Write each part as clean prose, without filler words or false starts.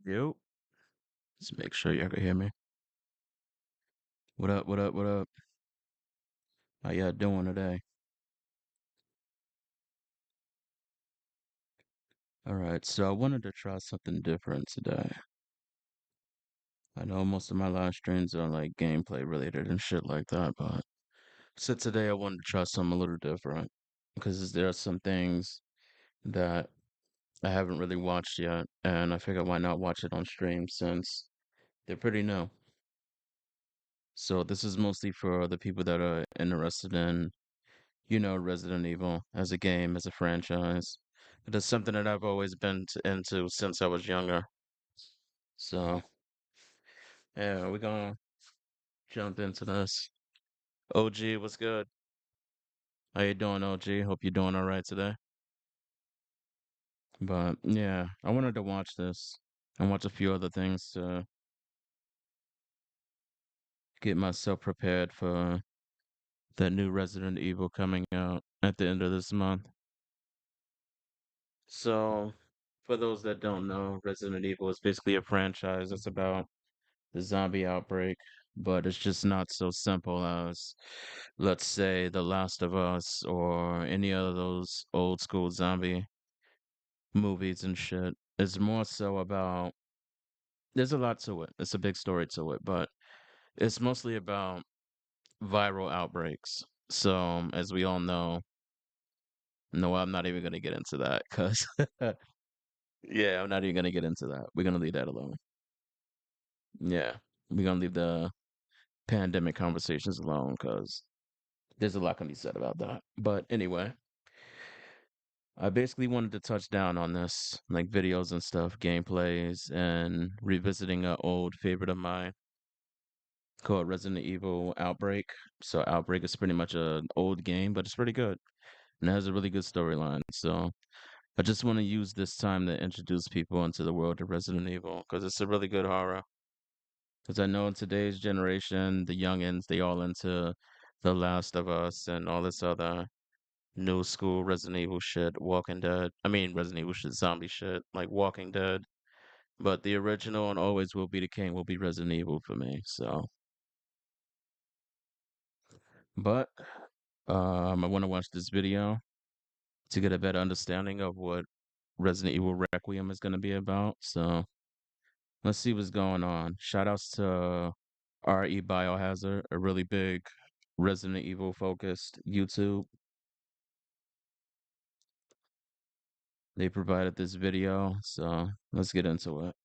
Yo, let's make sure y'all can hear me. What up, what up, what up? How y'all doing today? All right, so I wanted to try something different today. I know most of my live streams are like gameplay related and shit like that, but so today I wanted to try something a little different because there are some things that I haven't really watched yet, and I figured why not watch it on stream since they're pretty new. So this is mostly for the people that are interested in Resident Evil as a game, as a franchise. It is something that I've always been into since I was younger. So, yeah, we're gonna jump into this. OG, what's good? How you doing, OG? Hope you're doing all right today. But yeah, I wanted to watch this and watch a few other things to get myself prepared for the new Resident Evil coming out at the end of this month. So, for those that don't know, Resident Evil is basically a franchise that's about the zombie outbreak, but it's just not so simple as, let's say, The Last of Us or any of those old school zombie movies and shit. It's more so about, there's a lot to it. It's a big story to it, but it's mostly about viral outbreaks. So, as we all know, no, I'm not even going to get into that because, yeah, I'm not even going to get into that. We're going to leave that alone. Yeah, we're going to leave the pandemic conversations alone because there's a lot can be said about that. But anyway, I basically wanted to touch down on this, like videos and stuff, gameplays, and revisiting an old favorite of mine called Resident Evil Outbreak. So Outbreak is pretty much an old game, but it's pretty good. And it has a really good storyline. So I just want to use this time to introduce people into the world of Resident Evil because it's a really good horror. Because I know in today's generation, the youngins, they all into The Last of Us and all this other new school Resident Evil shit, Walking Dead. I mean, Resident Evil shit, zombie shit, like Walking Dead. But the original and always will be the king will be Resident Evil for me. So, but I want to watch this video to get a better understanding of what Resident Evil Requiem is going to be about. So, let's see what's going on. Shout outs to RE Biohazard, a really big Resident Evil focused YouTube. They provided this video, so let's get into it.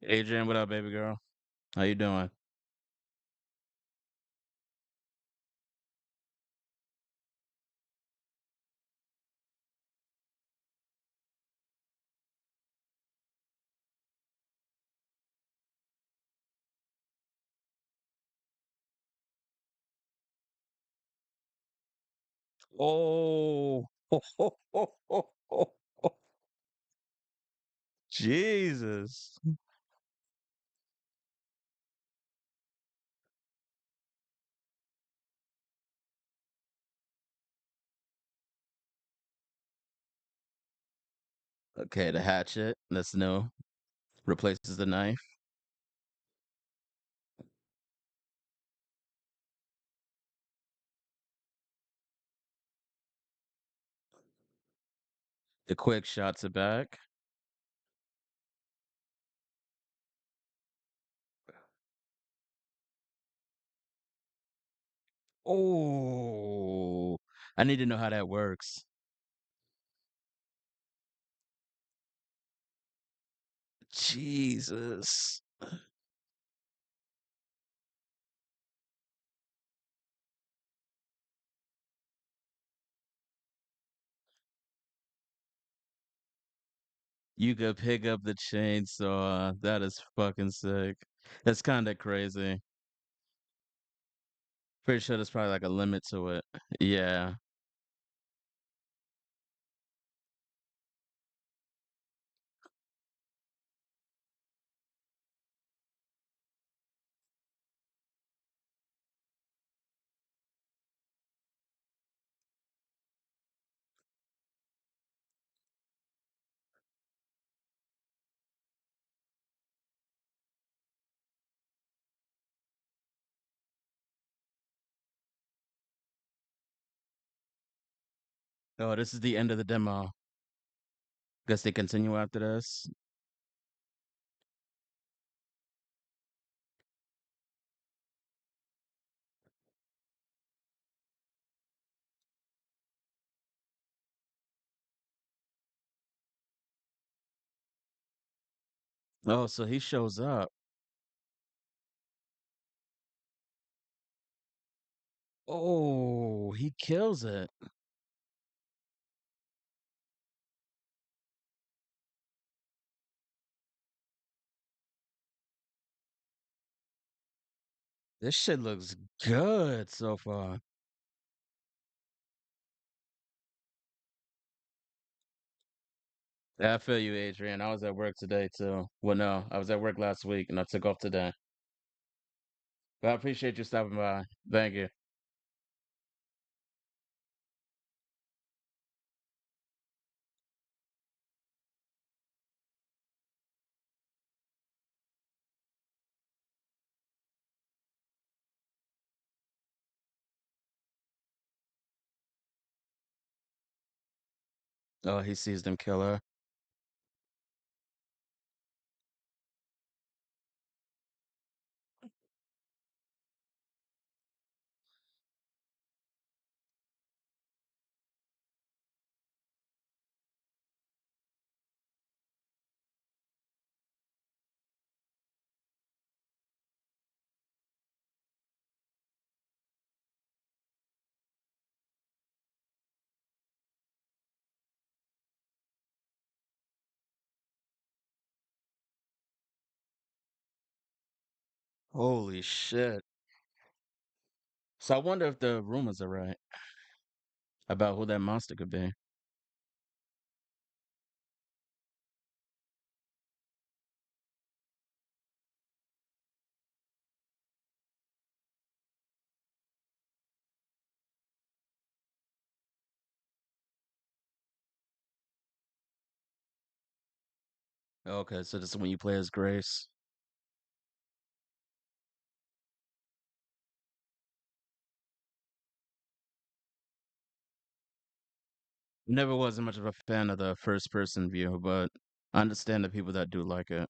Adrian, what up, baby girl? How you doing? Oh, Jesus. Okay, the hatchet. That's new. Replaces the knife. The quick shots it back. Oh, I need to know how that works. Jesus. You could pick up the chainsaw. That is fucking sick. That's kind of crazy. Pretty sure there's probably like a limit to it. Yeah. Oh, this is the end of the demo. Guess they continue after this. Oh, so he shows up. Oh, he kills it. This shit looks good so far. Yeah, I feel you, Adrian. I was at work today too. Well, no, I was at work last week and I took off today. But I appreciate you stopping by. Thank you. Oh, he sees them kill her. Holy shit. So I wonder if the rumors are right about who that monster could be. Okay, so this is when you play as Grace. Never wasn't much of a fan of the first person view, but I understand the people that do like it.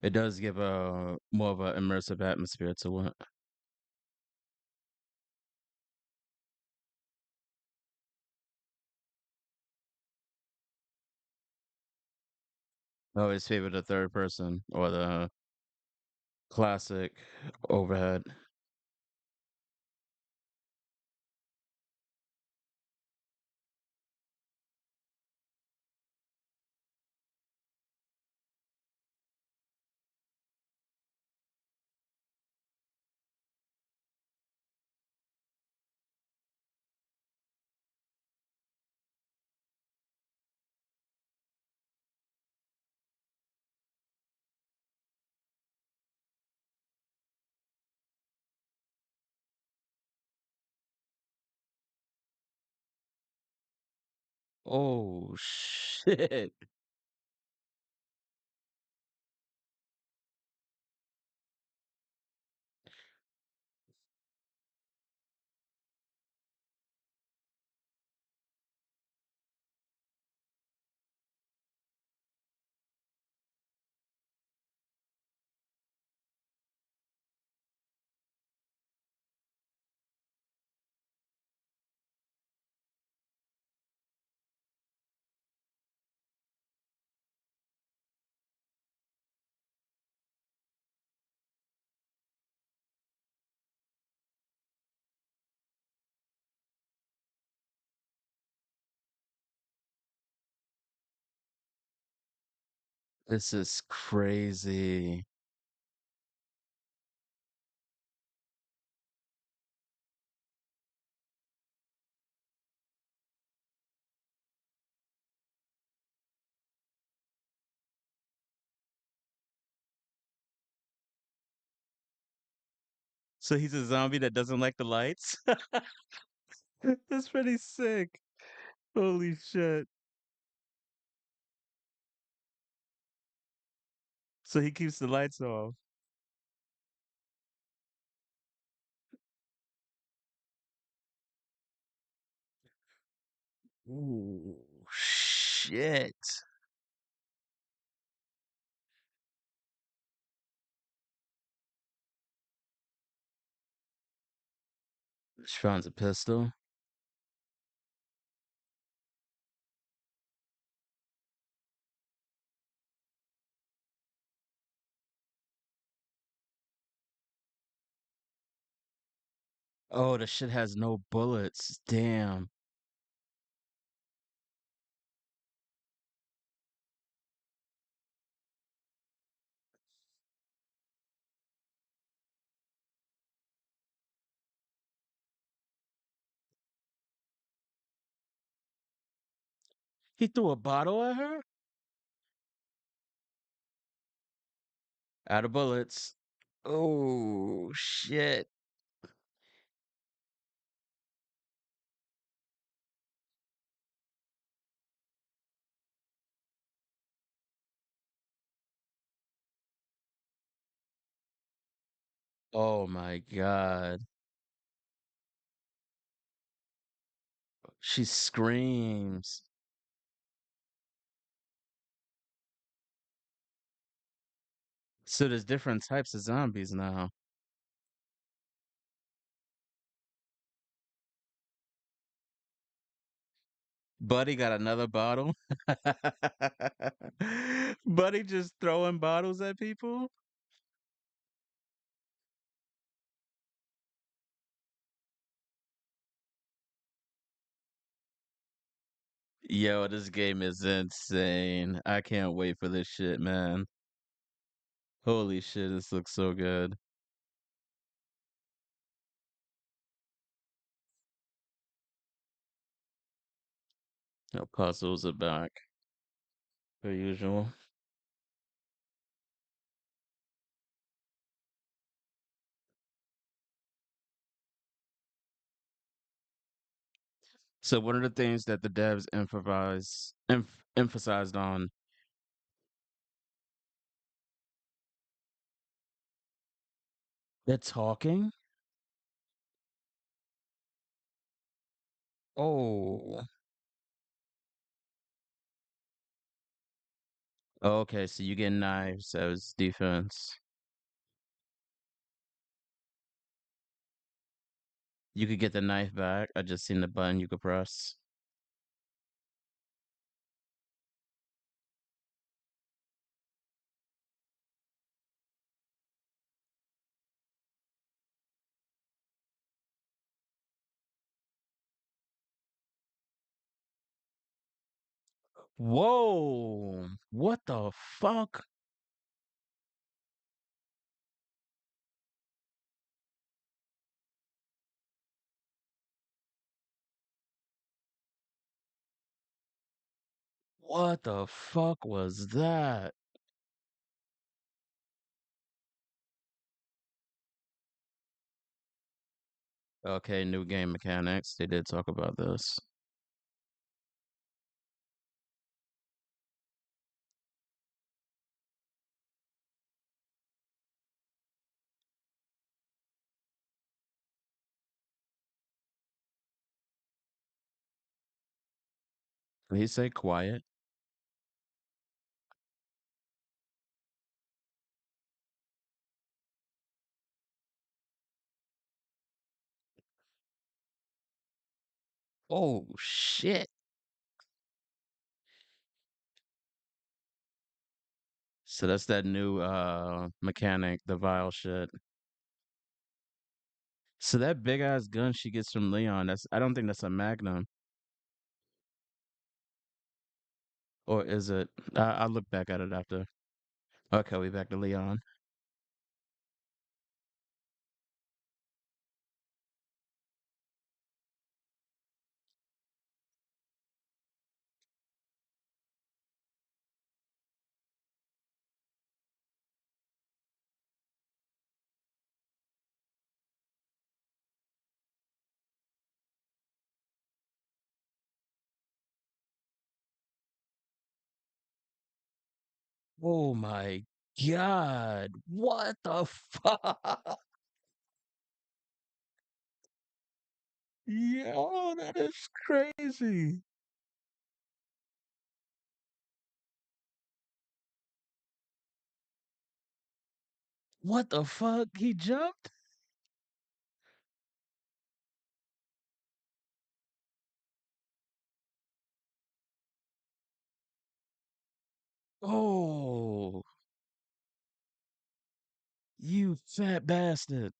It does give a more of a immersive atmosphere to it. I always favor the third person or the classic overhead. Oh shit. This is crazy. So he's a zombie that doesn't like the lights? That's pretty sick. Holy shit. So he keeps the lights off. Ooh, shit. She finds a pistol. Oh, the shit has no bullets. Damn. He threw a bottle at her? Out of bullets. Oh, shit. Oh my God. She screams. So there's different types of zombies now. Buddy got another bottle. Buddy just throwing bottles at people. Yo, this game is insane. I can't wait for this shit, man. Holy shit, this looks so good. No puzzles are back, per usual. So one of the things that the devs emphasized on, they're talking. Oh, okay. So you get knives as defense. You could get the knife back. I just seen the button you could press. Whoa! What the fuck? What the fuck was that? Okay, new game mechanics. They did talk about this. Did he say quiet? Oh shit. So that's that new mechanic, the vial shit. So that big ass gun she gets from Leon, that's I don't think that's a Magnum. Or is it? I'll look back at it after. Okay, we back to Leon. Oh my God. What the fuck? Yo, that is crazy. What the fuck? He jumped? Oh, you fat bastard.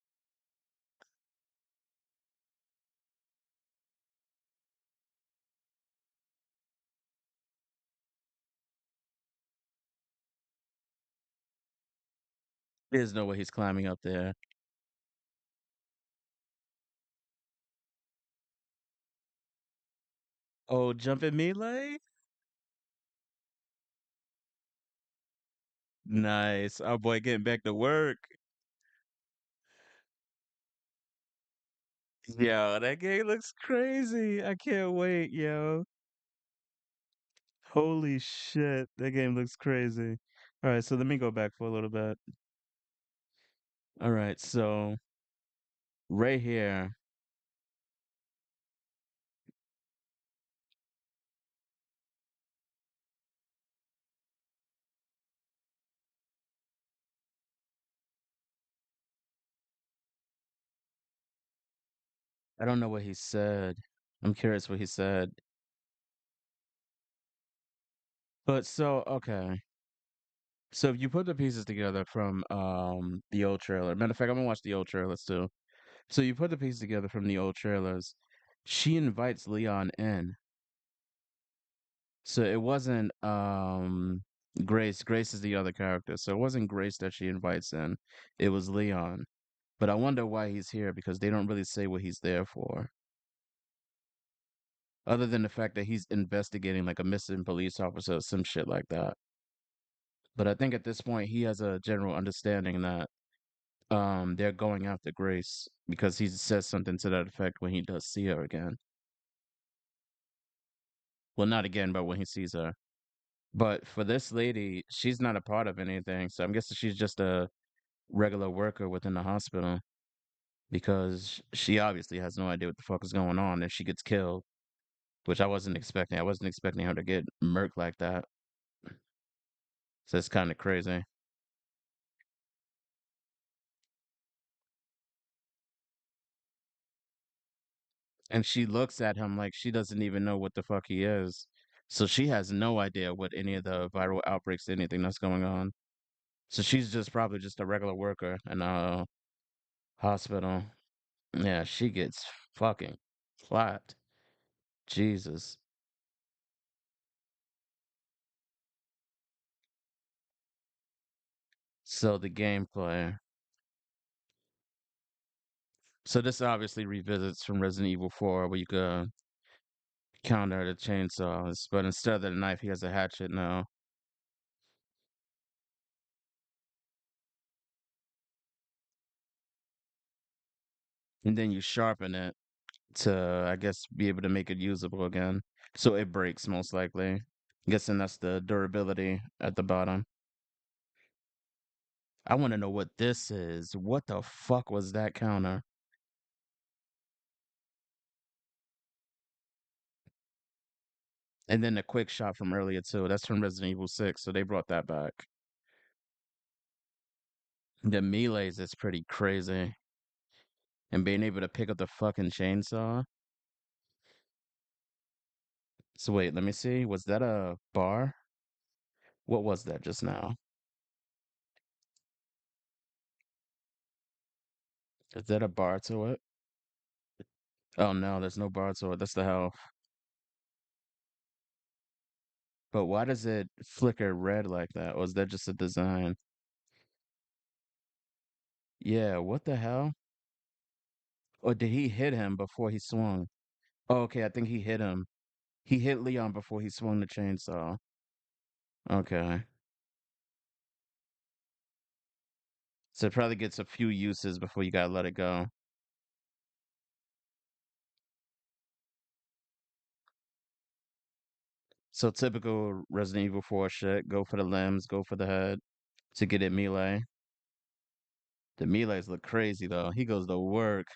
There's no way he's climbing up there. Oh, jumping melee? Nice. Our boy getting back to work. Yo, that game looks crazy. I can't wait, yo. Holy shit. That game looks crazy. All right, so let me go back for a little bit. All right, so right here, I don't know what he said. I'm curious what he said. But so, okay. So if you put the pieces together from the old trailer. Matter of fact, I'm gonna watch the old trailers too. So you put the pieces together from the old trailers. She invites Leon in. So it wasn't Grace. Grace is the other character. So it wasn't Grace that she invites in. It was Leon. But I wonder why he's here because they don't really say what he's there for. Other than the fact that he's investigating like a missing police officer or some shit like that. But I think at this point he has a general understanding that they're going after Grace because he says something to that effect when he does see her again. Well, not again, but when he sees her. But for this lady, she's not a part of anything. So I'm guessing she's just a regular worker within the hospital because she obviously has no idea what the fuck is going on and she gets killed, which I wasn't expecting. I wasn't expecting her to get murked like that. So it's kind of crazy. And she looks at him like she doesn't even know what the fuck he is. So she has no idea what any of the viral outbreaks, anything that's going on. So she's just probably just a regular worker in a hospital. Yeah, she gets fucking flat. Jesus. So the gameplay. So this obviously revisits from Resident Evil 4 where you could counter the chainsaws, but instead of the knife, he has a hatchet now. And then you sharpen it to, I guess, be able to make it usable again. So it breaks most likely. Guessing that's the durability at the bottom. I want to know what this is. What the fuck was that counter? And then the quick shot from earlier too. That's from Resident Evil 6, so they brought that back. The melees is pretty crazy. And being able to pick up the fucking chainsaw. So wait, let me see. Was that a bar? What was that just now? Is that a bar to it? Oh no, there's no bar to it. That's the hell. But why does it flicker red like that? Or is that just a design? Yeah, what the hell? Or did he hit him before he swung? Oh, okay, I think he hit him. He hit Leon before he swung the chainsaw. Okay. So it probably gets a few uses before you gotta let it go. So typical Resident Evil 4 shit. Go for the limbs, go for the head to get it melee. The melees look crazy though. He goes to work.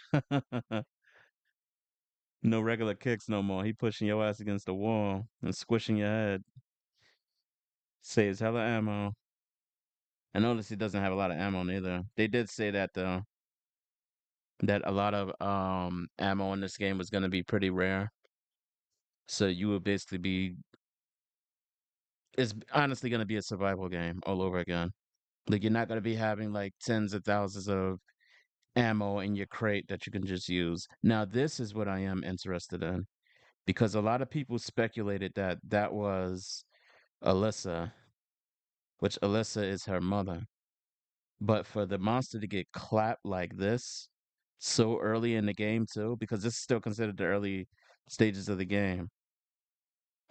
No regular kicks no more. He pushing your ass against the wall and squishing your head. Saves hella ammo. I noticed he doesn't have a lot of ammo neither. They did say that though, that a lot of ammo in this game was gonna be pretty rare. So you would basically be it's honestly gonna be a survival game all over again. Like you're not gonna be having like tens of thousands of ammo in your crate that you can just use. Now this is what I am interested in because a lot of people speculated that that was Alyssa, which Alyssa is her mother. But for the monster to get clapped like this so early in the game too, because this is still considered the early stages of the game.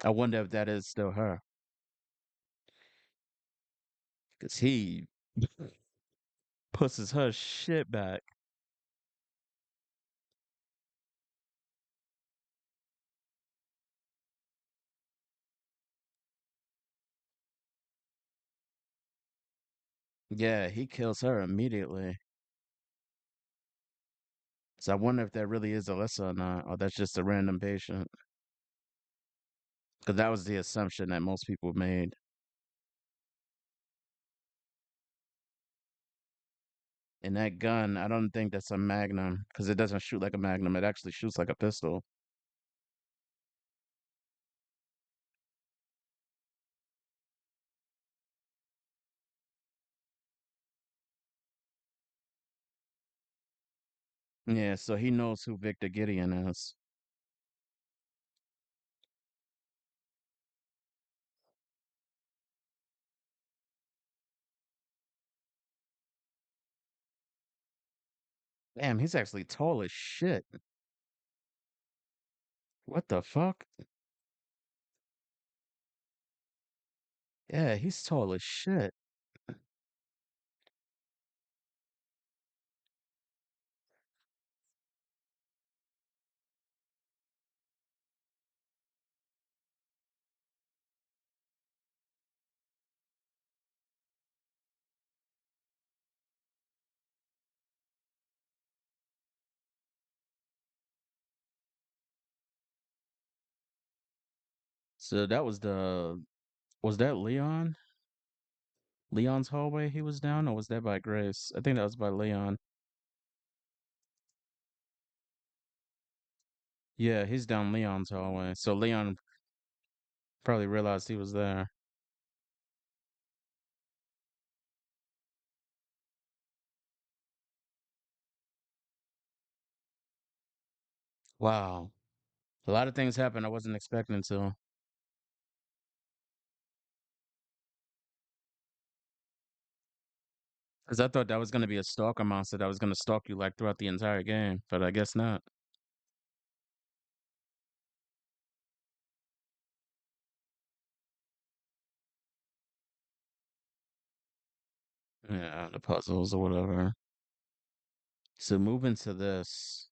I wonder if that is still her. Because he pushes her shit back. Yeah, he kills her immediately. So I wonder if that really is Alyssa or not, or that's just a random patient. Because that was the assumption that most people made. And that gun, I don't think that's a Magnum, because it doesn't shoot like a Magnum. It actually shoots like a pistol. Yeah, so he knows who Victor Gideon is. Damn, he's actually tall as shit. What the fuck? Yeah, he's tall as shit. So that was that Leon? Leon's hallway he was down, or was that by Grace? I think that was by Leon. Yeah, he's down Leon's hallway. So Leon probably realized he was there. Wow. A lot of things happened I wasn't expecting to. Because I thought that was gonna be a stalker monster that was gonna stalk you like throughout the entire game, but I guess not. Yeah, the puzzles or whatever. So moving to this.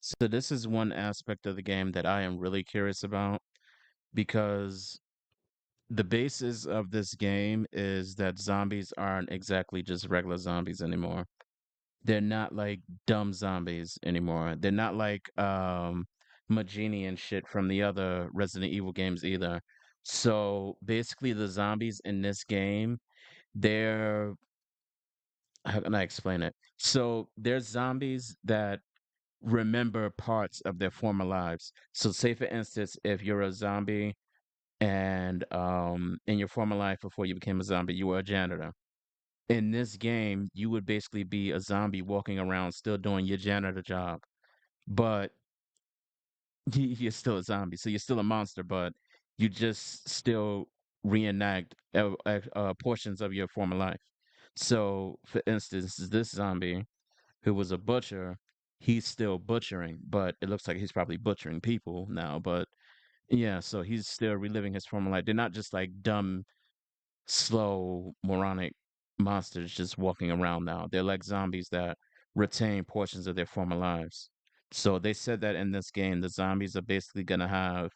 So this is one aspect of the game that I am really curious about because the basis of this game is that zombies aren't exactly just regular zombies anymore. They're not like dumb zombies anymore. They're not like Magini and shit from the other Resident Evil games either. So basically the zombies in this game, they're how can I explain it? So there's zombies that remember parts of their former lives. So say for instance, if you're a zombie and in your former life before you became a zombie, you were a janitor. In this game, you would basically be a zombie walking around still doing your janitor job, but you're still a zombie. So you're still a monster, but you just still reenact portions of your former life. So, for instance, this zombie who was a butcher, he's still butchering, but it looks like he's probably butchering people now. But yeah, so he's still reliving his former life. They're not just like dumb, slow, moronic monsters just walking around now. They're like zombies that retain portions of their former lives. So they said that in this game, the zombies are basically they're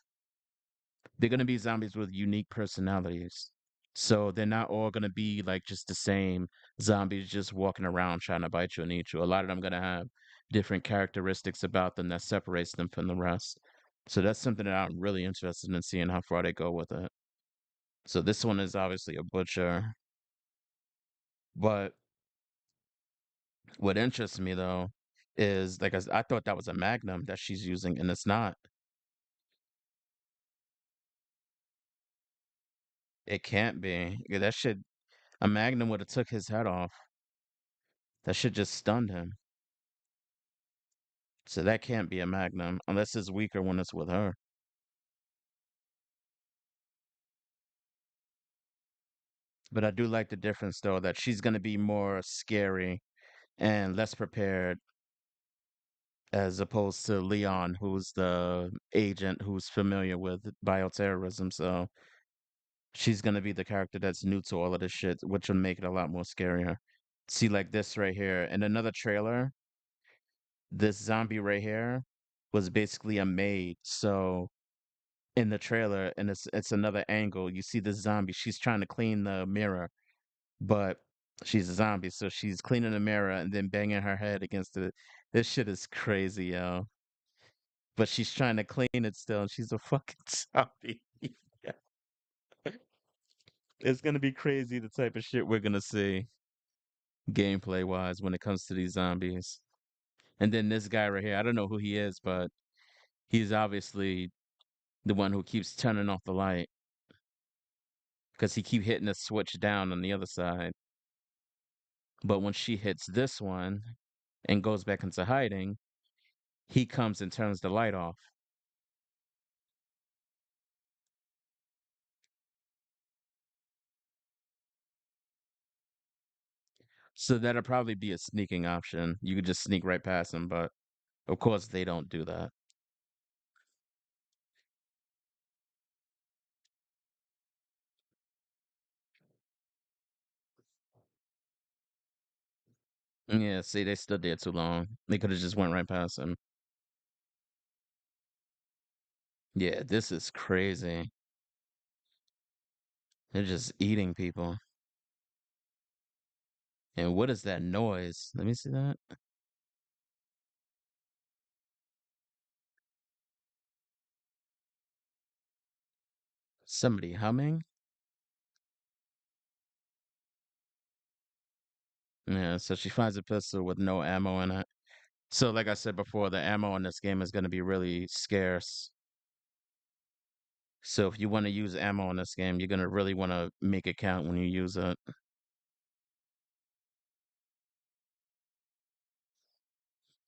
gonna be zombies with unique personalities. So they're not all gonna be like just the same zombies just walking around trying to bite you and eat you. A lot of them gonna have different characteristics about them that separates them from the rest. So that's something that I'm really interested in seeing how far they go with it. So this one is obviously a butcher, but what interests me though is like I thought that was a Magnum that she's using, and it's not. It can't be. Yeah, that shit. A Magnum would have took his head off. That should just stunned him. So that can't be a Magnum unless it's weaker when it's with her. But I do like the difference though that she's gonna be more scary and less prepared as opposed to Leon, who's the agent who's familiar with bioterrorism. So she's gonna be the character that's new to all of this shit, which will make it a lot more scarier. See, like this right here in another trailer, this zombie right here was basically a maid. So in the trailer, and it's another angle. You see this zombie. She's trying to clean the mirror, but she's a zombie, so she's cleaning the mirror and then banging her head against it. This shit is crazy, yo. But she's trying to clean it still, and she's a fucking zombie. Yeah. It's gonna be crazy the type of shit we're gonna see gameplay wise when it comes to these zombies. And then this guy right here, I don't know who he is, but he's obviously the one who keeps turning off the light because he keep hitting the switch down on the other side. But when she hits this one and goes back into hiding, he comes and turns the light off. So that'll probably be a sneaking option. You could just sneak right past him, but of course they don't do that. Yeah, see, they stood there too long. They could have just went right past him. Yeah, this is crazy. They're just eating people. And what is that noise? Let me see that. Somebody humming? Yeah, so she finds a pistol with no ammo in it. So, like I said before, the ammo in this game is going to be really scarce. So, if you want to use ammo in this game, you're going to really want to make it count when you use it.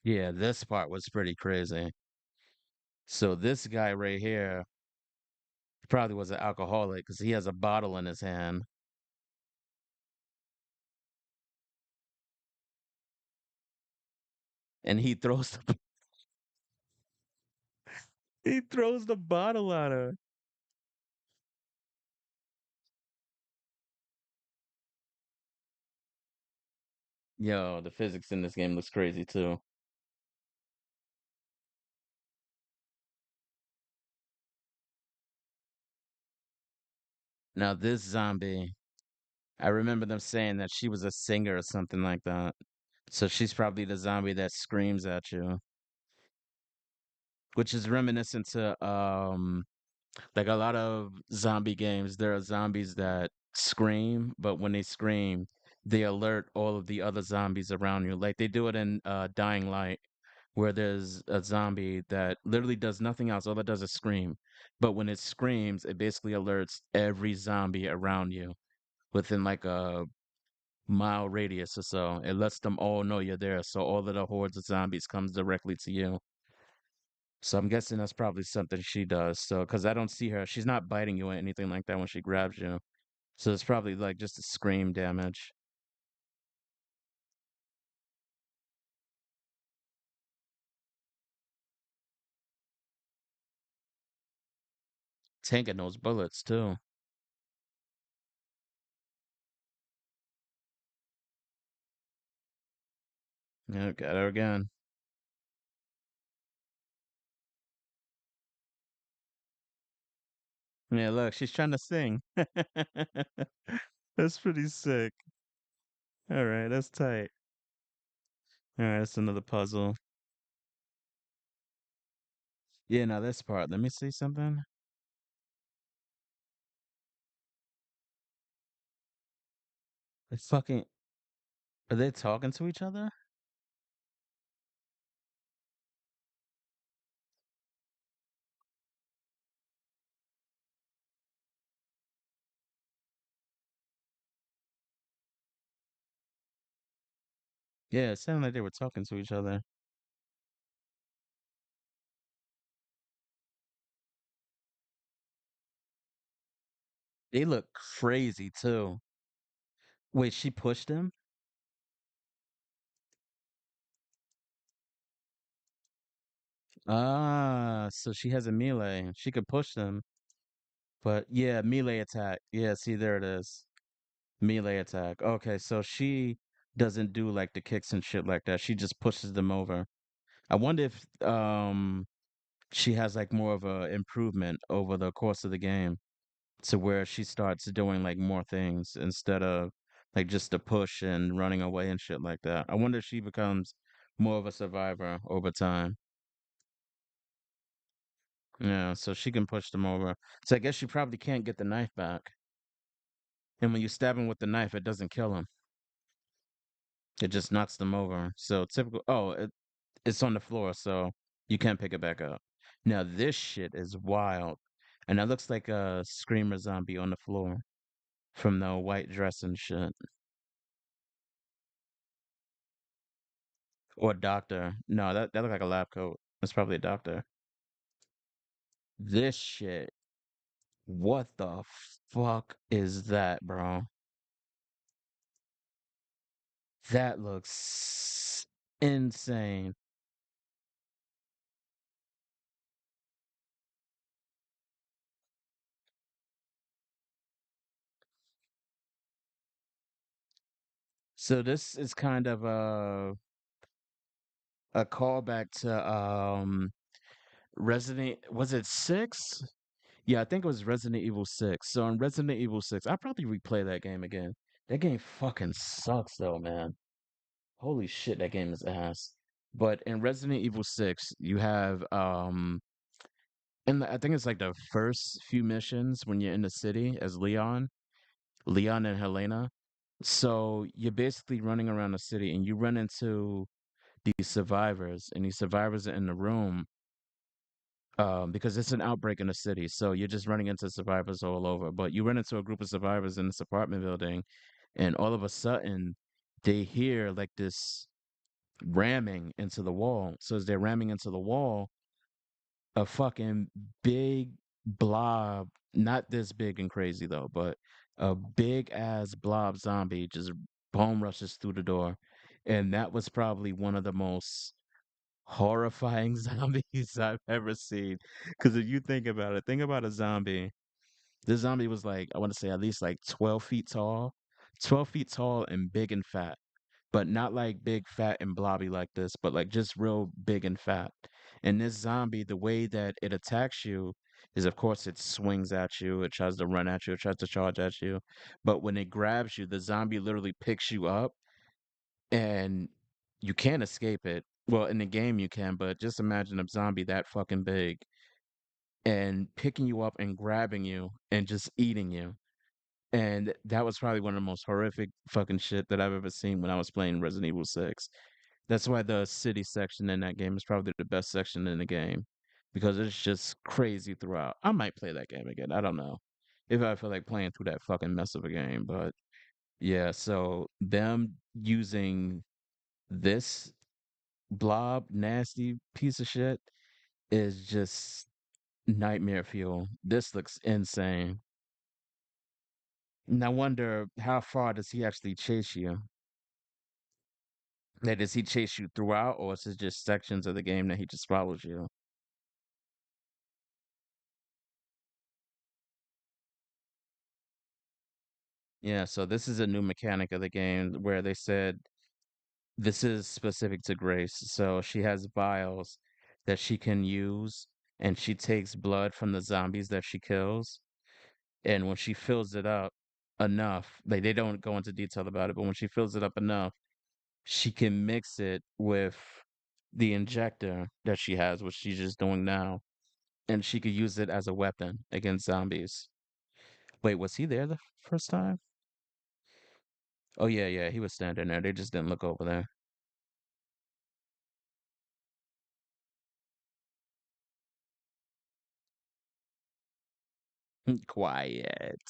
Yeah, this part was pretty crazy. So, this guy right here probably was an alcoholic because he has a bottle in his hand and he throws the bottle at her. Yo, the physics in this game looks crazy too. Now, this zombie, I remember them saying that she was a singer or something like that. So she's probably the zombie that screams at you, which is reminiscent to like a lot of zombie games. There are zombies that scream, but when they scream, they alert all of the other zombies around you. Like they do it in Dying Light, where there's a zombie that literally does nothing else. All it does is scream. But when it screams, it basically alerts every zombie around you within like a mile radius or so. It lets them all know you're there. So all of the hordes of zombies comes directly to you. So I'm guessing that's probably something she does. So because I don't see her, she's not biting you or anything like that when she grabs you. So it's probably like just a scream damage. Tanking those bullets too. Yeah, got her again. Yeah, look, she's trying to sing. That's pretty sick. All right, that's tight. All right, that's another puzzle. Yeah, now this part. Let me see something. They fucking are they talking to each other? Yeah, it sounded like they were talking to each other. They look crazy too. Wait, she pushed him? Ah, so she has a melee. She could push them. But yeah, melee attack. Yeah, see there it is. Melee attack. Okay, so she doesn't do like the kicks and shit like that. She just pushes them over. I wonder if she has like more of a improvement over the course of the game to where she starts doing like more things instead of like just the push and running away and shit like that. I wonder if she becomes more of a survivor over time. Yeah, so she can push them over. So I guess she probably can't get the knife back. And when you stab him with the knife, it doesn't kill him. It just knocks them over. So typical. Oh, it's on the floor, so you can't pick it back up. Now this shit is wild, and that looks like a screamer zombie on the floor from the white dress and shit, or doctor. No, that looked like a lab coat. It's probably a doctor. This shit. What the fuck is that, bro? That looks insane. So this is kind of a callback to Resident was it 6? Yeah, I think it was Resident Evil 6. So in Resident Evil 6, I'll probably replay that game again. That game fucking sucks though, man. Holy shit, that game is ass. But in Resident Evil 6, you have I think it's like the first few missions when you're in the city as Leon and Helena. So you're basically running around the city and you run into these survivors, and these survivors are in the room because it's an outbreak in the city. So you're just running into survivors all over. But you run into a group of survivors in this apartment building, and all of a sudden they hear like this ramming into the wall. So as they're ramming into the wall, a fucking big blob, not this big and crazy though, but a big ass blob zombie just bone rushes through the door. And that was probably one of the most horrifying zombies I've ever seen. Because if you think about a zombie. This zombie was like, I want to say at least like 12 feet tall, 12 feet tall and big and fat, but not like big, fat, and blobby like this, but like just real big and fat. And this zombie, the way that it attacks you is, of course, it swings at you, it tries to run at you, it tries to charge at you. But when it grabs you, the zombie literally picks you up and you can't escape it. Well, in the game you can, but just imagine a zombie that fucking big and picking you up and grabbing you and just eating you. And that was probably one of the most horrific fucking shit that I've ever seen when I was playing Resident Evil 6. That's why the city section in that game is probably the best section in the game because it's just crazy throughout. I might play that game again. I don't know if I feel like playing through that fucking mess of a game, but yeah, so them using this blob nasty piece of shit is just nightmare fuel. This looks insane. And I wonder how far does he actually chase you? Like, does he chase you throughout, or is it just sections of the game that he just follows you? Yeah, so this is a new mechanic of the game where they said this is specific to Grace. So she has vials that she can use, and she takes blood from the zombies that she kills. And when she fills it up enough, like they don't go into detail about it, but when she fills it up enough, she can mix it with the injector that she has, which she's just doing now, and she could use it as a weapon against zombies. Wait, was he there the first time? Oh yeah, yeah, he was standing there. They just didn't look over there. Quiet.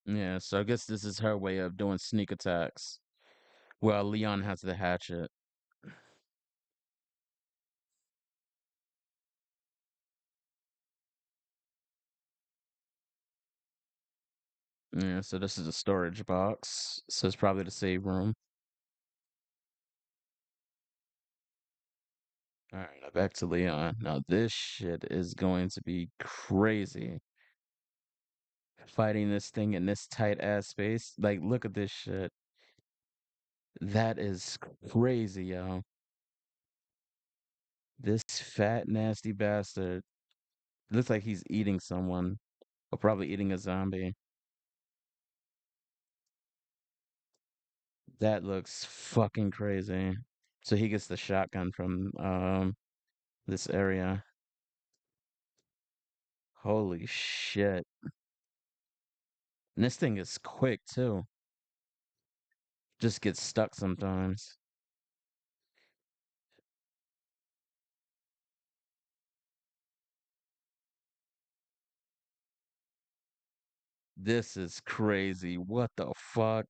Yeah, so I guess this is her way of doing sneak attacks. Well, Leon has the hatchet. Yeah, so this is a storage box. So it's probably the save room. All right, now back to Leon. Now this shit is going to be crazy. Fighting this thing in this tight ass space. Like, look at this shit. That is crazy, yo. This fat, nasty bastard. Looks like he's eating someone, or probably eating a zombie. That looks fucking crazy. So he gets the shotgun from this area. Holy shit. And this thing is quick too. Just gets stuck sometimes. This is crazy. What the fuck?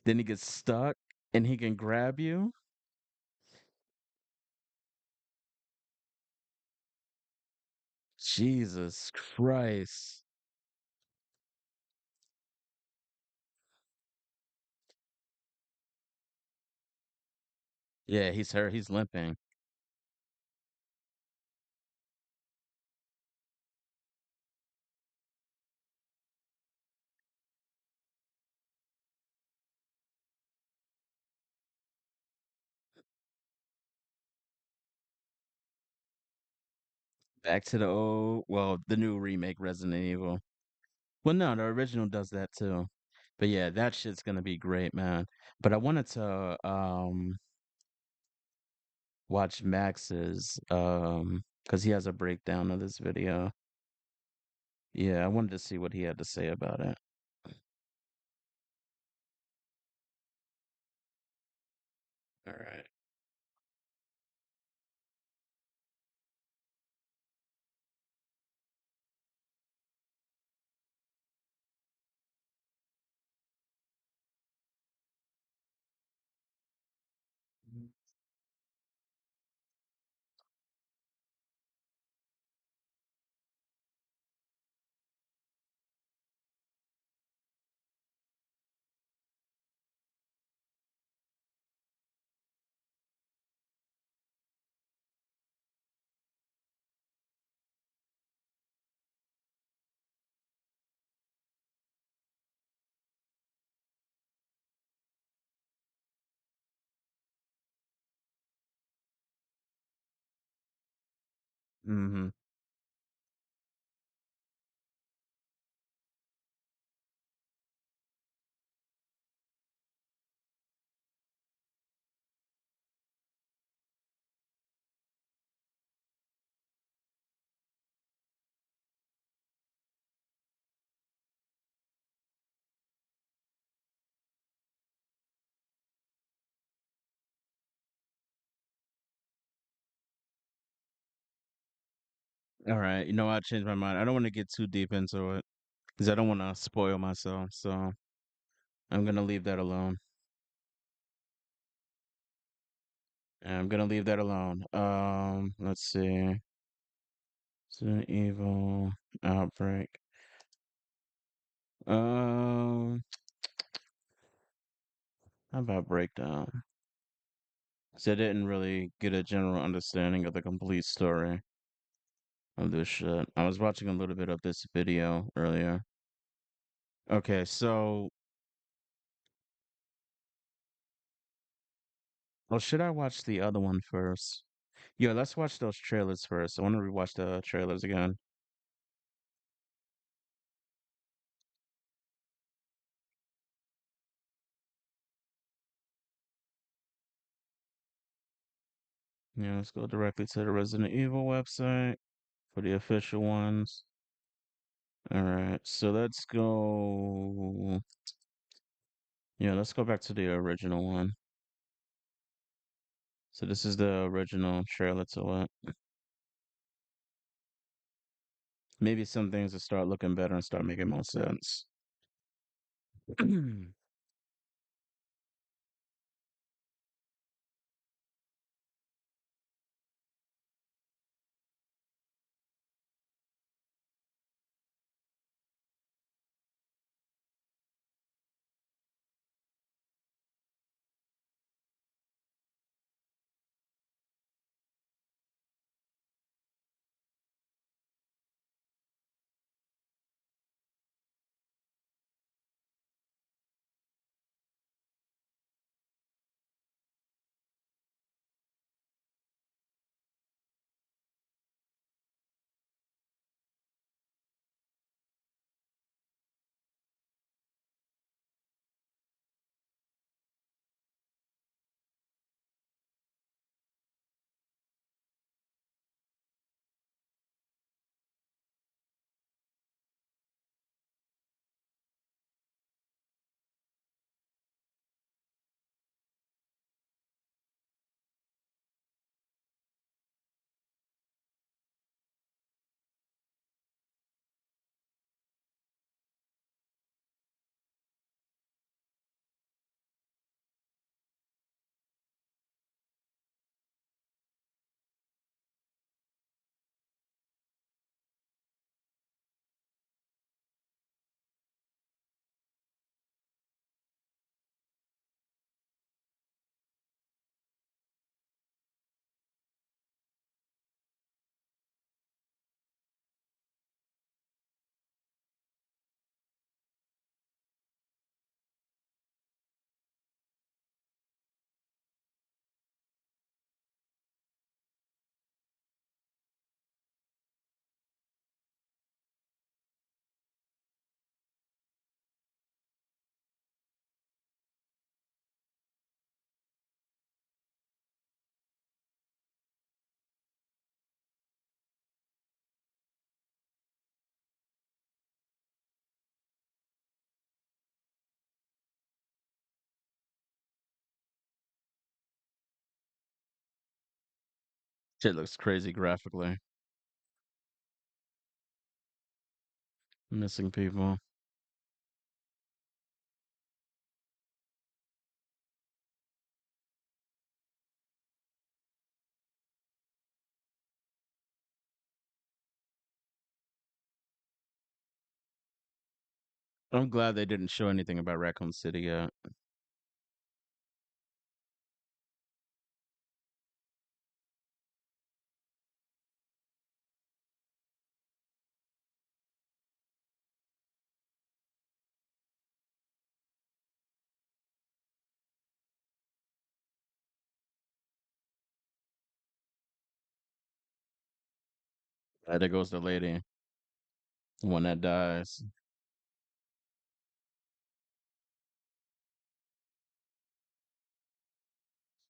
Then he gets stuck and he can grab you? Jesus Christ. Yeah, he's hurt. He's limping. Back to the old, well, the new remake Resident Evil. Well, no, the original does that too. But yeah, that shit's gonna be great, man. But I wanted to watch Max's because he has a breakdown of this video. Yeah, I wanted to see what he had to say about it. All right. Mm-hmm. All right. You know, I changed my mind. I don't want to get too deep into it because I don't want to spoil myself. So I'm gonna leave that alone. Yeah, I'm gonna leave that alone. Let's see. Resident Evil Outbreak. Um, how about breakdown? 'Cause I didn't really get a general understanding of the complete story of this shit. I was watching a little bit of this video earlier. Okay, so, well, should I watch the other one first? Yo, let's watch those trailers first. I want to rewatch the trailers again. Yeah, let's go directly to the Resident Evil website for the official ones. All right, so let's go. Yeah, let's go back to the original one. So this is the original trailer to it. Maybe some things will start looking better and start making more sense. Shit looks crazy graphically. Missing people. I'm glad they didn't show anything about Raccoon City yet. There goes the lady, the one that dies.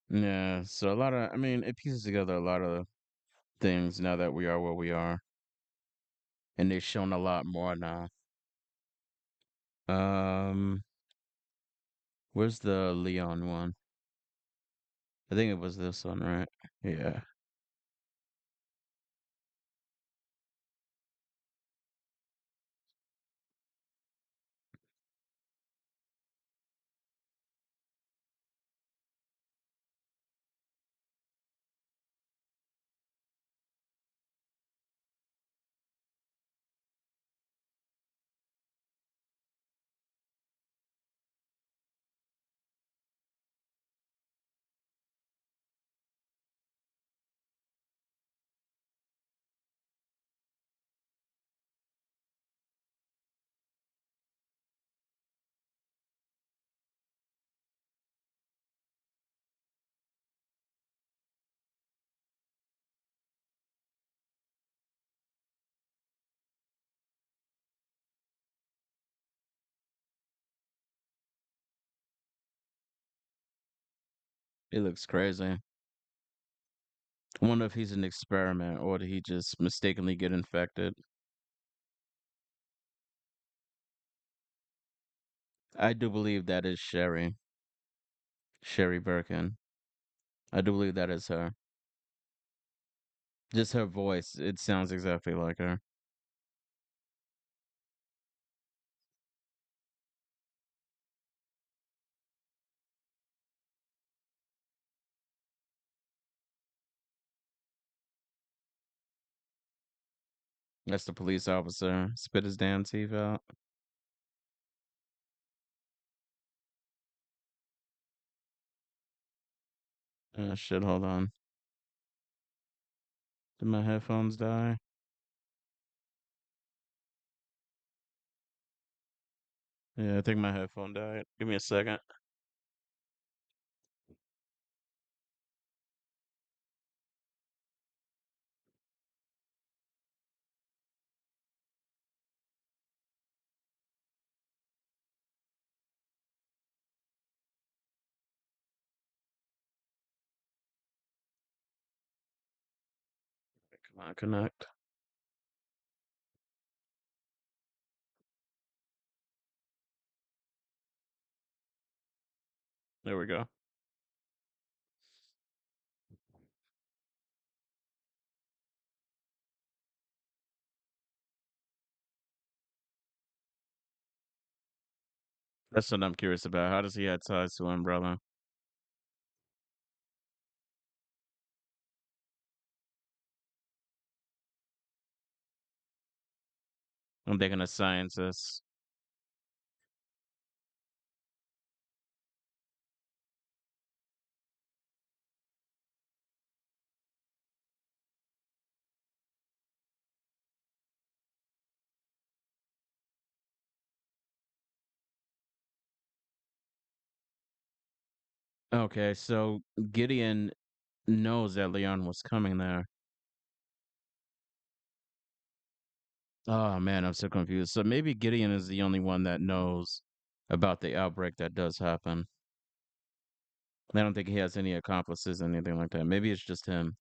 Yeah, so a lot of, I mean, it pieces together a lot of things now that we are where we are, and they've shown a lot more now. Um, where's the Leon one? I think it was this one, right? Yeah. He looks crazy. I wonder if he's an experiment or did he just mistakenly get infected? I do believe that is Sherry. Sherry Birkin. I do believe that is her. Just her voice, it sounds exactly like her. That's the police officer. Spit his damn teeth out. Shit, hold on. Did my headphones die? Yeah, I think my headphone died. Give me a second. Come on, connect. There we go. That's what I'm curious about. How does he have ties to Umbrella? I'm thinking a scientist. Okay, so Gideon knows that Leon was coming there. Oh man, I'm so confused. So maybe Gideon is the only one that knows about the outbreak that does happen. I don't think he has any accomplices, anything like that. Maybe it's just him.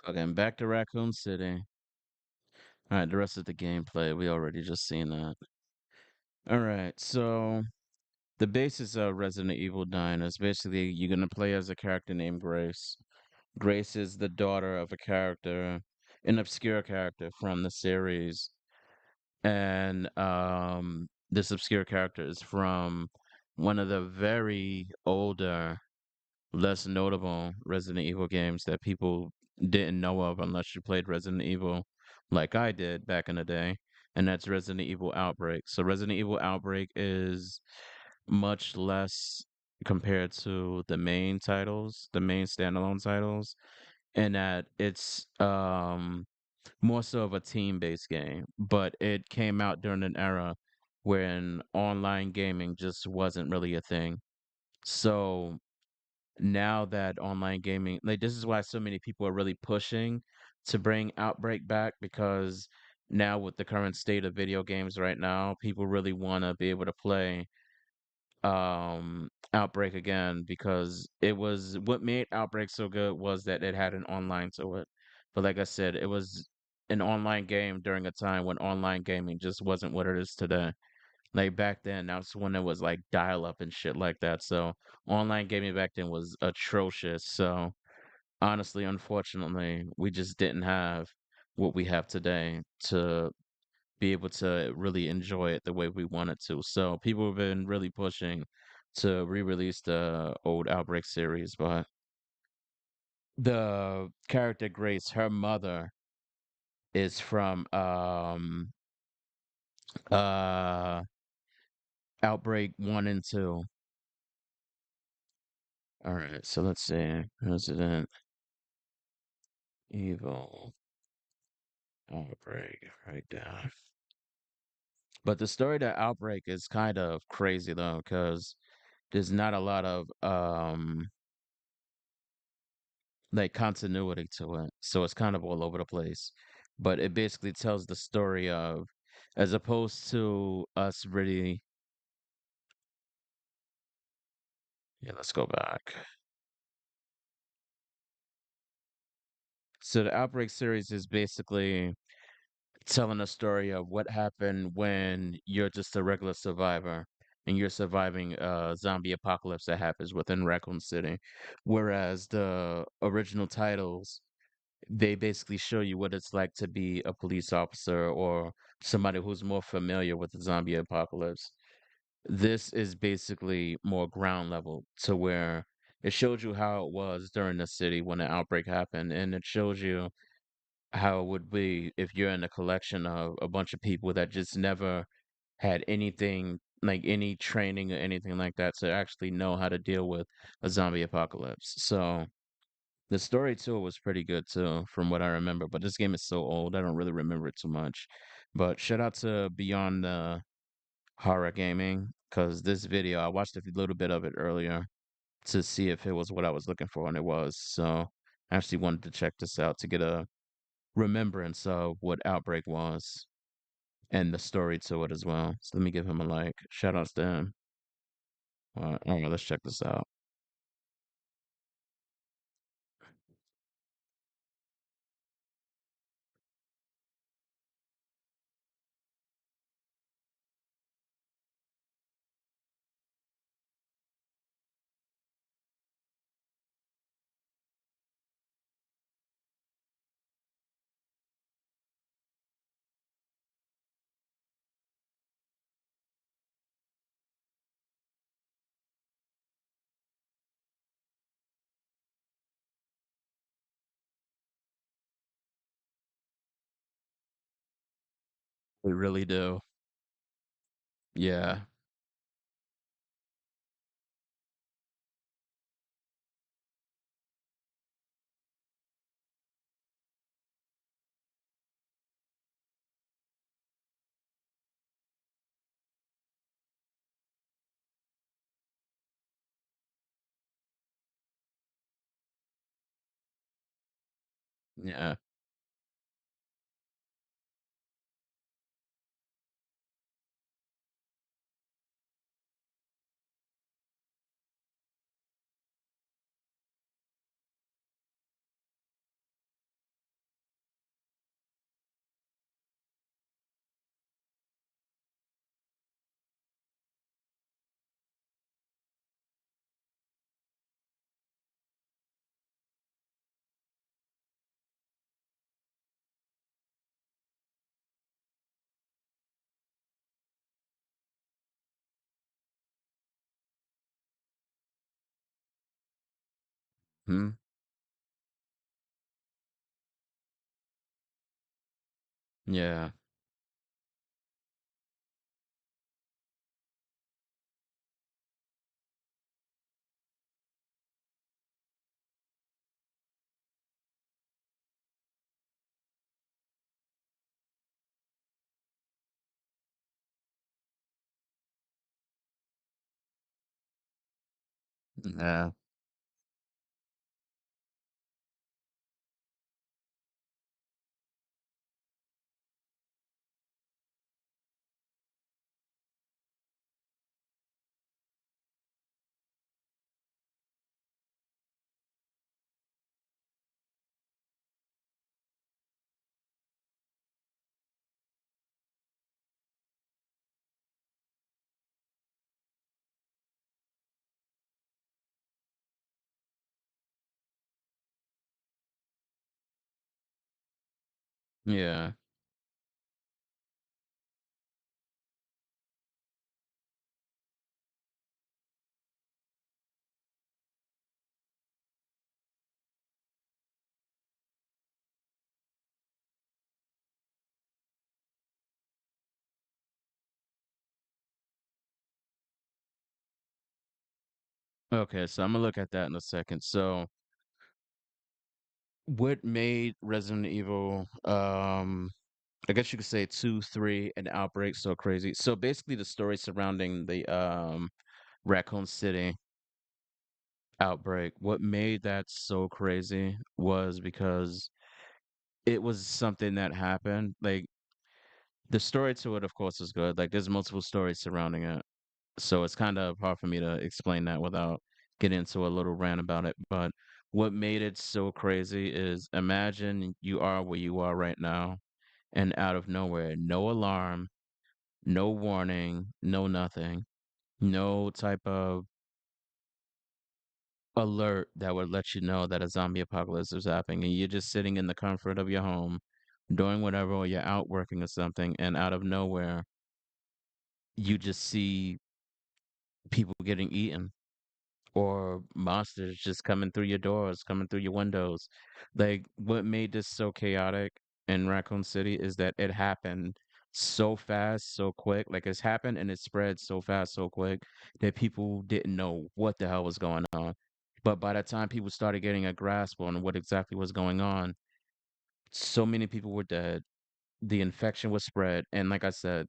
Okay, back to Raccoon City. All right, the rest of the gameplay, we already just seen that. All right, so the basis of Resident Evil 9 is basically you're gonna play as a character named Grace. Grace is the daughter of a character, an obscure character from the series, and this obscure character is from one of the very older, less notable Resident Evil games that people didn't know of unless you played Resident Evil like I did back in the day, and that's Resident Evil Outbreak. So Resident Evil Outbreak is much less compared to the main titles, the main standalone titles, in that it's more so of a team-based game, but it came out during an era when online gaming just wasn't really a thing. So now that online gaming, like this is why so many people are really pushing to bring Outbreak back because now with the current state of video games right now, people really want to be able to play Outbreak again because it was what made Outbreak so good was that it had an online to it. But like I said, it was an online game during a time when online gaming just wasn't what it is today. Like back then, that's when it was like dial up and shit like that. So online gaming back then was atrocious. So honestly, unfortunately, we just didn't have what we have today to be able to really enjoy it the way we wanted to. So people have been really pushing to re-release the old Outbreak series, but the character Grace, her mother is from uh Outbreak 1 and 2. All right, so let's see. Resident Evil Outbreak right down. But the story to Outbreak is kind of crazy though, because there's not a lot of like continuity to it. So it's kind of all over the place. But it basically tells the story of, as opposed to us really, yeah, let's go back. So the Outbreak series is basically telling a story of what happened when you're just a regular survivor and you're surviving a zombie apocalypse that happens within Raccoon City. Whereas the original titles, they basically show you what it's like to be a police officer or somebody who's more familiar with the zombie apocalypse. This is basically more ground level to where it shows you how it was during the city when the outbreak happened, and it shows you how it would be if you're in a collection of a bunch of people that just never had anything like any training or anything like that to actually know how to deal with a zombie apocalypse. So the story too was pretty good too, from what I remember. But this game is so old, I don't really remember it too much. But shout out to Beyond the Horror Gaming, because this video I watched a little bit of it earlier to see if it was what I was looking for, and it was. So I actually wanted to check this out to get a remembrance of what Outbreak was and the story to it as well. So let me give him a like. Shout outs to him. All right, let's check this out. We really do. Yeah. Yeah. Hmm. Yeah. Yeah. Yeah. Okay, so I'm gonna look at that in a second. So, what made Resident Evil, I guess you could say 2, 3, and Outbreak so crazy? So basically, the story surrounding the Raccoon City outbreak, what made that so crazy was because it was something that happened. Like the story to it, of course, is good. Like there's multiple stories surrounding it. So it's kind of hard for me to explain that without getting into a little rant about it. But what made it so crazy is imagine you are where you are right now, and out of nowhere, no alarm, no warning, no nothing, no type of alert that would let you know that a zombie apocalypse is happening. And you're just sitting in the comfort of your home, doing whatever, or you're out working or something, and out of nowhere, you just see people getting eaten or monsters just coming through your doors, coming through your windows. Like what made this so chaotic in Raccoon City is that it happened so fast, so quick. Like it's happened and it spread so fast, so quick that people didn't know what the hell was going on. But by the time people started getting a grasp on what exactly was going on, so many people were dead. The infection was spread. And like I said,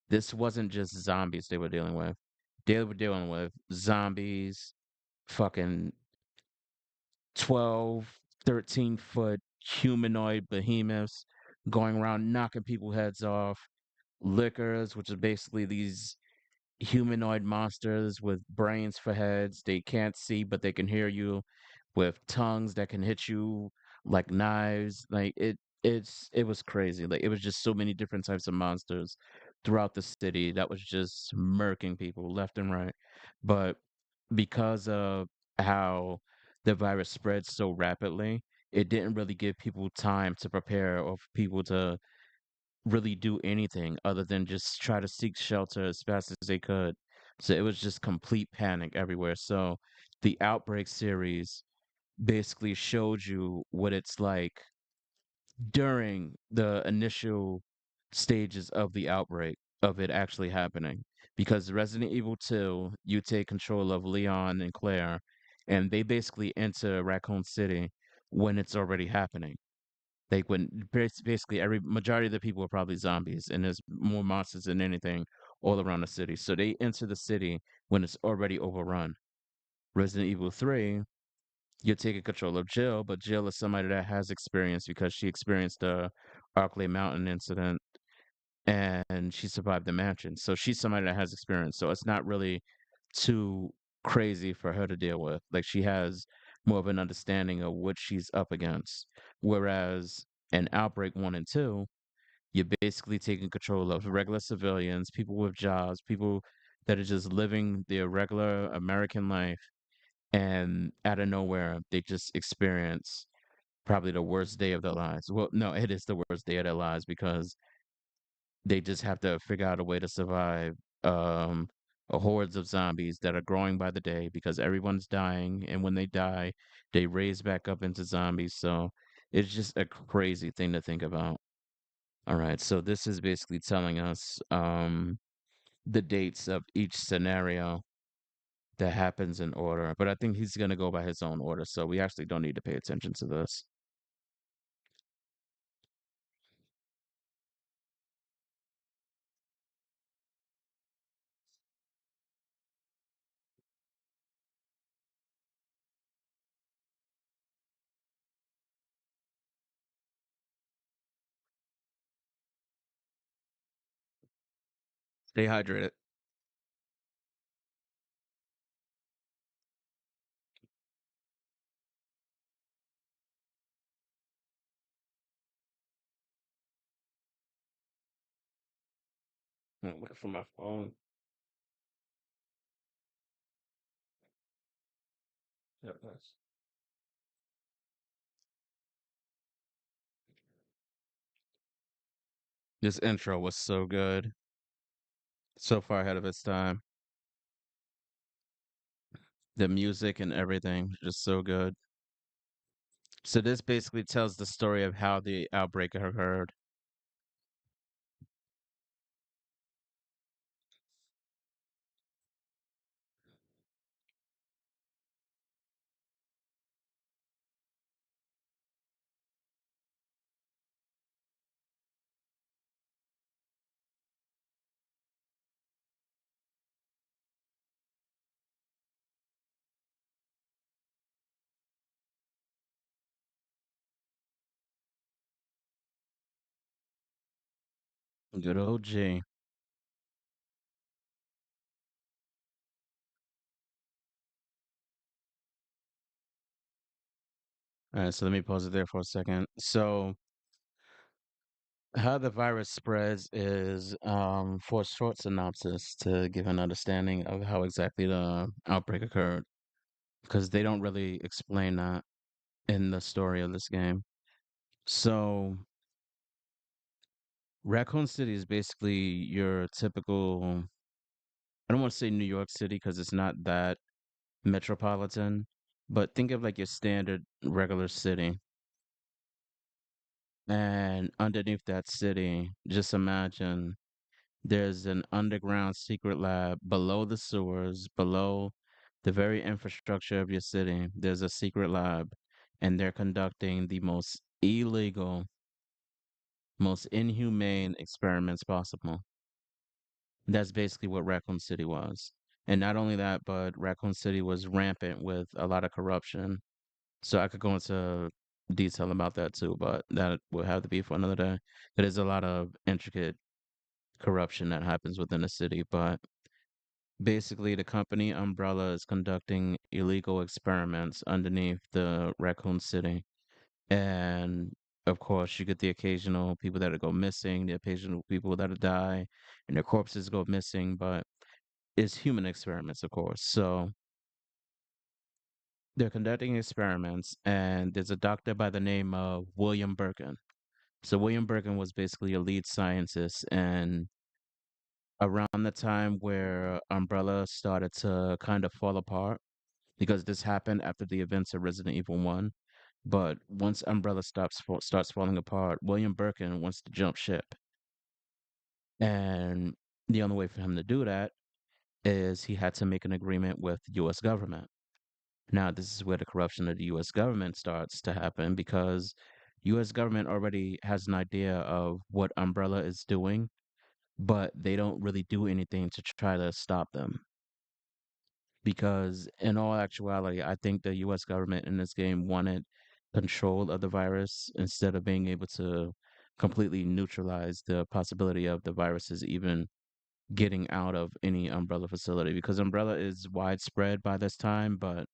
this wasn't just zombies they were dealing with. They were dealing with zombies, fucking 12, 13-foot humanoid behemoths going around knocking people heads off, lickers, which is basically these humanoid monsters with brains for heads. They can't see, but they can hear you, with tongues that can hit you like knives. Like it was crazy. Like it was just so many different types of monsters throughout the city that was just murking people left and right. But because of how the virus spread so rapidly, it didn't really give people time to prepare or for people to really do anything other than just try to seek shelter as fast as they could. So it was just complete panic everywhere. So the Outbreak series basically showed you what it's like during the initial stages of the outbreak of it actually happening. Because Resident Evil 2, you take control of Leon and Claire, and they basically enter Raccoon City when it's already happening. Like when basically every majority of the people are probably zombies, and there's more monsters than anything all around the city. So they enter the city when it's already overrun. Resident Evil 3, you're taking control of Jill, but Jill is somebody that has experience because she experienced the Arklay Mountain incident and she survived the mansion. So she's somebody that has experience. So it's not really too crazy for her to deal with. Like she has more of an understanding of what she's up against. Whereas in Outbreak 1 and 2, you're basically taking control of regular civilians, people with jobs, people that are just living their regular American life. And out of nowhere, they just experience probably the worst day of their lives. Well, no, it is the worst day of their lives because they just have to figure out a way to survive um a hordes of zombies that are growing by the day because everyone's dying, and when they die, they raise back up into zombies. So it's just a crazy thing to think about. All right, so this is basically telling us the dates of each scenario that happens in order, but I think he's going to go by his own order, so we actually don't need to pay attention to this. Stay hydrated. Wait for my phone. Yep, nice. This intro was so good, so far ahead of its time. The music and everything, just so good. So this basically tells the story of how the outbreak occurred. Good old G. All right, so let me pause it there for a second. So, how the virus spreads is, for a short synopsis to give an understanding of how exactly the outbreak occurred, because they don't really explain that in the story of this game. So, Raccoon City is basically your typical, I don't want to say New York City because it's not that metropolitan, but think of like your standard regular city. And underneath that city, just imagine there's an underground secret lab below the sewers, below the very infrastructure of your city. There's a secret lab, and they're conducting the most illegal, most inhumane experiments possible. That's basically what Raccoon City was. And not only that, but Raccoon City was rampant with a lot of corruption. So I could go into detail about that too, but that will have to be for another day. There's a lot of intricate corruption that happens within the city, but basically the company Umbrella is conducting illegal experiments underneath the Raccoon City. And of course, you get the occasional people that go missing, the occasional people that die, and their corpses go missing, but it's human experiments, of course. So they're conducting experiments, and there's a doctor by the name of William Birkin. So William Birkin was basically a lead scientist, and around the time where Umbrella started to kind of fall apart, because this happened after the events of Resident Evil 1. But once Umbrella starts falling apart, William Birkin wants to jump ship. And the only way for him to do that is he had to make an agreement with the US government. Now, this is where the corruption of the US government starts to happen because US government already has an idea of what Umbrella is doing, but they don't really do anything to try to stop them. Because in all actuality, I think the US government in this game wanted control of the virus instead of being able to completely neutralize the possibility of the viruses even getting out of any Umbrella facility, because Umbrella is widespread by this time, but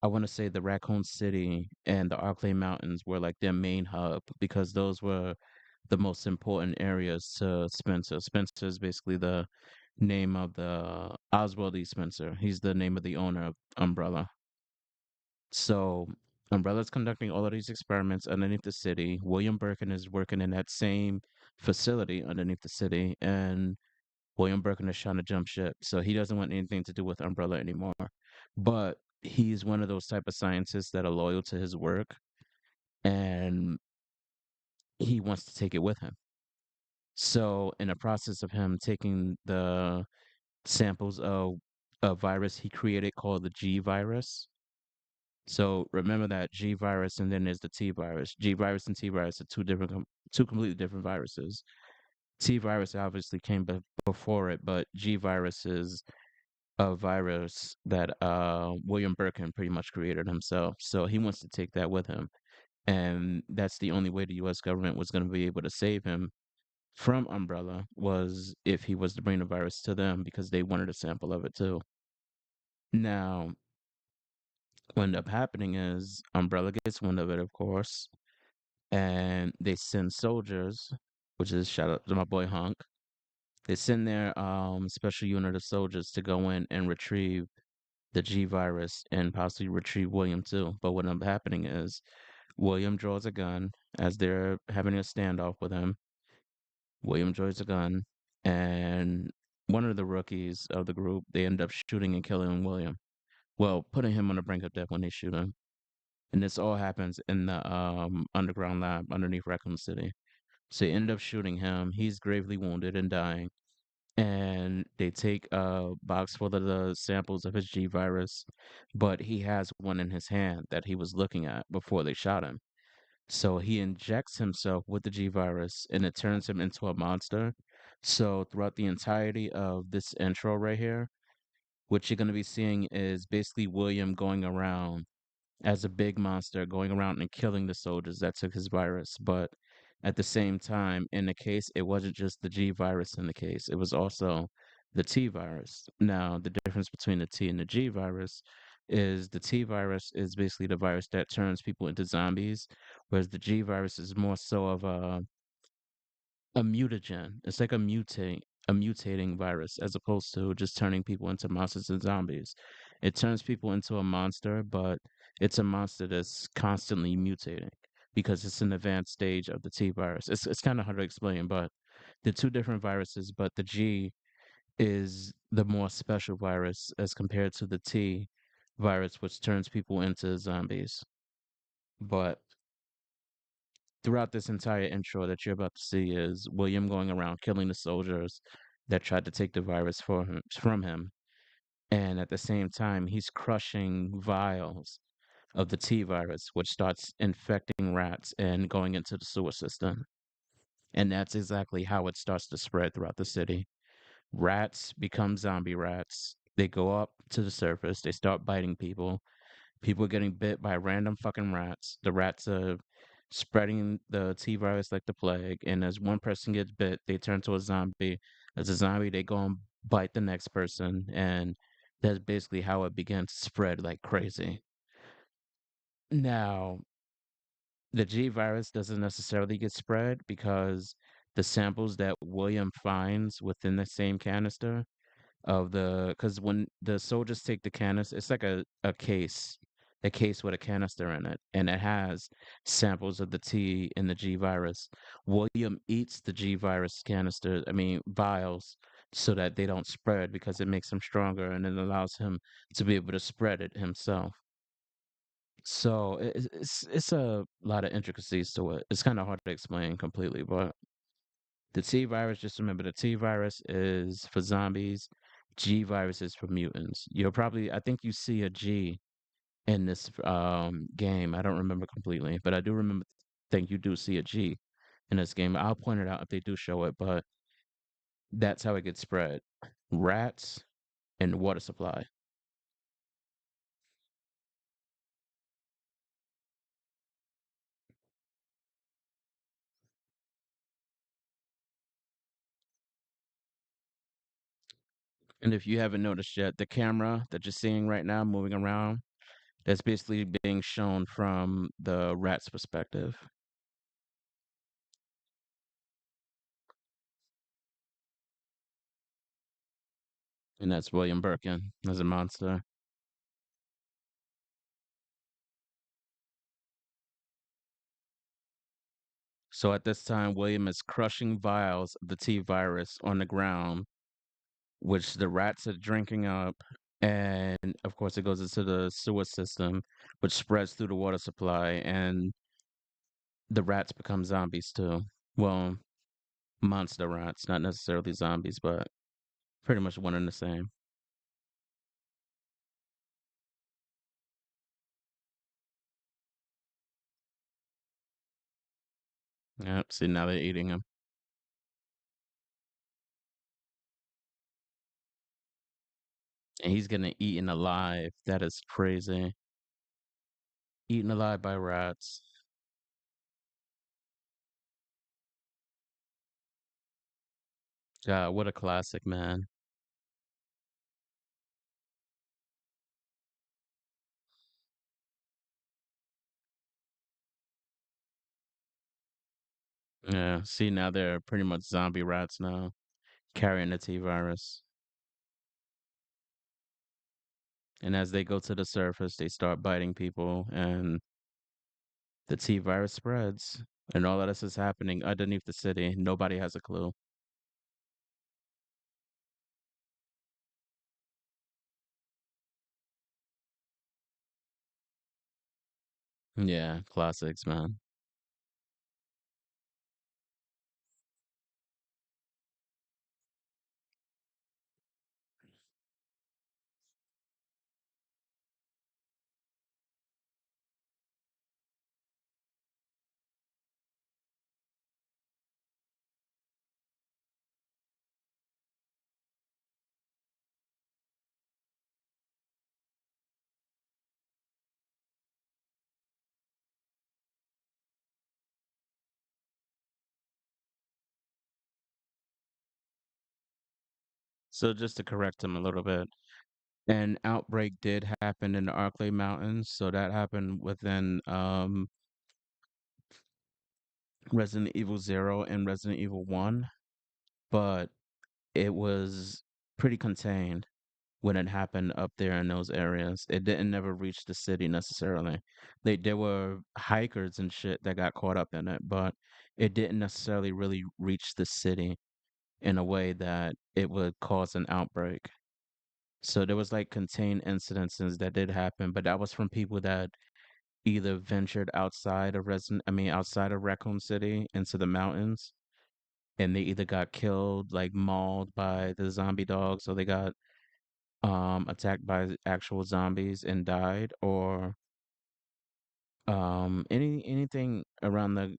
I want to say the Raccoon City and the Arklay Mountains were like their main hub because those were the most important areas to Spencer. Spencer is basically the name of the Oswald E. Spencer. He's the name of the owner of Umbrella. So Umbrella's conducting all of these experiments underneath the city. William Birkin is working in that same facility underneath the city, and William Birkin is trying to jump ship. So he doesn't want anything to do with Umbrella anymore. But he's one of those type of scientists that are loyal to his work, and he wants to take it with him. So in the process of him taking the samples of a virus he created called the G virus. So remember that G virus, and then there's the T virus. G virus and T virus are two completely different viruses. T virus obviously came before it, but G virus is a virus that William Birkin pretty much created himself. So he wants to take that with him, and that's the only way the U.S. government was going to be able to save him from Umbrella was if he was to bring the virus to them because they wanted a sample of it too. Now, what ended up happening is Umbrella gets wind of it, of course, and they send soldiers, which is shout out to my boy Hunk. They send their special unit of soldiers to go in and retrieve the G virus and possibly retrieve William too. But what ended up happening is William draws a gun as they're having a standoff with him. William draws a gun, and one of the rookies of the group, they end up shooting and killing William. Well, putting him on the brink of death when they shoot him. And this all happens in the underground lab underneath Raccoon City. So they ended up shooting him. He's gravely wounded and dying. And they take a box full of the samples of his G virus, but he has one in his hand that he was looking at before they shot him. So he injects himself with the G virus and it turns him into a monster. So throughout the entirety of this intro right here, what you're going to be seeing is basically William going around as a big monster, going around and killing the soldiers that took his virus. But At the same time, in the case, it wasn't just the G virus in the case, it was also the T virus. Now, the difference between the T and the G virus is the T virus is basically the virus that turns people into zombies, whereas the G virus is more so of a mutagen. It's like a mutating virus as opposed to just turning people into monsters and zombies. It turns people into a monster, but it's a monster that's constantly mutating because it's an advanced stage of the T virus. It's kind of hard to explain, but they're two different viruses, but the G is the more special virus as compared to the T virus, which turns people into zombies. But throughout this entire intro that you're about to see is William going around killing the soldiers that tried to take the virus from him. And at the same time, he's crushing vials of the T virus, which starts infecting rats and going into the sewer system. And that's exactly how it starts to spread throughout the city. Rats become zombie rats. They go up to the surface, they start biting people. People are getting bit by random fucking rats. The rats are spreading the T virus like the plague. And as one person gets bit, they turn to a zombie. As a zombie, they go and bite the next person. And that's basically how it began to spread like crazy. Now, the G virus doesn't necessarily get spread because the samples that William finds within the same canister of the because when the soldiers take the canister, it's like a case with a canister in it, and it has samples of the T and the G virus. William eats the G virus canister, I mean vials, so that they don't spread because it makes him stronger and it allows him to be able to spread it himself. So it's a lot of intricacies to it. It's kind of hard to explain completely, but the T virus, just remember the T virus is for zombies, G virus is for mutants. You'll probably, I think you see a G in this game. I don't remember completely, but I do remember, think you do see a G in this game. I'll point it out if they do show it, but that's how it gets spread. Rats and water supply. And if you haven't noticed yet, the camera that you're seeing right now moving around, that's basically being shown from the rat's perspective. And that's William Birkin as a monster. So at this time, William is crushing vials of the T virus on the ground, which the rats are drinking up. And of course, it goes into the sewer system, which spreads through the water supply, and the rats become zombies too. Well, monster rats, not necessarily zombies, but pretty much one and the same. Yep, see, now they're eating him. And he's getting eaten alive. That is crazy. Eaten alive by rats. God, what a classic, man. Yeah, see, now they're pretty much zombie rats now, carrying the T virus. And as they go to the surface, they start biting people, and the T virus spreads. And all of this is happening underneath the city. Nobody has a clue. Yeah, classics, man. So just to correct him a little bit, an outbreak did happen in the Arklay Mountains. So that happened within Resident Evil 0 and Resident Evil 1, but it was pretty contained when it happened up there in those areas. It didn't never reach the city necessarily. There were hikers and shit that got caught up in it, but it didn't necessarily really reach the city in a way that it would cause an outbreak. So there was like contained incidences that did happen, but that was from people that either ventured outside of outside of Raccoon City into the mountains, and they either got killed, like mauled by the zombie dogs, or they got attacked by actual zombies and died, or anything around the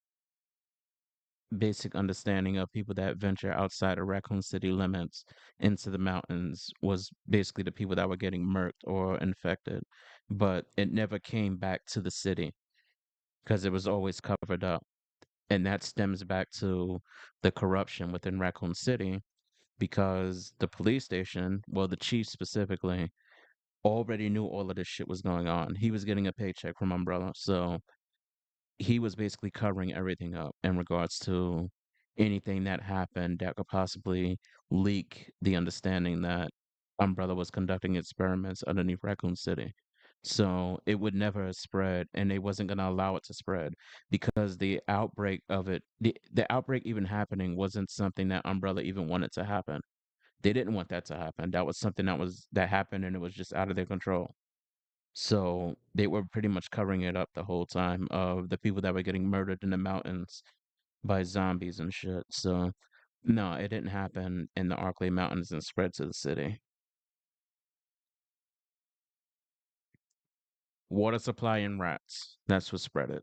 basic understanding of people that venture outside of Raccoon City limits into the mountains was basically the people that were getting murked or infected, but it never came back to the city because it was always covered up. And that stems back to the corruption within Raccoon City because the police station, well, the chief specifically, already knew all of this shit was going on. He was getting a paycheck from Umbrella, so he was basically covering everything up in regards to anything that happened that could possibly leak the understanding that Umbrella was conducting experiments underneath Raccoon City. So it would never spread, and they wasn't going to allow it to spread because the outbreak even happening wasn't something that Umbrella even wanted to happen. They didn't want that to happen. That was something that happened, and it was just out of their control. So they were pretty much covering it up the whole time of the people that were getting murdered in the mountains by zombies and shit. So no, it didn't happen in the Arklay Mountains and spread to the city. Water supply and rats. That's what spread it.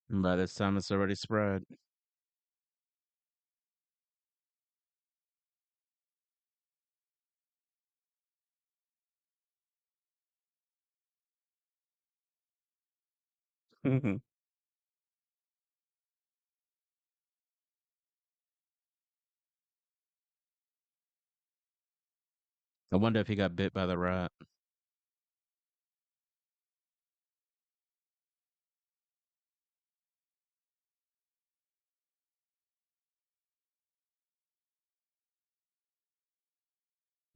And by this time, it's already spread. I wonder if he got bit by the rat.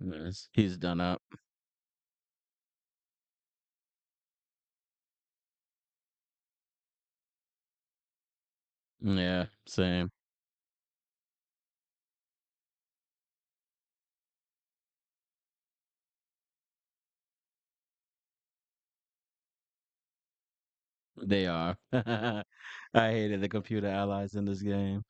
Yes. He's done up. Yeah, same. They are. I hated the computer allies in this game.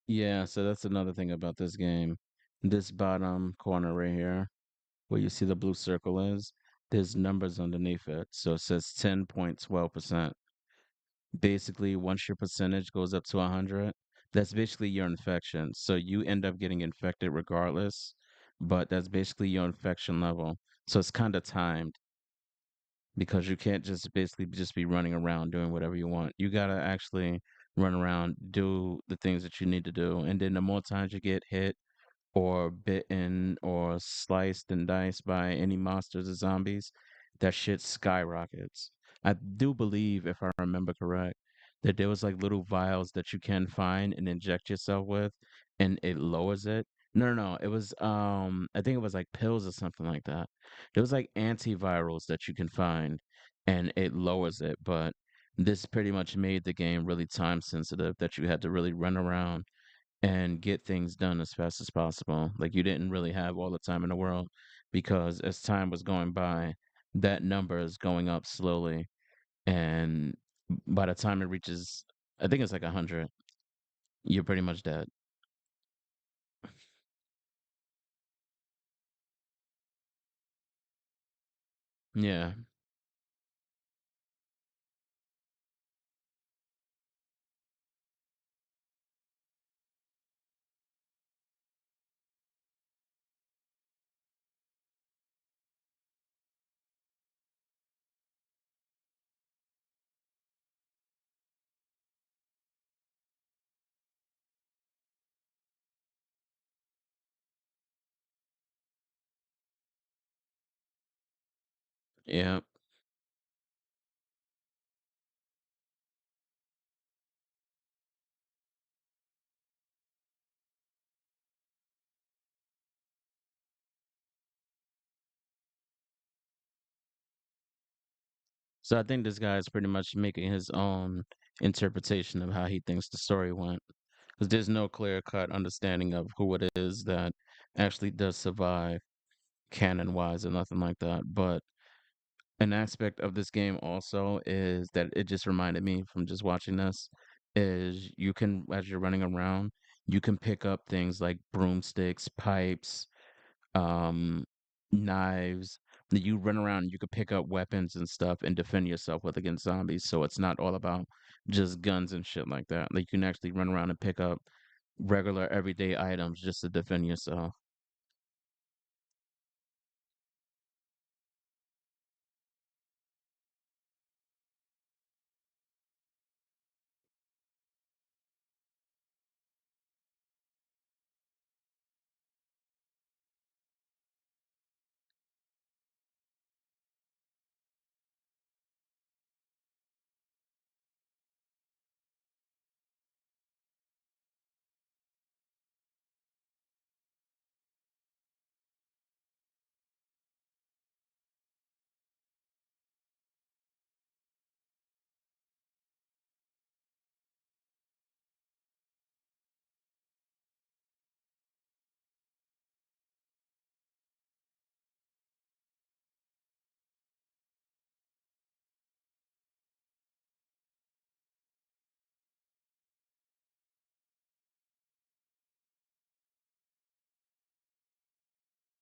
Yeah, so that's another thing about this game. This bottom corner right here, where you see the blue circle is, there's numbers underneath it. So it says 10.12%. Basically, once your percentage goes up to 100, that's basically your infection. So you end up getting infected regardless, but that's basically your infection level. So it's kind of timed because you can't just basically just be running around doing whatever you want. You got to actually run around, do the things that you need to do. And then the more times you get hit, or bitten or sliced and diced by any monsters or zombies, that shit skyrockets. I do believe, if I remember correct, that there was like little vials that you can find and inject yourself with, and it lowers it. No, no, no. It was I think it was like pills or something like that. There was like antivirals that you can find and it lowers it, but this pretty much made the game really time sensitive that you had to really run around and get things done as fast as possible. Like you didn't really have all the time in the world because as time was going by, that number is going up slowly, and by the time it reaches, I think it's like 100, you're pretty much dead. Yeah. Yeah. So I think this guy is pretty much making his own interpretation of how he thinks the story went. Because there's no clear cut understanding of who it is that actually does survive canon wise or nothing like that. But an aspect of this game also is that it just reminded me from just watching this is you can, as you're running around, you can pick up things like broomsticks, pipes, um, knives. That you run around, you could pick up weapons and stuff and defend yourself with against zombies. So it's not all about just guns and shit like that. Like you can actually run around and pick up regular everyday items just to defend yourself.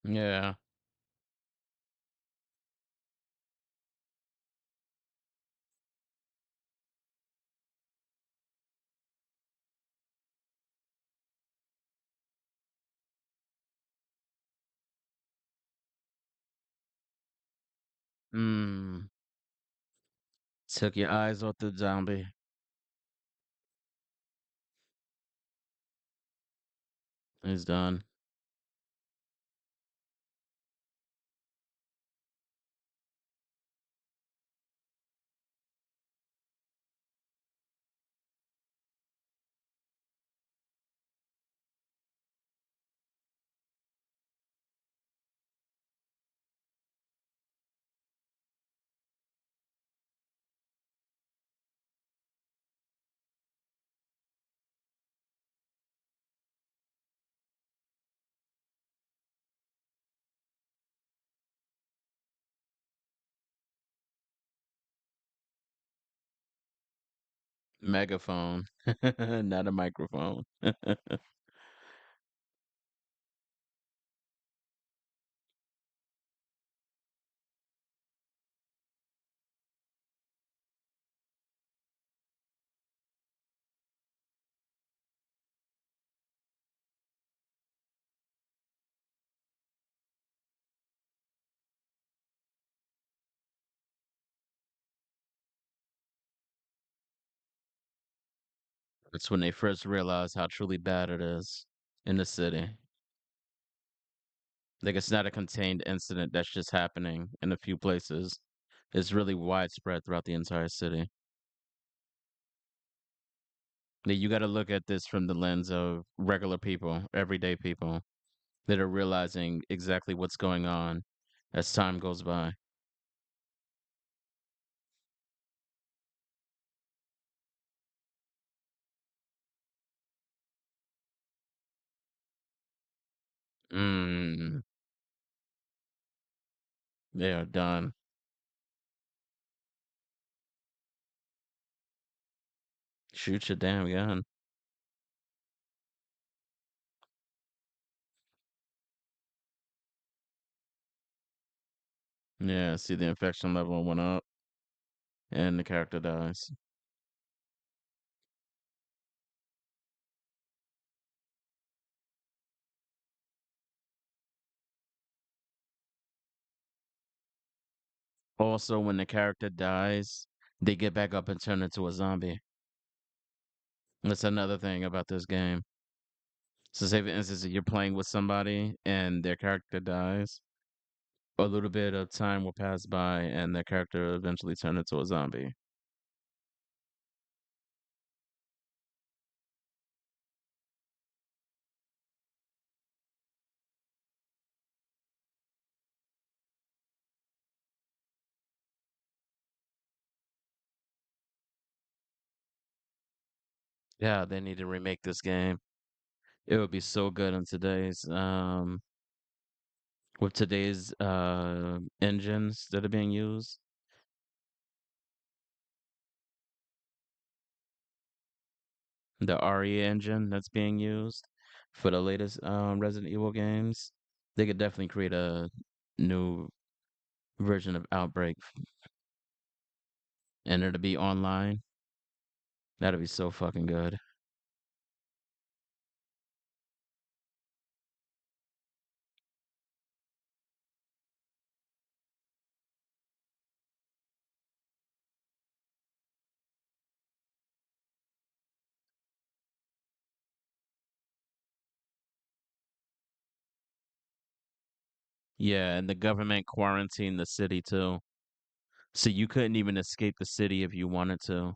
Yeah. Mm. Took your eyes off the zombie. He's done. Megaphone, not a microphone. It's when they first realize how truly bad it is in the city. Like it's not a contained incident that's just happening in a few places. It's really widespread throughout the entire city. That you got to look at this from the lens of regular people, everyday people that are realizing exactly what's going on as time goes by. Mm, they are done. Shoot your damn gun. Yeah, see the infection level went up and the character dies. Also, when the character dies, they get back up and turn into a zombie. That's another thing about this game. So, say for instance, if you're playing with somebody and their character dies, a little bit of time will pass by and their character eventually turn into a zombie. Yeah, they need to remake this game. It would be so good in today's with today's engines that are being used. The RE engine that's being used for the latest Resident Evil games. They could definitely create a new version of Outbreak and it'll be online. That'd be so fucking good. Yeah, and the government quarantined the city too. So you couldn't even escape the city if you wanted to.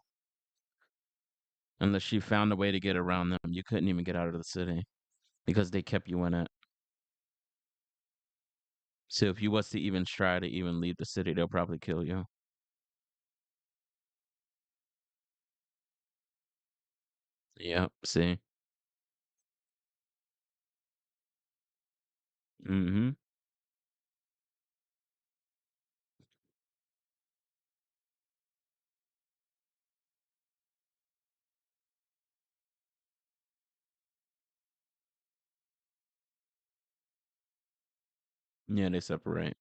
Unless you found a way to get around them. You couldn't even get out of the city because they kept you in it. So if you was to even try to even leave the city, they'll probably kill you. Yep, see? Mm-hmm. Yeah, they separate.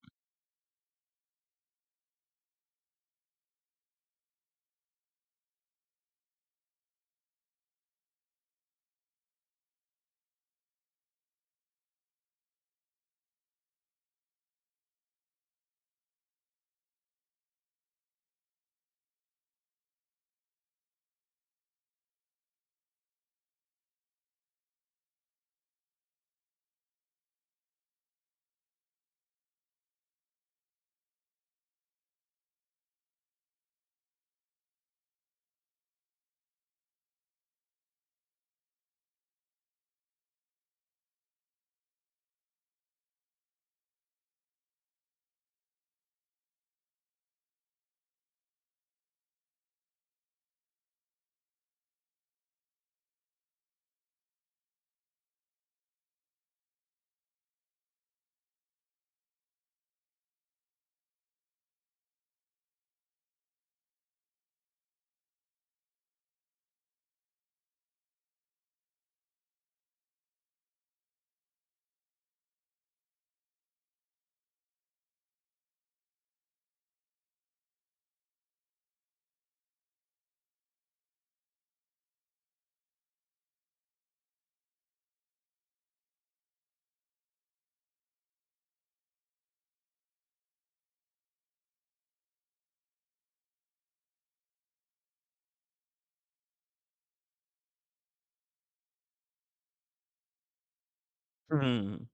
Mhm.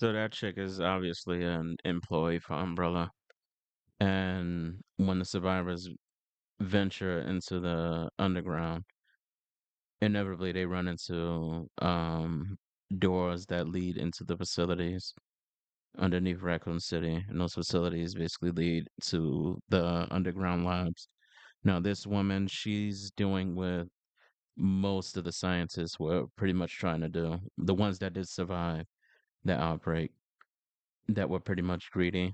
So that chick is obviously an employee for Umbrella. And when the survivors venture into the underground, inevitably they run into doors that lead into the facilities underneath Raccoon City. And those facilities basically lead to the underground labs. Now, this woman, she's doing with most of the scientists were pretty much trying to do. The ones that did survive the outbreak that were pretty much greedy.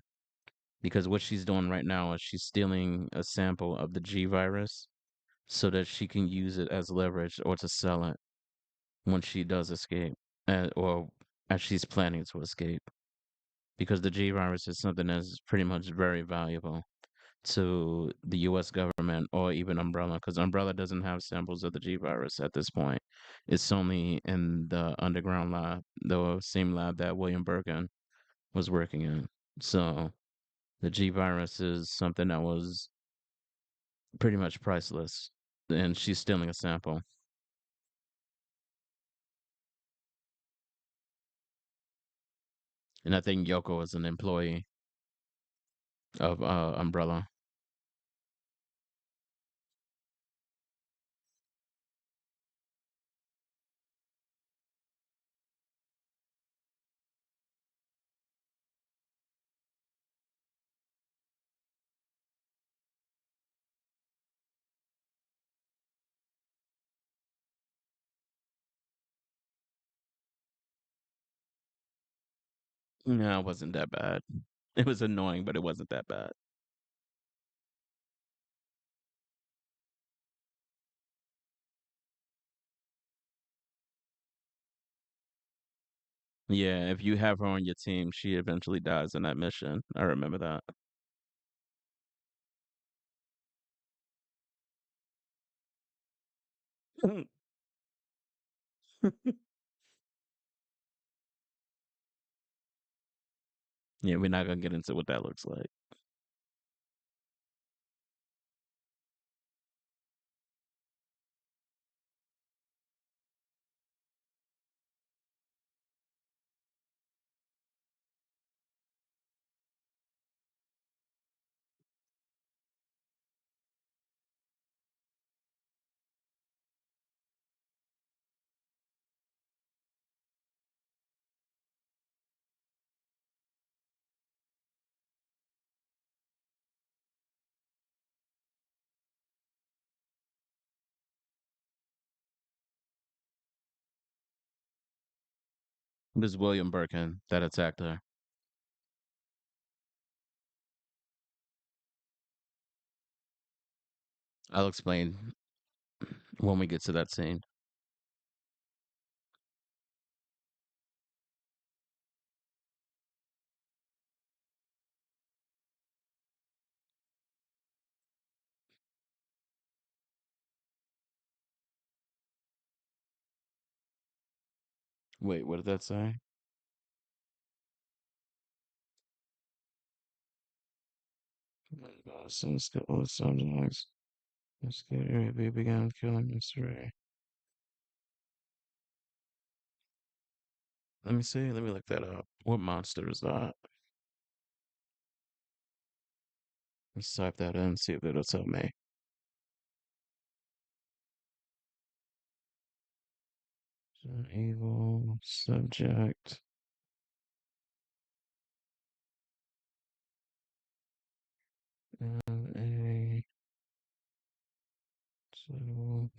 Because what she's doing right now is she's stealing a sample of the G virus so that she can use it as leverage or to sell it when she does escape, or as she's planning to escape. Because the G virus is something that's pretty much very valuable to the US government or even Umbrella, because Umbrella doesn't have samples of the G virus at this point. It's only in the underground lab, the same lab that William Birkin was working in. So the G virus is something that was pretty much priceless, and she's stealing a sample. And I think Yoko is an employee of Umbrella. No, it wasn't that bad. It was annoying, but it wasn't that bad. Yeah, if you have her on your team, she eventually dies in that mission. I remember that. Yeah, we're not gonna get into what that looks like. It was William Birkin that attacked her. I'll explain when we get to that scene. Wait, what did that say? Some skill subjects. This area began killing Mr. Ray. Let me see. Let me look that up. What monster is that? Let's type that in, see if it'll tell me. Evil subject. A so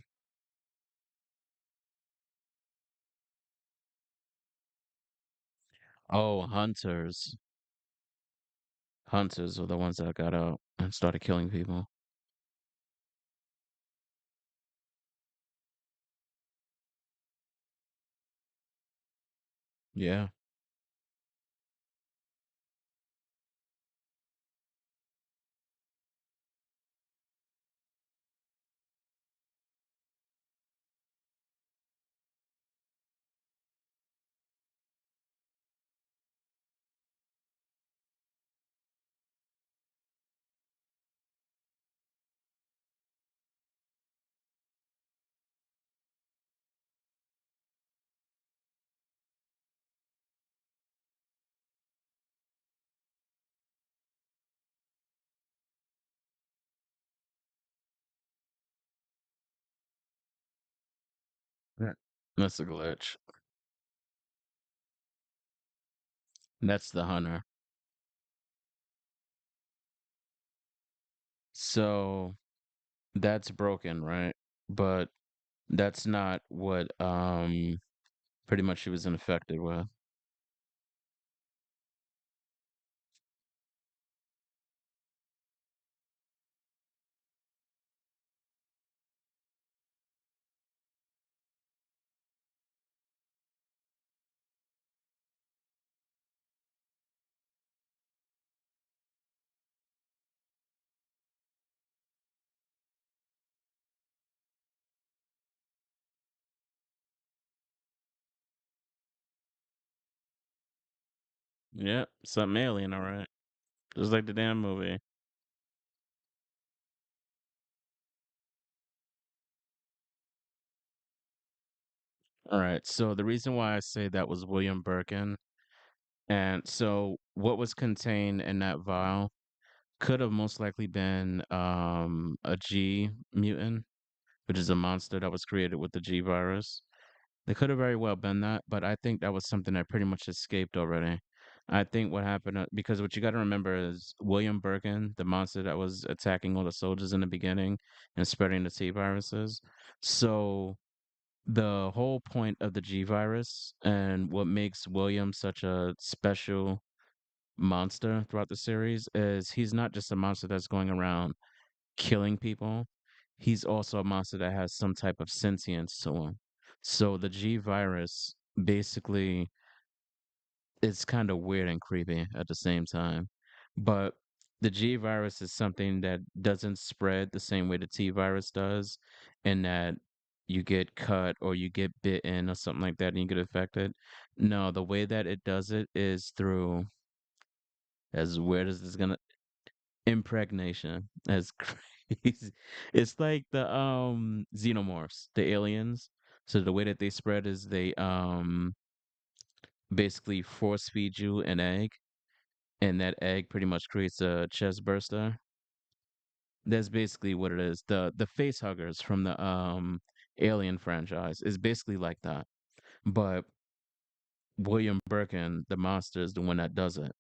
oh, hunters. Hunters were the ones that got out and started killing people. Yeah. Yeah. That's a glitch. That's the hunter. So that's broken, right? But that's not what pretty much she was infected with. Yeah, something alien, all right. Just like the damn movie. All right. So the reason why I say that was William Birkin, and so what was contained in that vial could have most likely been a G mutant, which is a monster that was created with the G virus. They could have very well been that, but I think that was something that pretty much escaped already. I think what happened because what you got to remember is William Birkin, the monster that was attacking all the soldiers in the beginning and spreading the T viruses. So the whole point of the G virus and what makes William such a special monster throughout the series is he's not just a monster that's going around killing people. He's also a monster that has some type of sentience to him. So the G virus basically is kind of weird and creepy at the same time. But the G virus is something that doesn't spread the same way the T virus does, in that you get cut or you get bitten or something like that and you get affected. No, the way that it does it is through, as weird as this gonna, impregnation. As crazy. It's like the xenomorphs, the aliens. So the way that they spread is they basically force feed you an egg, and that egg pretty much creates a chest burster. That's basically what it is. The face huggers from the Alien franchise is basically like that. But William Birkin, the monster, is the one that does it.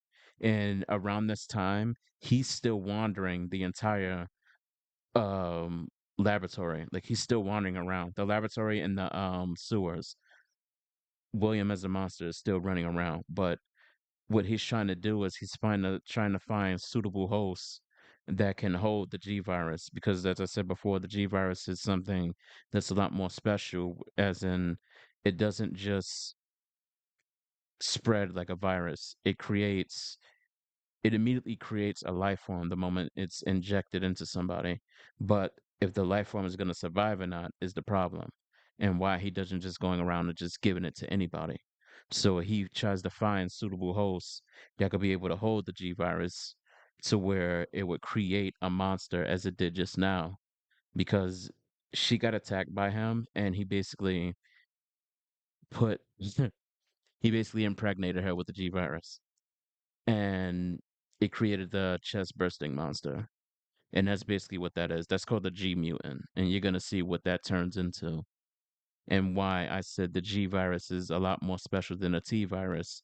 And around this time, he's still wandering the entire um laboratory. Like he's still wandering around. The laboratory and the sewers. William as a monster is still running around, but what he's trying to do is trying to find suitable hosts that can hold the G virus, because as I said before, the G virus is something that's a lot more special, as in it doesn't just spread like a virus. It immediately creates a life form the moment it's injected into somebody. But if the life form is going to survive or not is the problem, and why he doesn't just going around and just giving it to anybody. So he tries to find suitable hosts that could be able to hold the G virus to where it would create a monster as it did just now, because she got attacked by him and put he basically impregnated her with the G virus, and it created the chest bursting monster. And that's basically what that is. That's called the G mutant. And you're going to see what that turns into, and why I said the G virus is a lot more special than a T virus,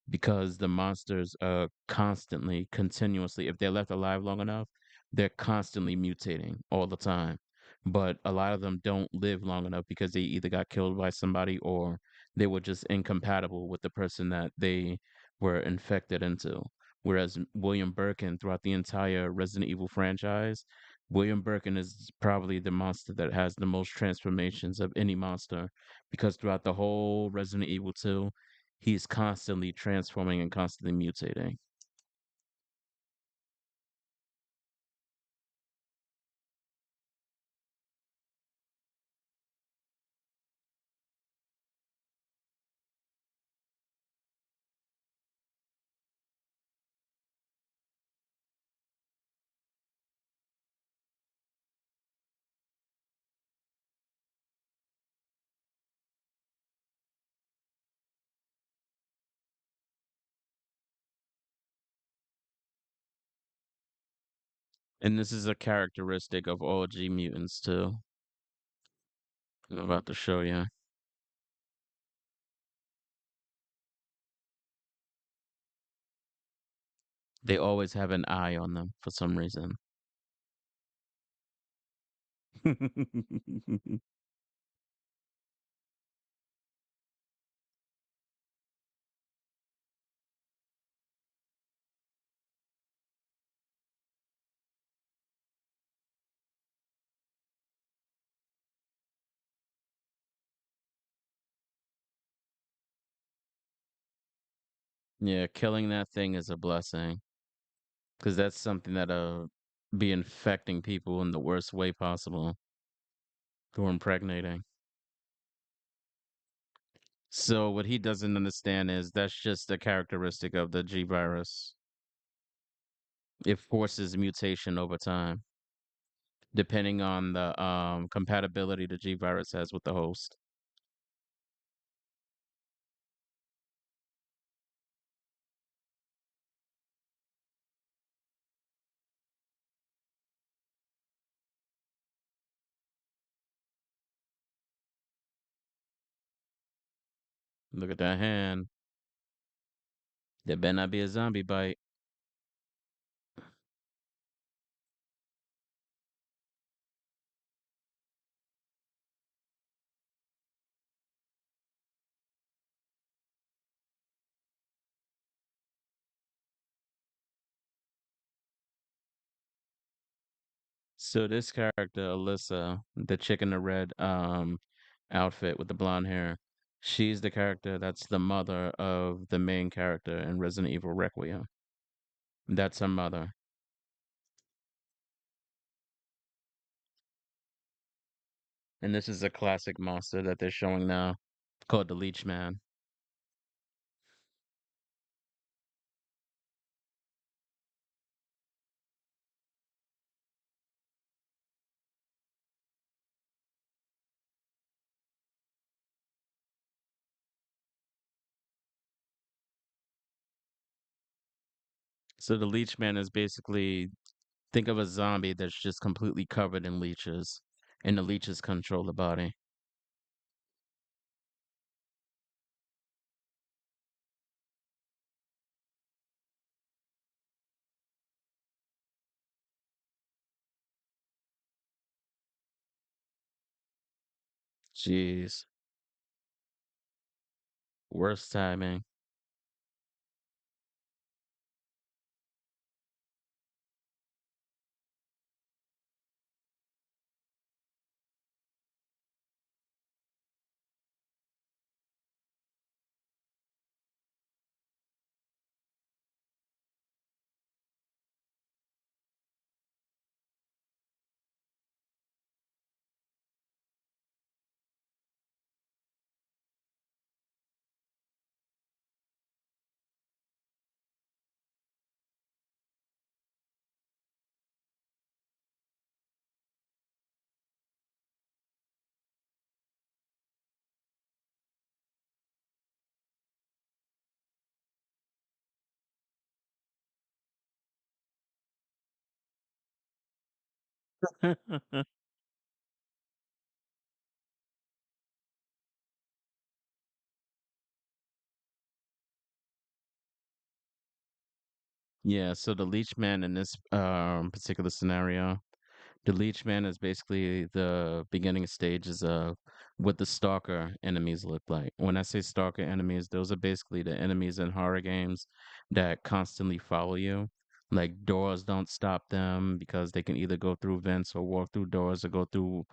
because the monsters are constantly, continuously, if they're left alive long enough, they're constantly mutating all the time. But a lot of them don't live long enough because they either got killed by somebody or they were just incompatible with the person that they were infected into. Whereas William Birkin, throughout the entire Resident Evil franchise, William Birkin is probably the monster that has the most transformations of any monster, because throughout the whole Resident Evil 2, he's constantly transforming and constantly mutating. And this is a characteristic of all G mutants too. I'm about to show you. They always have an eye on them for some reason. Yeah, killing that thing is a blessing because that's something that'll be infecting people in the worst way possible or impregnating. So what he doesn't understand is that's just a characteristic of the G virus. It forces mutation over time, depending on the compatibility the G virus has with the host. Look at that hand. There better not be a zombie bite. So this character, Alyssa, the chick in the red outfit with the blonde hair, she's the character that's the mother of the main character in Resident Evil Requiem. That's her mother. And this is a classic monster that they're showing now called the Leech Man. So the Leech Man is basically think of a zombie that's just completely covered in leeches, and the leeches control the body. Jeez, worst timing. Yeah, so the Leech Man in this particular scenario, the Leech Man is basically the beginning stages of what the Stalker enemies look like. When I say Stalker enemies, those are basically the enemies in horror games that constantly follow you. Like doors don't stop them because they can either go through vents or walk through doors or go through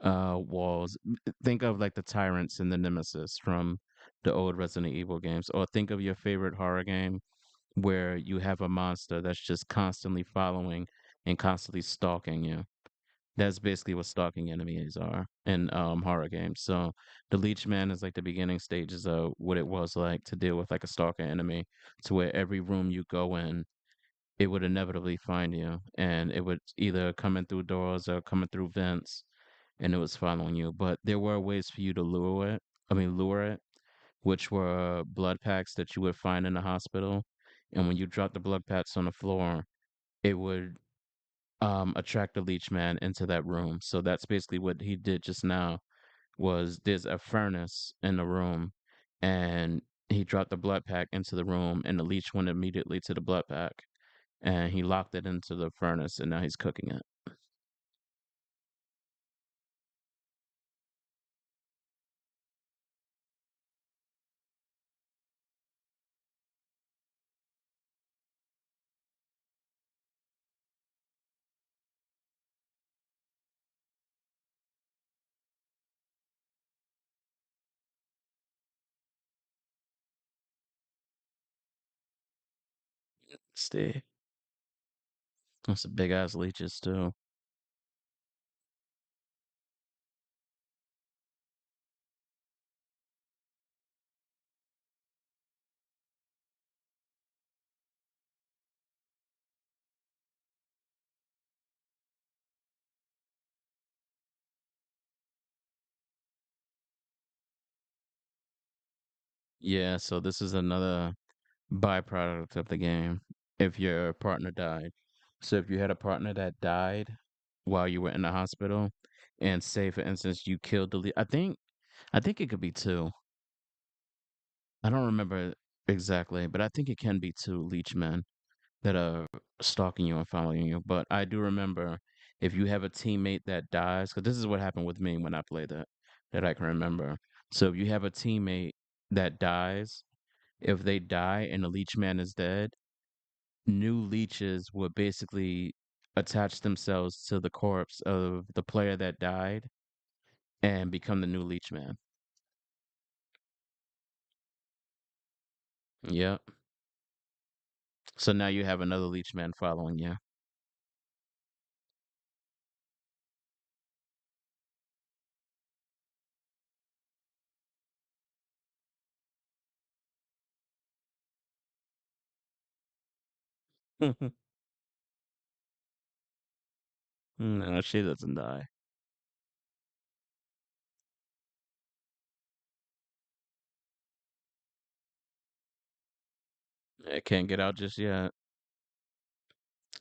walls. Think of like the tyrants in the Nemesis from the old Resident Evil games, or think of your favorite horror game where you have a monster that's just constantly following and constantly stalking you. That's basically what stalking enemies are in horror games. So the Leech Man is like the beginning stages of what it was like to deal with like a stalker enemy, to where every room you go in, it would inevitably find you, and it would either come in through doors or coming through vents, and it was following you. But there were ways for you to lure it. I mean, lure it, which were blood packs that you would find in the hospital. And when you drop the blood packs on the floor, it would attract the leech man into that room. So that's basically what he did just now was there's a furnace in the room and he dropped the blood pack into the room and the leech went immediately to the blood pack. and he locked it into the furnace, and now he's cooking it. Stay. That's a big ass leeches too. Yeah, so this is another byproduct of the game. If your partner died, so if you had a partner that died while you were in the hospital, and say for instance you killed the I think it could be two. I don't remember exactly, but I think it can be two leech men that are stalking you and following you. But I do remember if you have a teammate that dies, because this is what happened with me when I played that I can remember. So if you have a teammate that dies, if they die and the leech man is dead, new leeches would basically attach themselves to the corpse of the player that died and become the new leech man. Yep. So now you have another leech man following you. No, she doesn't die. It can't get out just yet.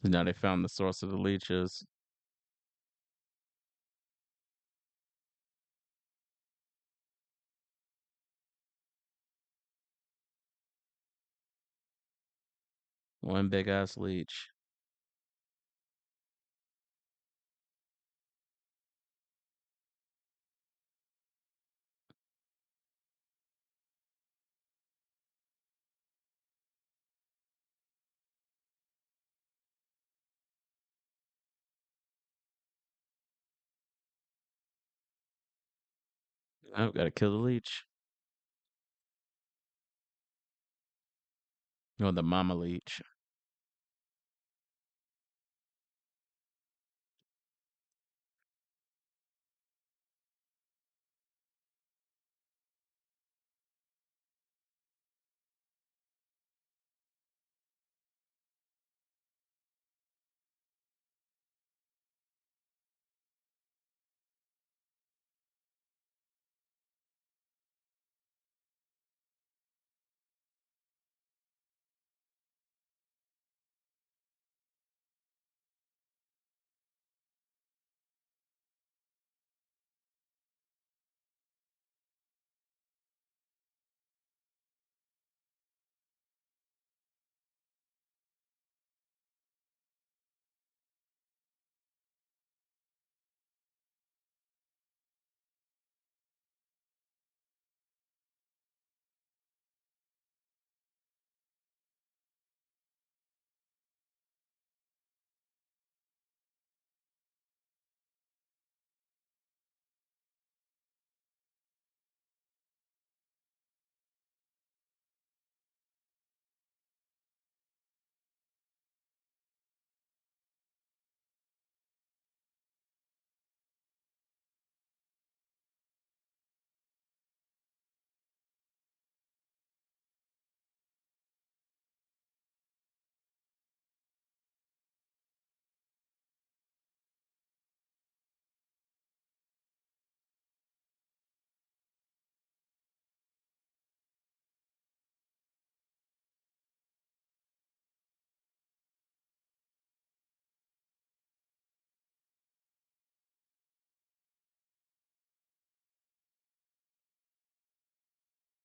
Now they found the source of the leeches. One big ass leech. I've got to kill the leech. Or the mama leech.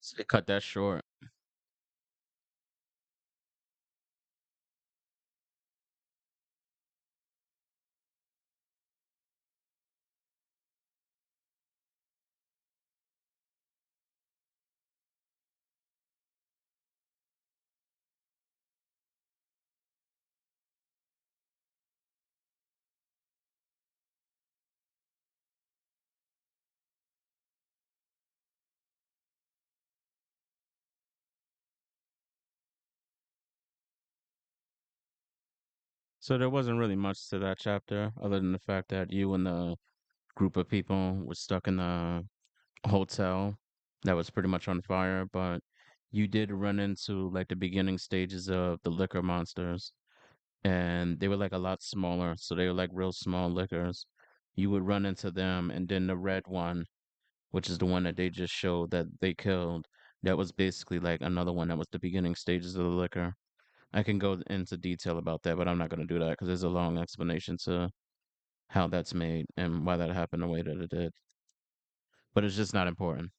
So they cut that short. So there wasn't really much to that chapter other than the fact that you and the group of people were stuck in the hotel that was pretty much on fire, but you did run into like the beginning stages of the liquor monsters, and they were like a lot smaller, so they were like real small liquors. You would run into them, and then the red one, which is the one that they just showed that they killed, that was basically like another one that was the beginning stages of the liquor. I can go into detail about that, but I'm not going to do that because there's a long explanation to how that's made and why that happened the way that it did. But it's just not important.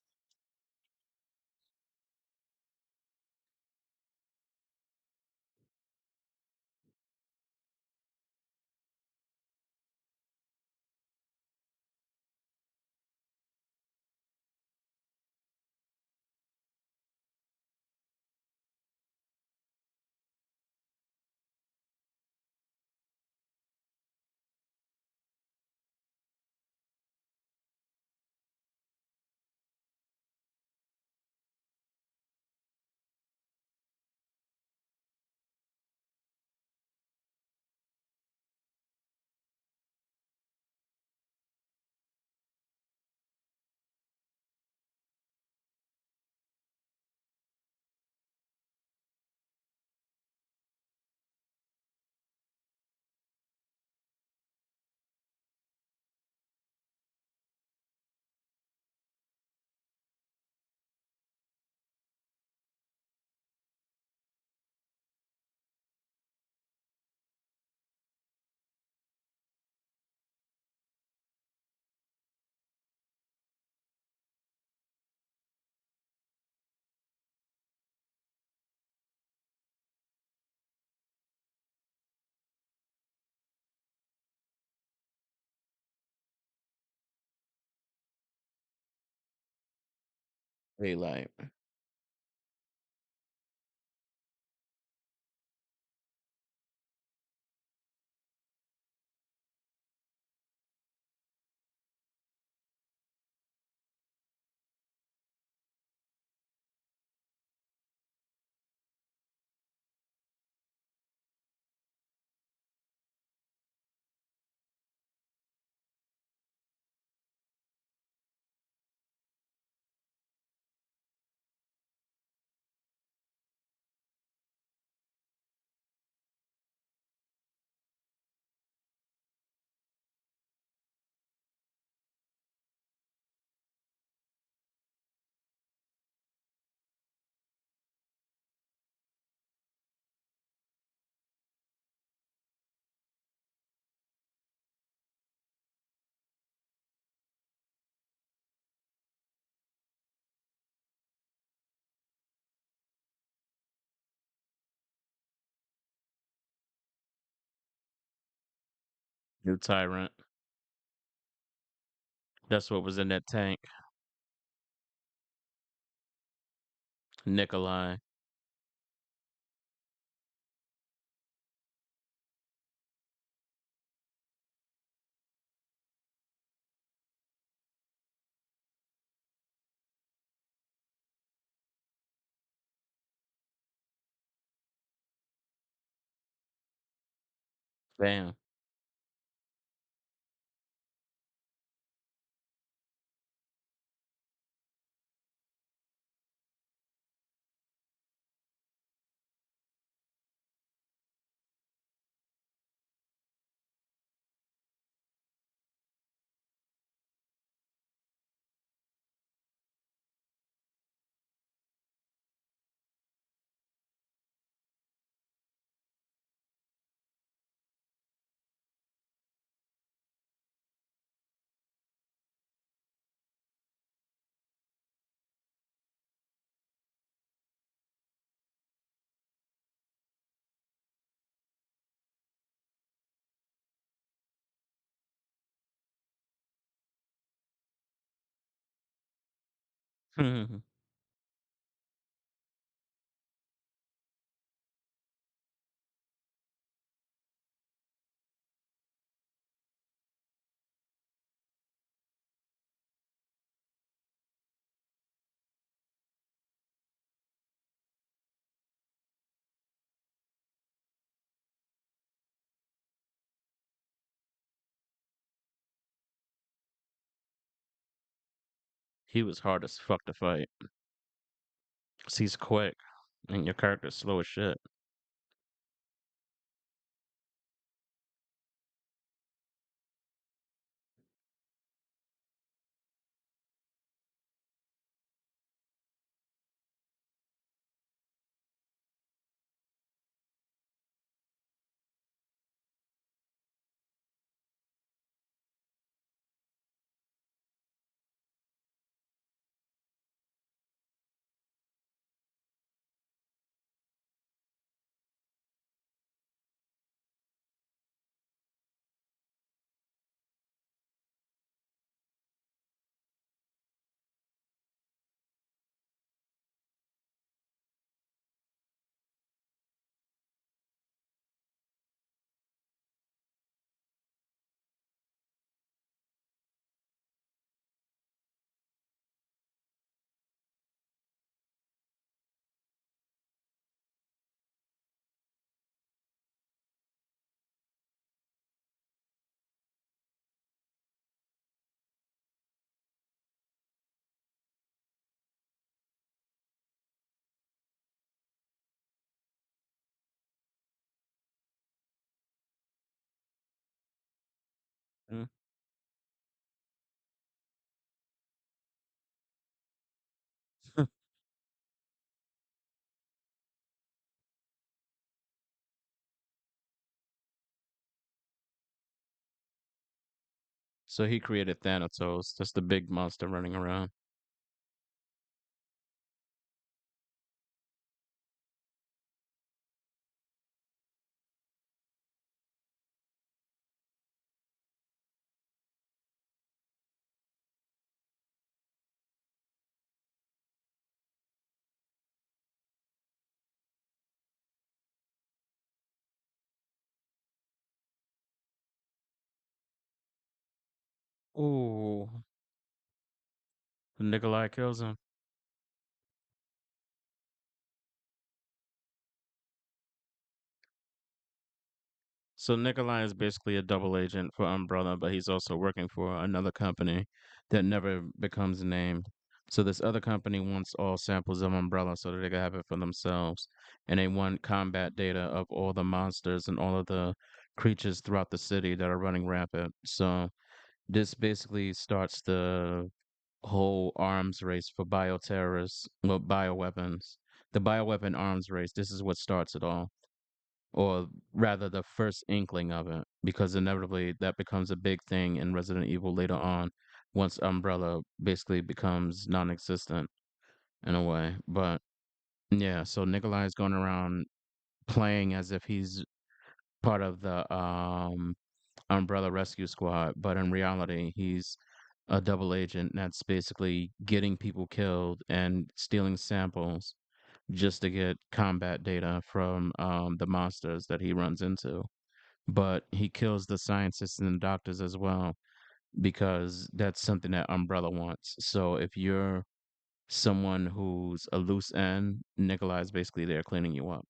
Daylight. New Tyrant. That's what was in that tank. Nikolai. Damn. he was hard as fuck to fight. 'Cause he's quick and your character's slow as shit. Mm. So he created Thanatos. That's the big monster running around. Ooh, Nikolai kills him. So Nikolai is basically a double agent for Umbrella, but he's also working for another company that never becomes named. So this other company wants all samples of Umbrella so that they can have it for themselves. And they want combat data of all the monsters and all of the creatures throughout the city that are running rampant. So this basically starts the whole arms race for bioterrorists, well, bioweapons. The bioweapon arms race, this is what starts it all, or rather the first inkling of it, because inevitably that becomes a big thing in Resident Evil later on, once Umbrella basically becomes non-existent in a way. But yeah, so Nikolai is going around playing as if he's part of the Umbrella Rescue Squad, but in reality, he's a double agent that's basically getting people killed and stealing samples just to get combat data from the monsters that he runs into. But he kills the scientists and the doctors as well because that's something that Umbrella wants. So if you're someone who's a loose end, Nikolai is basically there cleaning you up.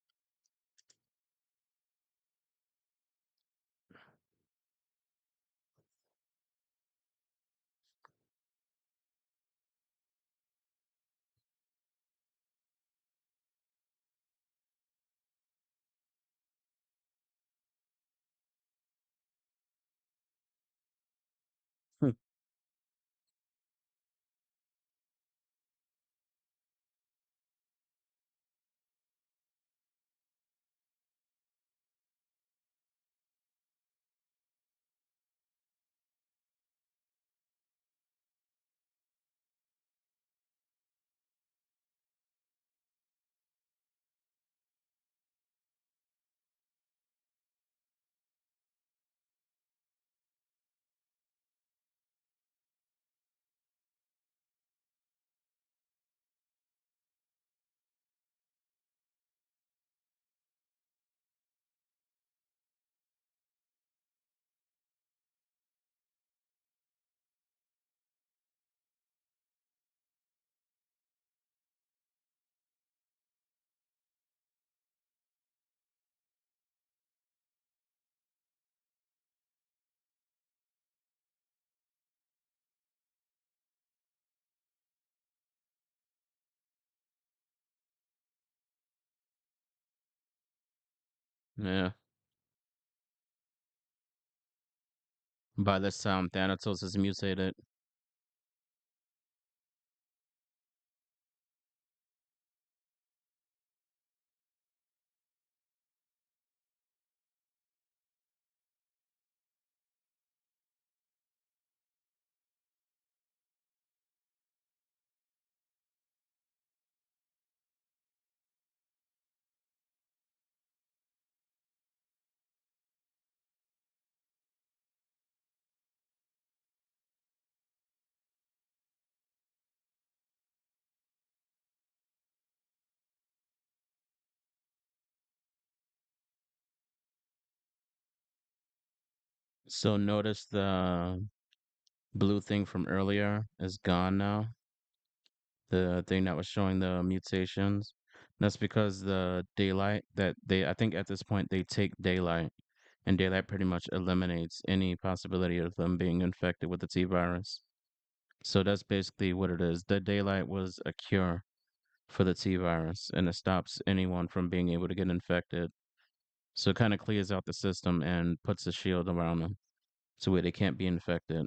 Yeah. By this time, Thanatos is mutated. So notice the blue thing from earlier is gone now. The thing that was showing the mutations. That's because the daylight that I think at this point they take daylight, and daylight pretty much eliminates any possibility of them being infected with the T virus. So that's basically what it is. The daylight was a cure for the T virus, and it stops anyone from being able to get infected. So it kind of clears out the system and puts a shield around them so where they can't be infected.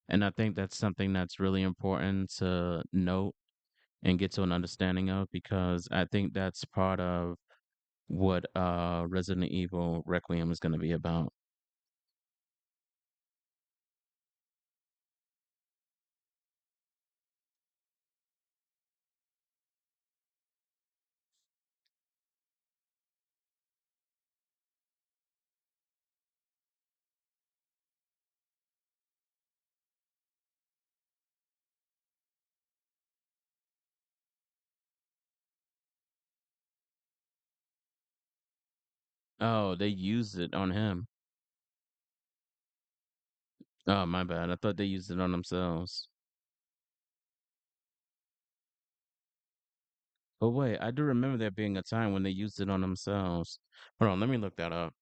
And I think that's something that's really important to note and get to an understanding of, because I think that's part of what Resident Evil Requiem is going to be about. Oh, they used it on him. Oh, my bad. I thought they used it on themselves. But wait, I do remember there being a time when they used it on themselves. Hold on, let me look that up.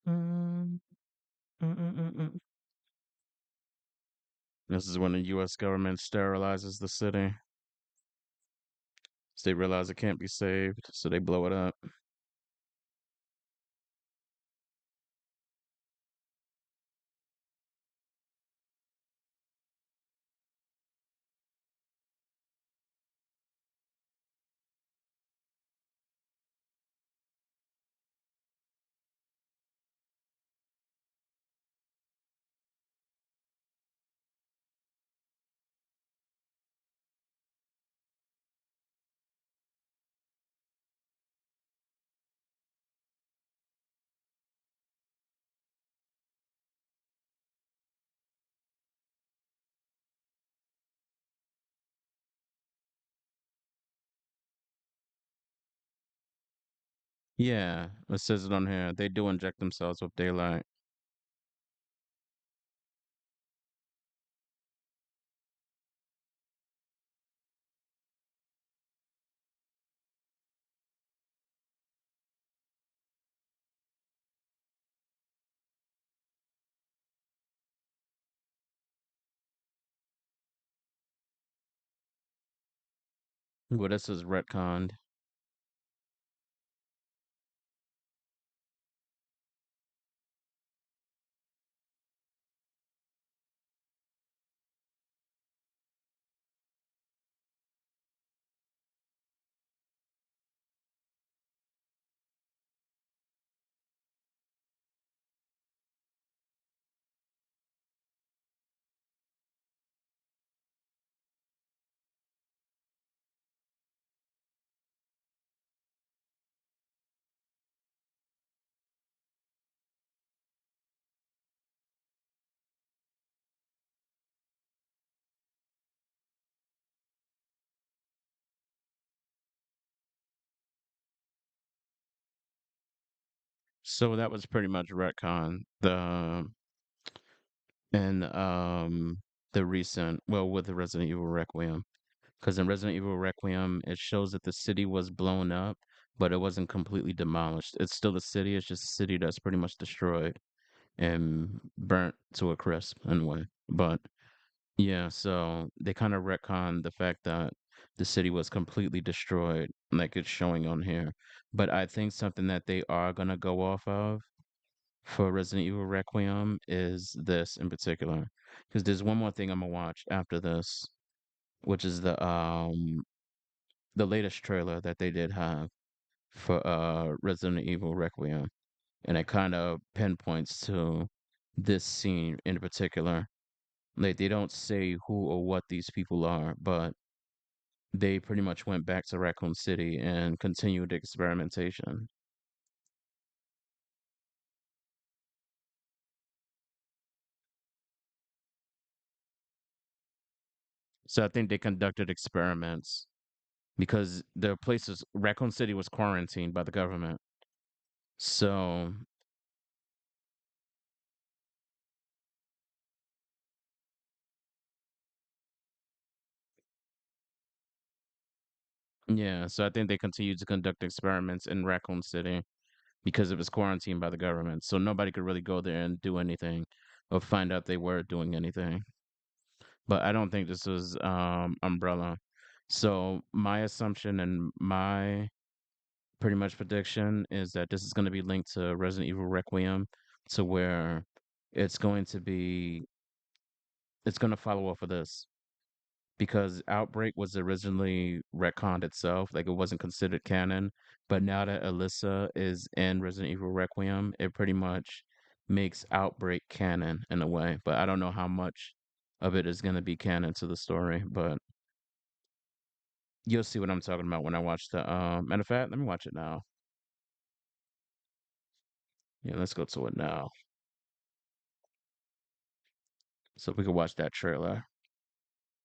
Mm, mm. This is when the U.S. government sterilizes the city. So they realize it can't be saved, so they blow it up. Yeah, it says it on here. They do inject themselves with daylight. Well, this is retconned. So that was pretty much retcon. In the recent, well, with the Resident Evil Requiem. Because in Resident Evil Requiem, it shows that the city was blown up, but it wasn't completely demolished. It's still a city. It's just a city that's pretty much destroyed and burnt to a crisp in a way. But yeah, so they kind of retcon the fact that the city was completely destroyed, like it's showing on here. But I think something that they are gonna go off of for Resident Evil Requiem is this in particular, because there's one more thing I'm gonna watch after this, which is the latest trailer that they did have for Resident Evil Requiem, and it kind of pinpoints to this scene in particular. Like they don't say who or what these people are, but they pretty much went back to Raccoon City and continued experimentation. So I think they conducted experiments because the places Raccoon City was quarantined by the government. So yeah, so I think they continued to conduct experiments in Raccoon City because it was quarantined by the government. So nobody could really go there and do anything or find out they were doing anything. But I don't think this was Umbrella. So my assumption and my pretty much prediction is that this is going to be linked to Resident Evil Requiem, to where it's going to be it's going to follow off of this because Outbreak was originally retconned itself, like it wasn't considered canon. But now that Alyssa is in Resident Evil Requiem, it pretty much makes Outbreak canon in a way. But I don't know how much of it is going to be canon to the story, but you'll see what I'm talking about when I watch the matter of fact, let me watch it now. Yeah, let's go to it now. So we can watch that trailer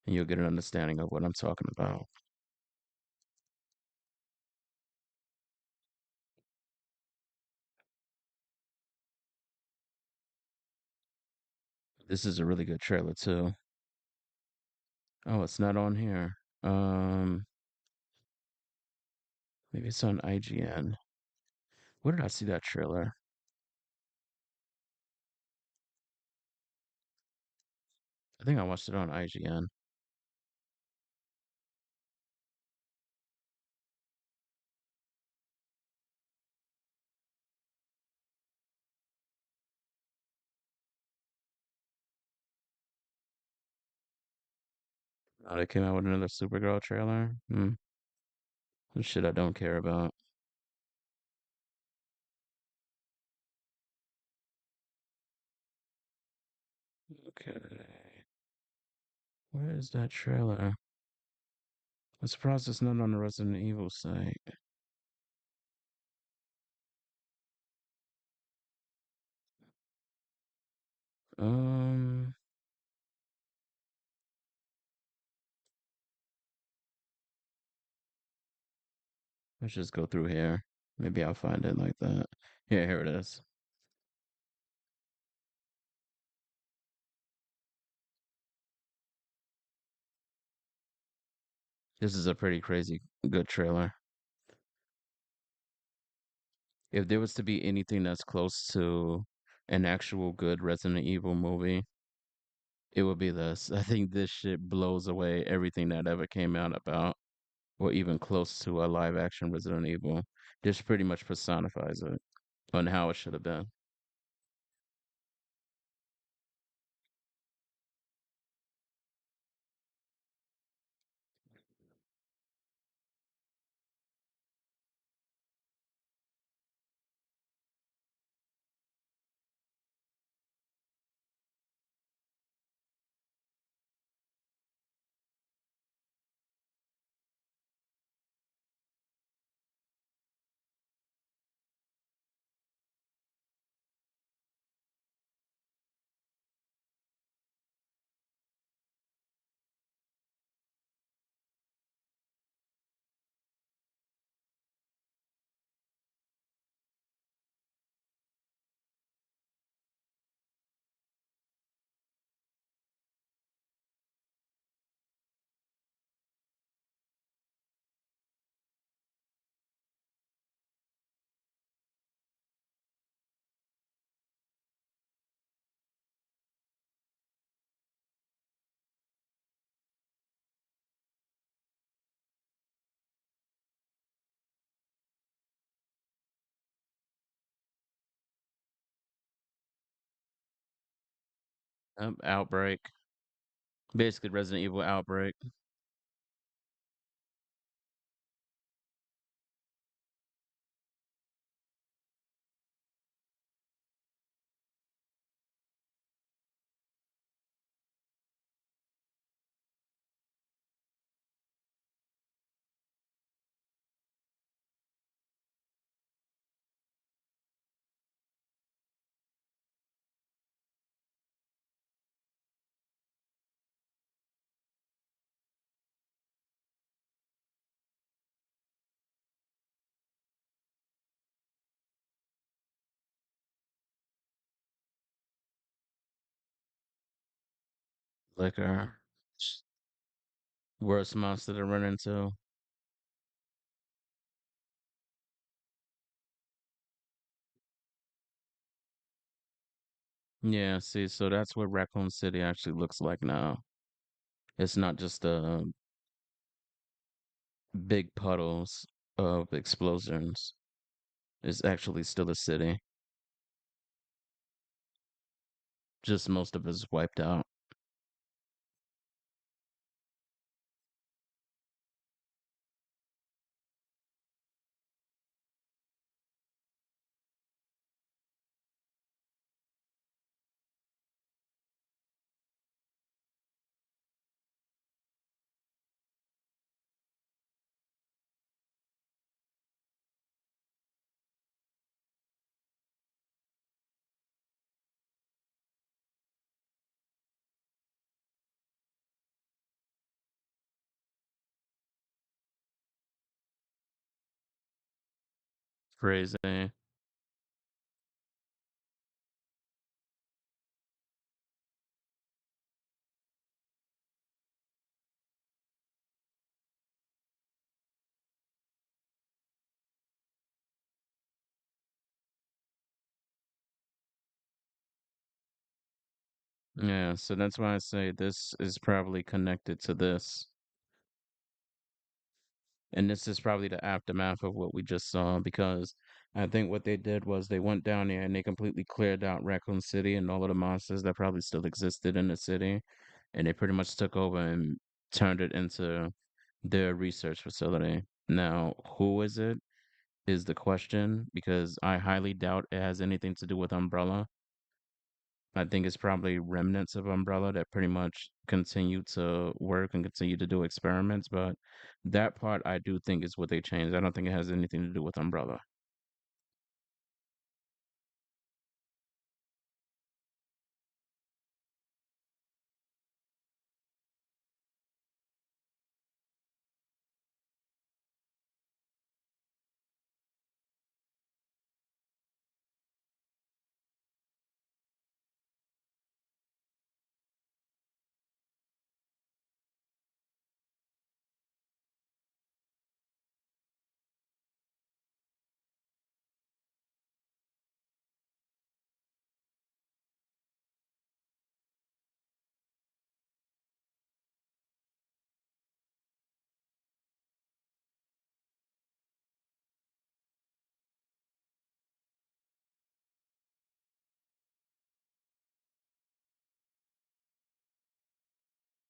and you'll get an understanding of what I'm talking about. This is a really good trailer too. Oh, it's not on here. Maybe it's on IGN. Where did I see that trailer? I think I watched it on IGN. Oh, they came out with another Supergirl trailer. Some shit I don't care about. Okay, where is that trailer? I'm surprised it's not on the Resident Evil site. Um, let's just go through here. Maybe I'll find it like that. Yeah, here it is. This is a pretty crazy good trailer. If there was to be anything that's close to an actual good Resident Evil movie, it would be this. I think this shit blows away everything that ever came out about, or even close to a live action Resident Evil. This pretty much personifies it on how it should have been. Outbreak. Basically, Resident Evil Outbreak. Liquor. Worst monster to run into. Yeah, see, so that's what Raccoon City actually looks like now. It's not just big puddles of explosions. It's actually still a city. Just most of it's wiped out. Crazy. Yeah, so that's why I say this is probably connected to this. And this is probably the aftermath of what we just saw because I think what they did was they went down there and they completely cleared out Raccoon City and all of the monsters that probably still existed in the city. And they pretty much took over and turned it into their research facility. Now, who is it is the question because I highly doubt it has anything to do with Umbrella. I think it's probably remnants of Umbrella that pretty much continue to work and continue to do experiments, but that part I do think is what they changed. I don't think it has anything to do with Umbrella.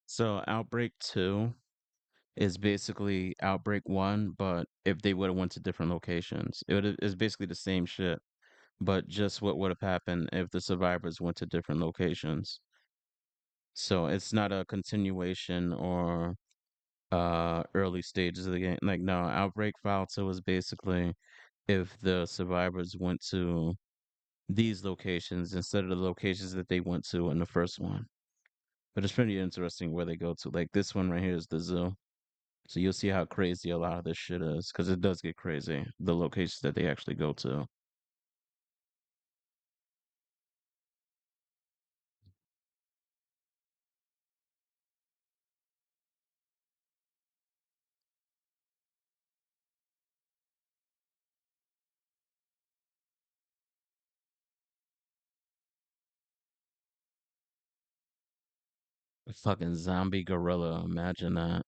So Outbreak 2 is basically Outbreak 1, but if they would have went to different locations. It's basically the same shit, but just what would have happened if the survivors went to different locations. So it's not a continuation or early stages of the game. Like no, Outbreak File 2 is basically if the survivors went to these locations instead of the locations that they went to in the first one. But it's pretty interesting where they go to. Like this one right here is the zoo. So you'll see how crazy a lot of this shit is because it does get crazy. The locations that they actually go to. A fucking zombie gorilla. Imagine that.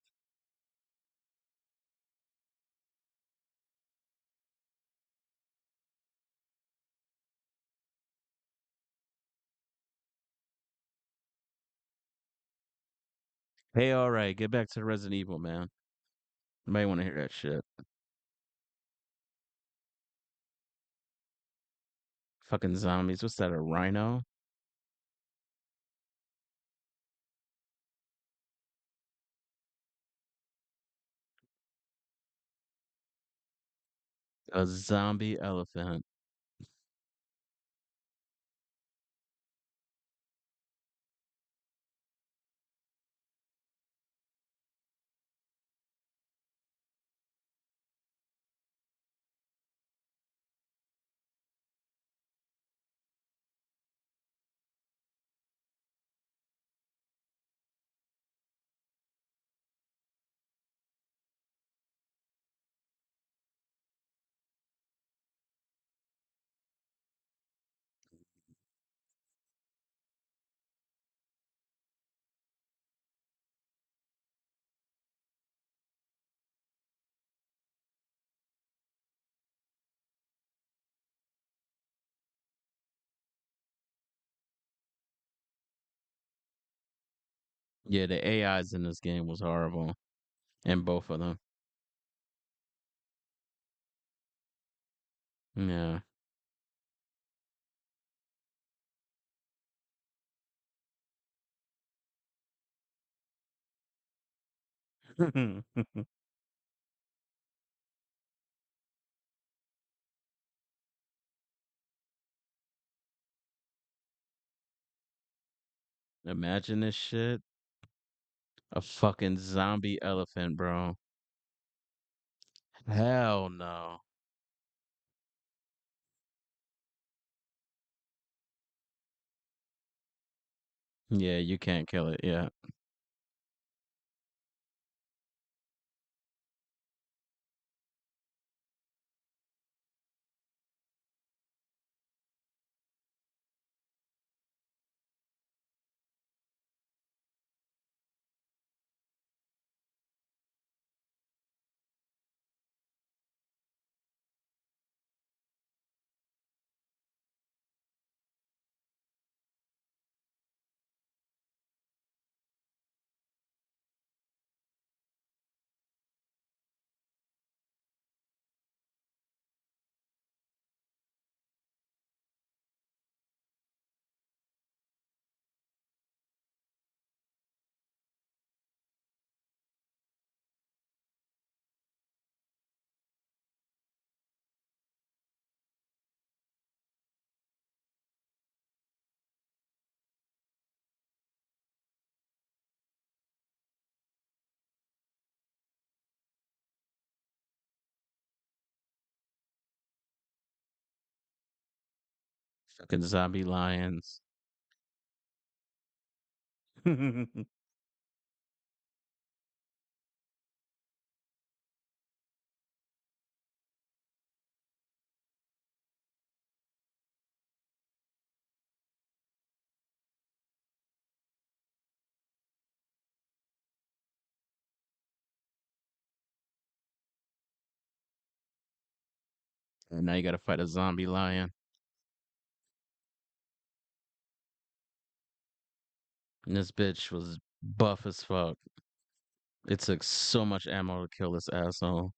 Hey, all right, get back to Resident Evil, man. You might want to hear that shit. Fucking zombies. What's that? A rhino? A zombie elephant. Yeah, the AIs in this game was horrible. In both of them. Yeah. Imagine this shit. A fucking zombie elephant, bro. Hell no. Yeah, you can't kill it. Yeah. Fucking zombie lions. And now you gotta fight a zombie lion. And this bitch was buff as fuck. It took so much ammo to kill this asshole.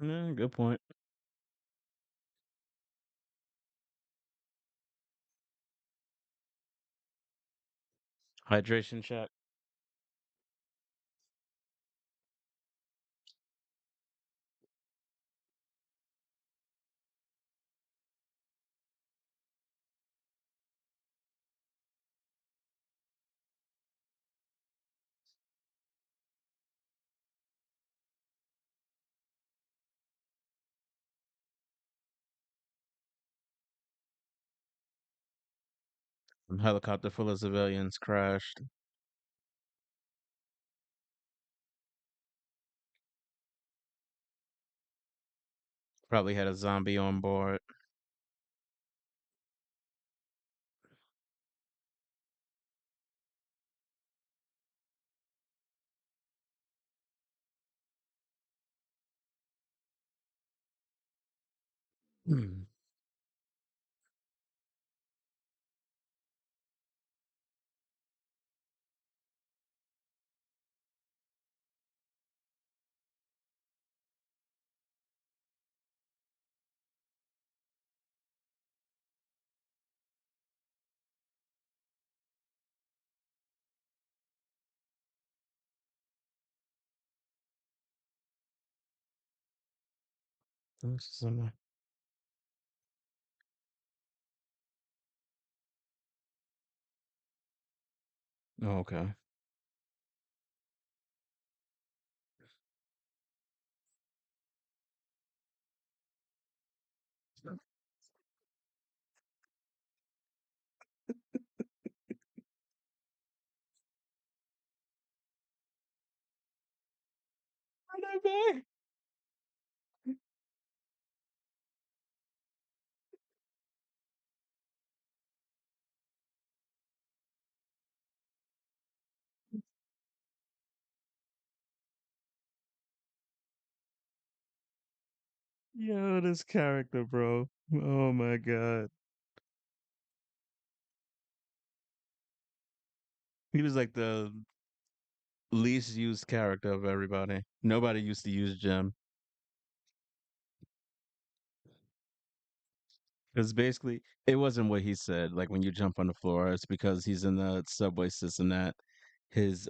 Yeah, good point. Hydration check. A helicopter full of civilians crashed. Probably had a zombie on board. Hmm. This is oh, okay. Yo, this character, bro. Oh my god. He was like the least used character of everybody. Nobody used to use Jim. Because basically, it wasn't what he said. Like when you jump on the floor, it's because he's in the subway system that his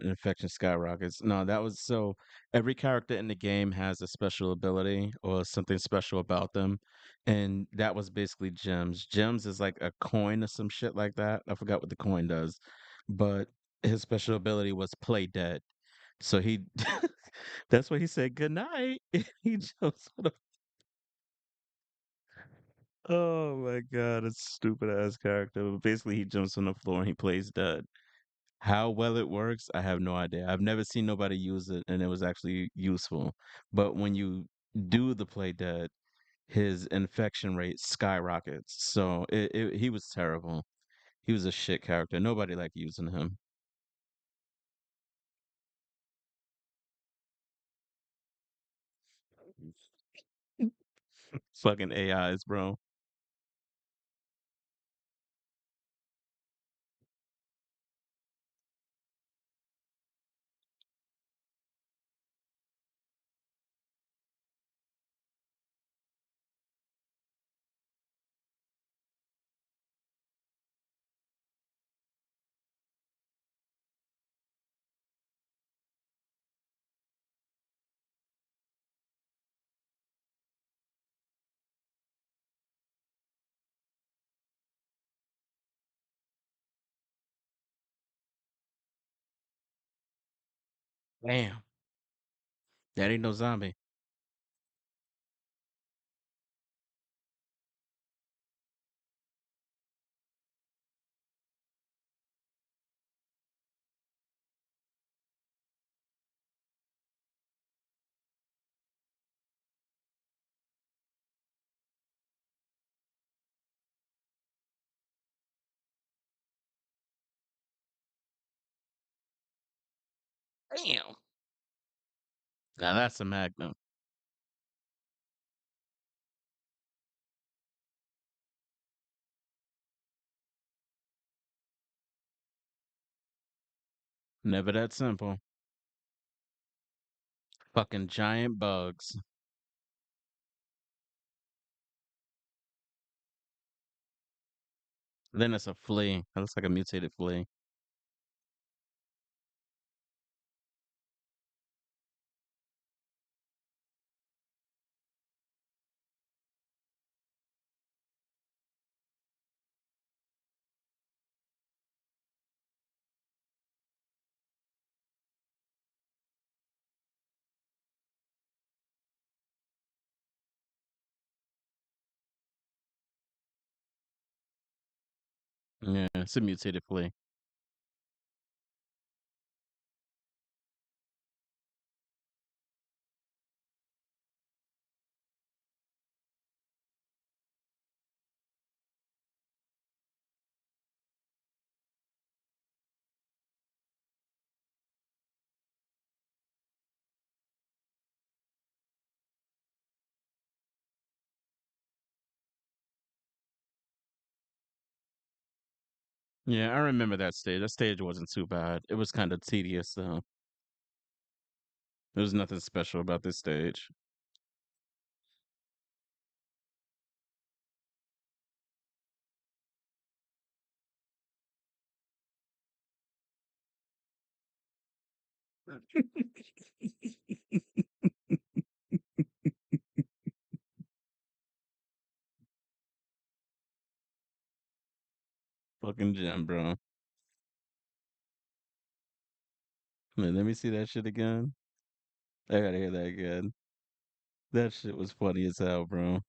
infection skyrockets. No, that was so every character in the game has a special ability or something special about them. And that was basically Jim's. Jim's is like a coin or some shit like that. I forgot what the coin does. But his special ability was play dead. So he that's why he said good night. He jumps on the oh my god, it's stupid ass character. But basically, he jumps on the floor and he plays dead. How well it works, I have no idea. I've never seen nobody use it, and it was actually useful. But when you do the play dead, his infection rate skyrockets. So he was terrible. He was a shit character. Nobody liked using him. Fucking AIs, bro. Damn, that ain't no zombie. Damn. Now that's a magnum. Never that simple. Fucking giant bugs. Then it's a flea. That looks like a mutated flea. Yeah, it's a mutated flea. Yeah, I remember that stage. That stage wasn't too bad. It was kind of tedious though. There was nothing special about this stage. Fucking gem, bro. Man, let me see that shit again. I gotta hear that again. That shit was funny as hell, bro.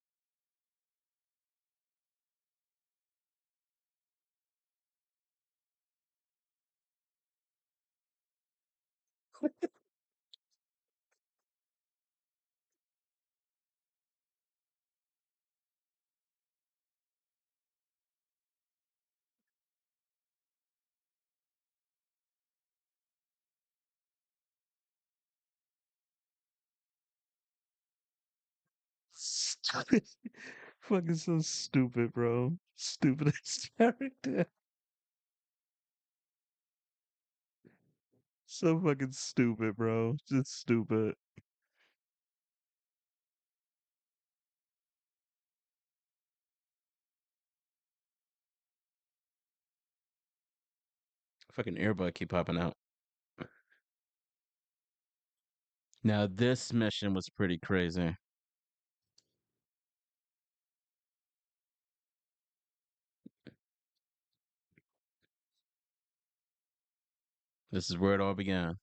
Stupid. Fucking so stupid, bro. Stupid as character. So fucking stupid, bro. Just stupid. Fucking earbud keep popping out. Now this mission was pretty crazy. This is where it all began.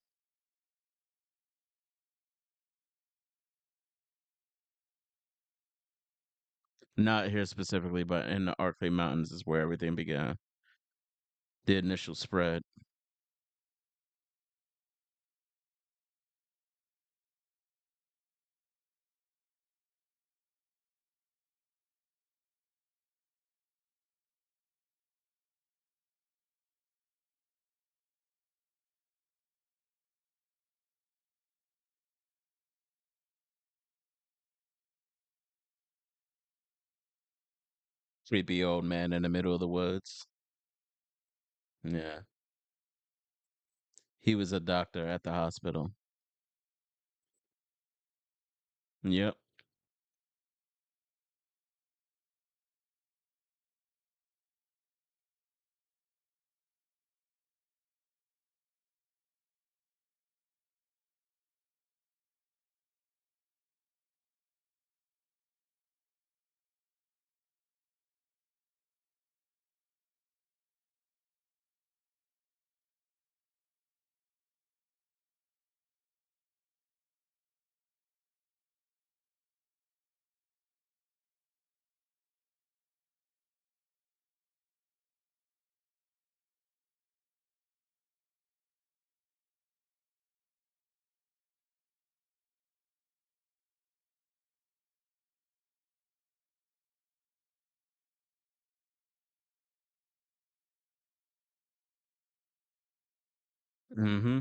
Not here specifically, but in the Arklay Mountains is where everything began. The initial spread. Creepy old man in the middle of the woods. Yeah. He was a doctor at the hospital. Yep. Mm-hmm.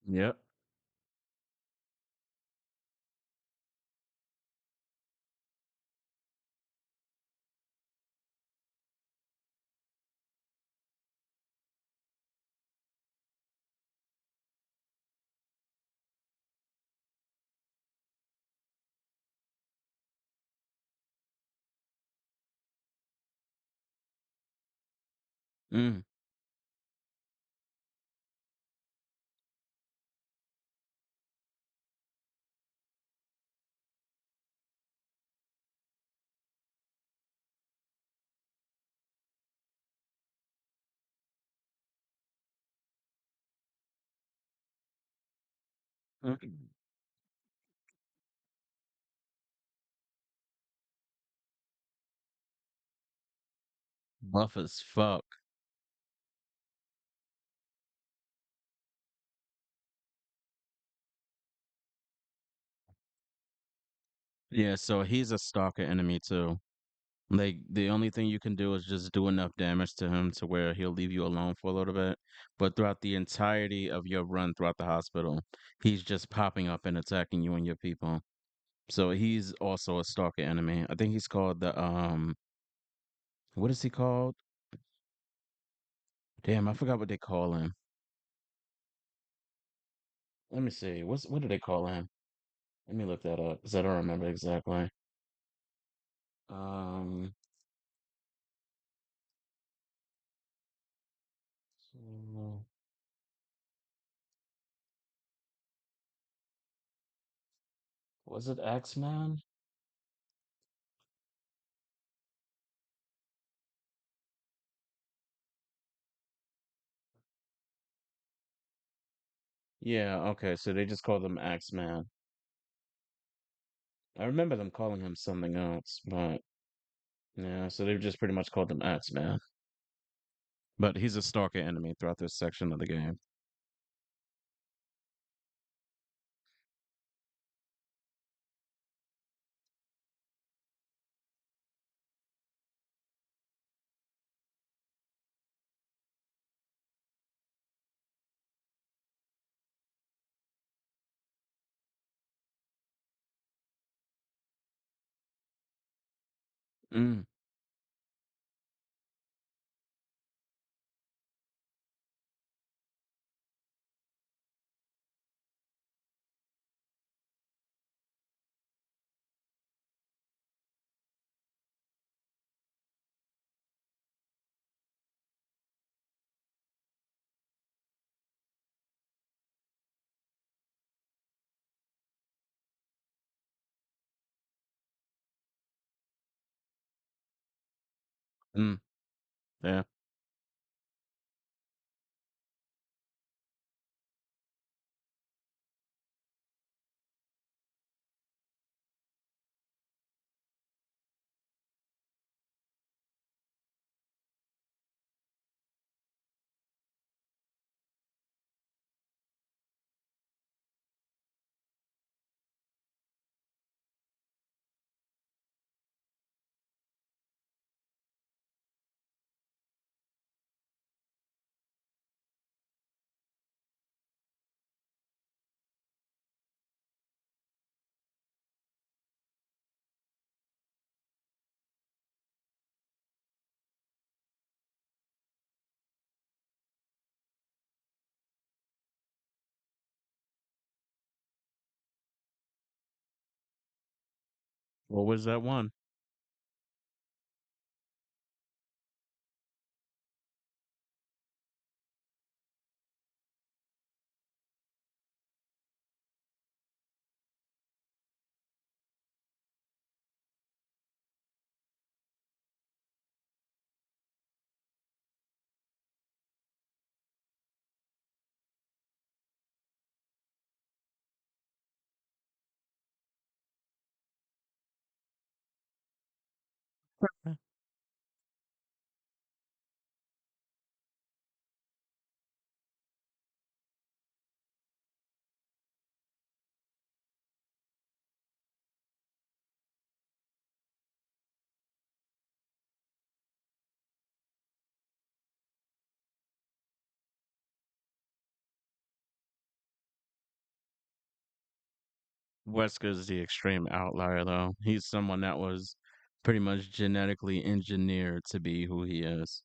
Yep. Mm. Mm. Buff as fuck. Yeah, so he's a stalker enemy too. Like the only thing you can do is just do enough damage to him to where he'll leave you alone for a little bit. But throughout the entirety of your run throughout the hospital, he's just popping up and attacking you and your people. So he's also a stalker enemy. I think he's called the what is he called? Damn, I forgot what they call him. Let me see. What do they call him? Let me look that up because I don't remember exactly. Um, so- was it X-Man? Yeah, okay, so they just called him X-Man. I remember them calling him something else, but yeah, so they've just pretty much called him X-Man. But he's a stalker enemy throughout this section of the game. Mm. Mm. Yeah. What was that one? Wesker's the extreme outlier, though. He's someone that was pretty much genetically engineered to be who he is.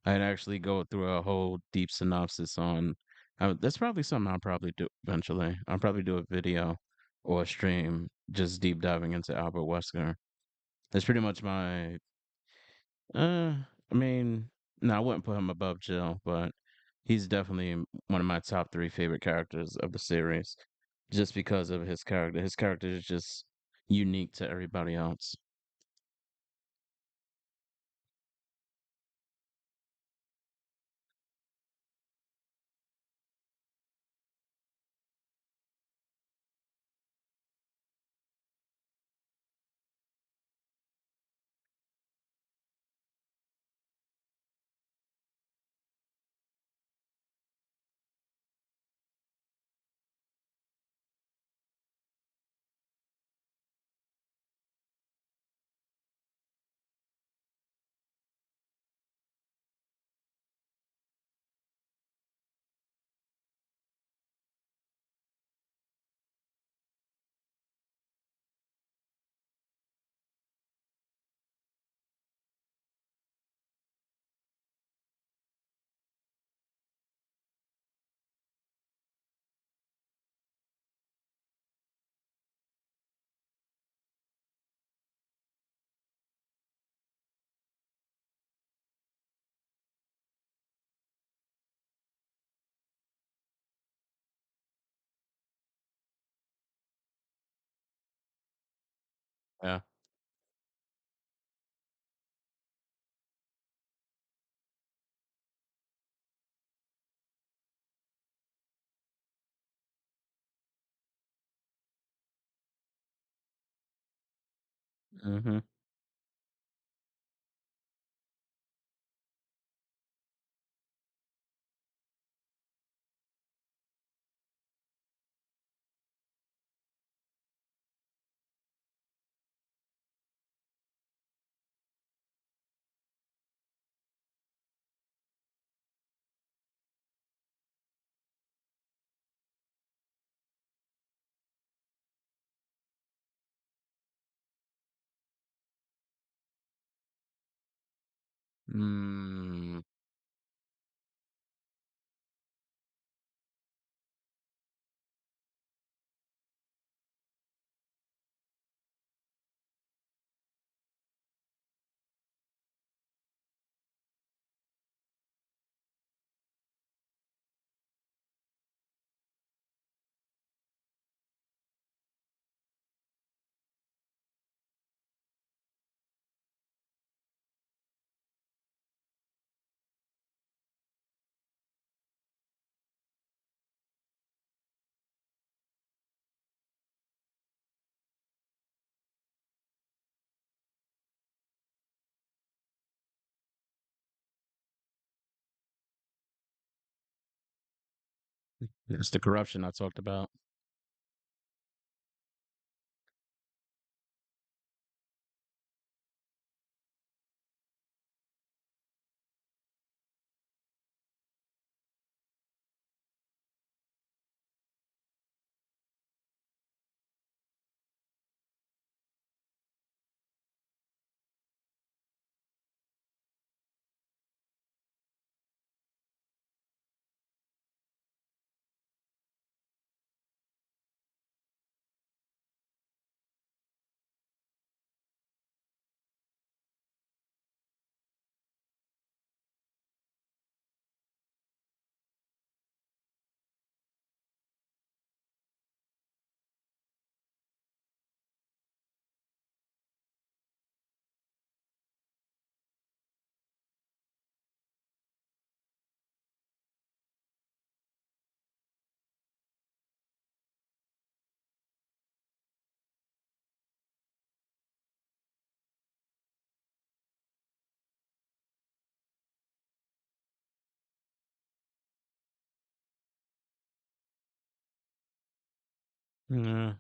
I'd actually go through a whole deep synopsis on. That's probably something I'll probably do eventually. I'll probably do a video or a stream just deep diving into Albert Wesker. That's pretty much my. I mean, No, I wouldn't put him above Jill, but he's definitely one of my top three favorite characters of the series, just because of his character. His character is just unique to everybody else. Yeah. Hmm. Mm, it's the corruption I talked about. Yeah.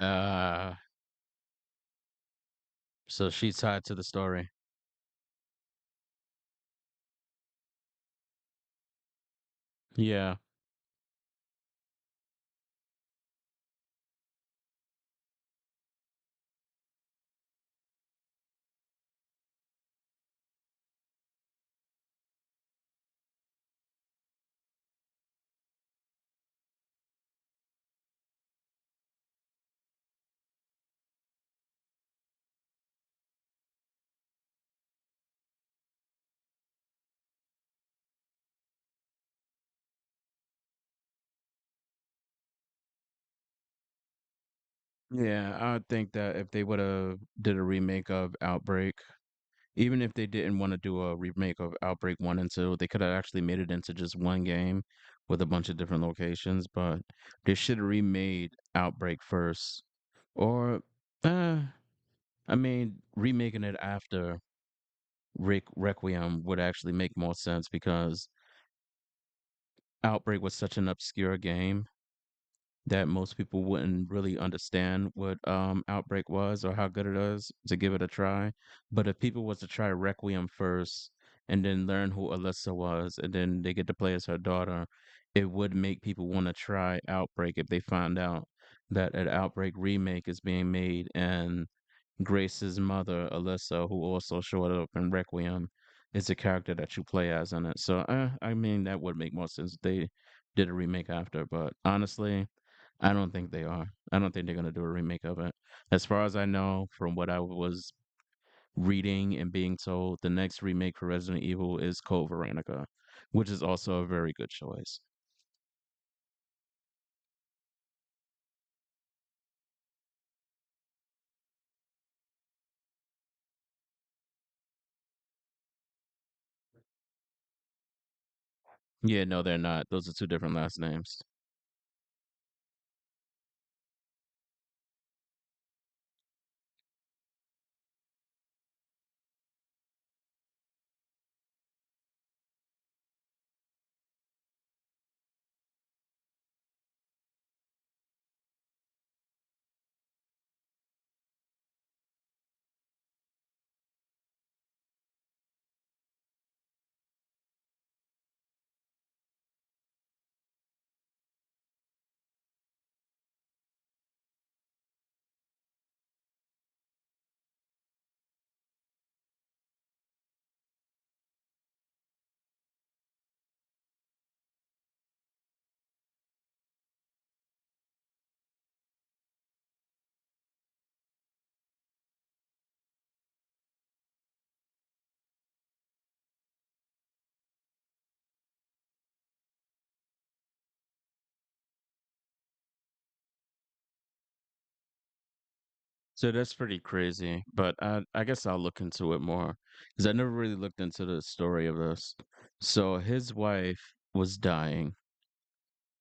Uh, So she's tied to the story. Yeah. Yeah, I think that if they would have did a remake of Outbreak, even if they didn't want to do a remake of Outbreak 1 and 2, they could have actually made it into just one game with a bunch of different locations, but they should have remade Outbreak first. Or, uh, I mean, remaking it after Requiem would actually make more sense because Outbreak was such an obscure game that most people wouldn't really understand what Outbreak was or how good it is to give it a try. But if people was to try Requiem first and then learn who Alyssa was and then they get to play as her daughter, it would make people want to try Outbreak if they find out that an Outbreak remake is being made and Grace's mother, Alyssa, who also showed up in Requiem, is a character that you play as in it. So, I mean, that would make more sense if they did a remake after. But honestly, I don't think they are. I don't think they're gonna do a remake of it. As far as I know, from what I was reading and being told, the next remake for Resident Evil is Code Veronica, which is also a very good choice. Yeah, no, they're not. Those are two different last names. So that's pretty crazy, but I guess I'll look into it more because I never really looked into the story of this. So his wife was dying